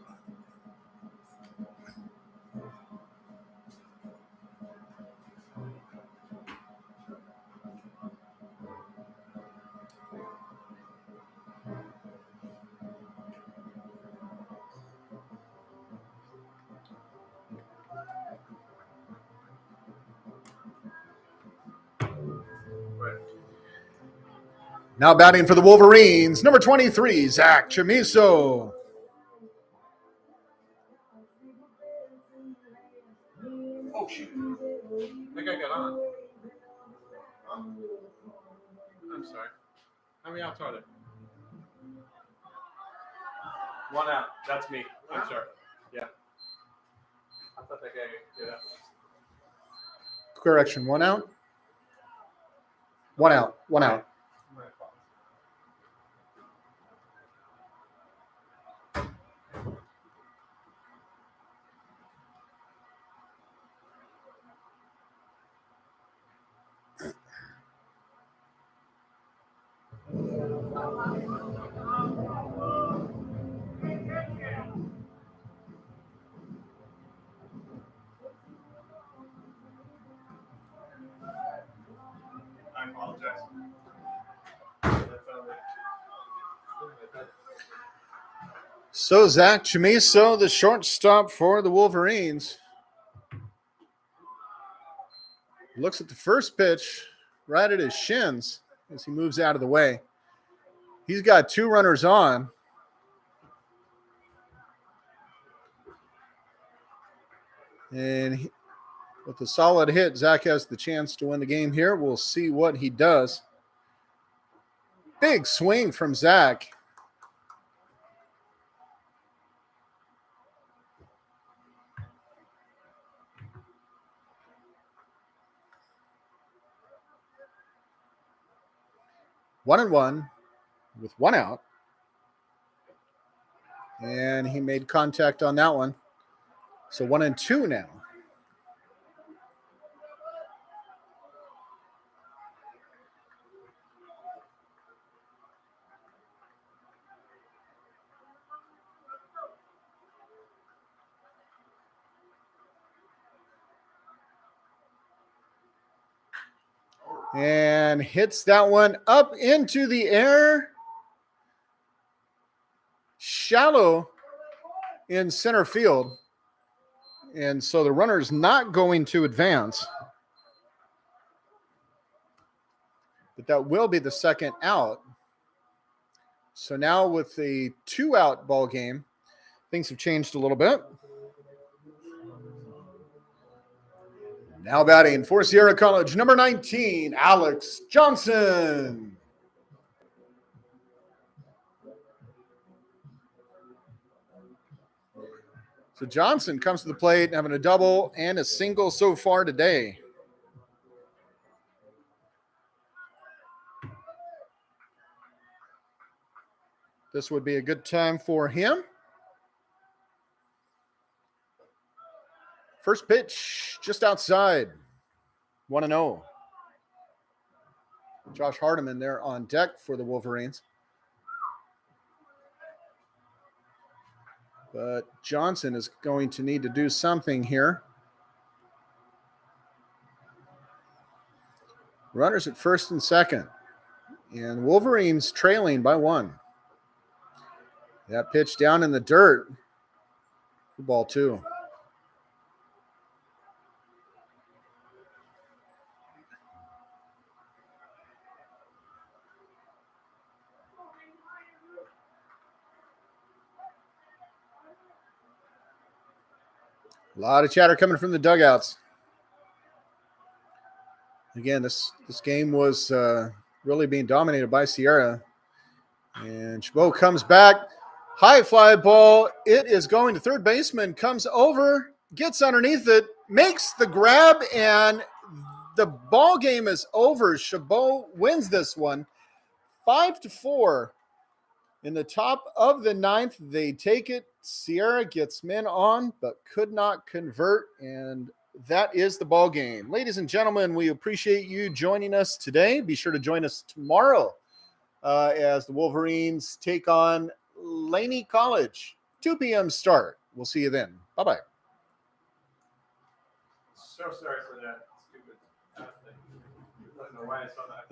Right. Now batting for the Wolverines, number 23, Zach Chamiso. Oh, shoot. That guy got on. I'm sorry. How many outs are there? 1 out. That's me. I'm sorry. Yeah. I thought that guy could get out. Correction, 1 out. 1 out. 1 out. My fault. I apologize. So Zach Chamiso, the shortstop for the Wolverines, looks at the first pitch right at his shins as he moves out of the way. He's got 2 runners on. And with a solid hit, Zach has the chance to win the game here. We'll see what he does. Big swing from Zach. One and one with 1 out. And he made contact on that one. So 1 and 2 now. And hits that one up into the air. Shallow in center field. And so the runner is not going to advance. But that will be the second out. So now with a 2-out ball game, things have changed a little bit. Now batting for Sierra College, number 19, Alex Johnson. So Johnson comes to the plate, having a double and a single so far today. This would be a good time for him. First pitch, just outside. 1-0. Josh Hardiman there on deck for the Wolverines. But Johnson is going to need to do something here. Runners at first and second. And Wolverines trailing by 1. That pitch down in the dirt for ball 2. A lot of chatter coming from the dugouts. Again, this game was really being dominated by Sierra. And Chabot comes back. High fly ball. It is going to third baseman. Comes over, gets underneath it, makes the grab, and the ball game is over. Chabot wins this one 5-4. In the top of the 9th, they take it. Sierra gets men on, but could not convert, and that is the ball game. Ladies and gentlemen, we appreciate you joining us today. Be sure to join us tomorrow as the Wolverines take on Laney College. 2 p.m. start. We'll see you then. Bye-bye. So sorry for that stupid thing. I don't know why I saw that.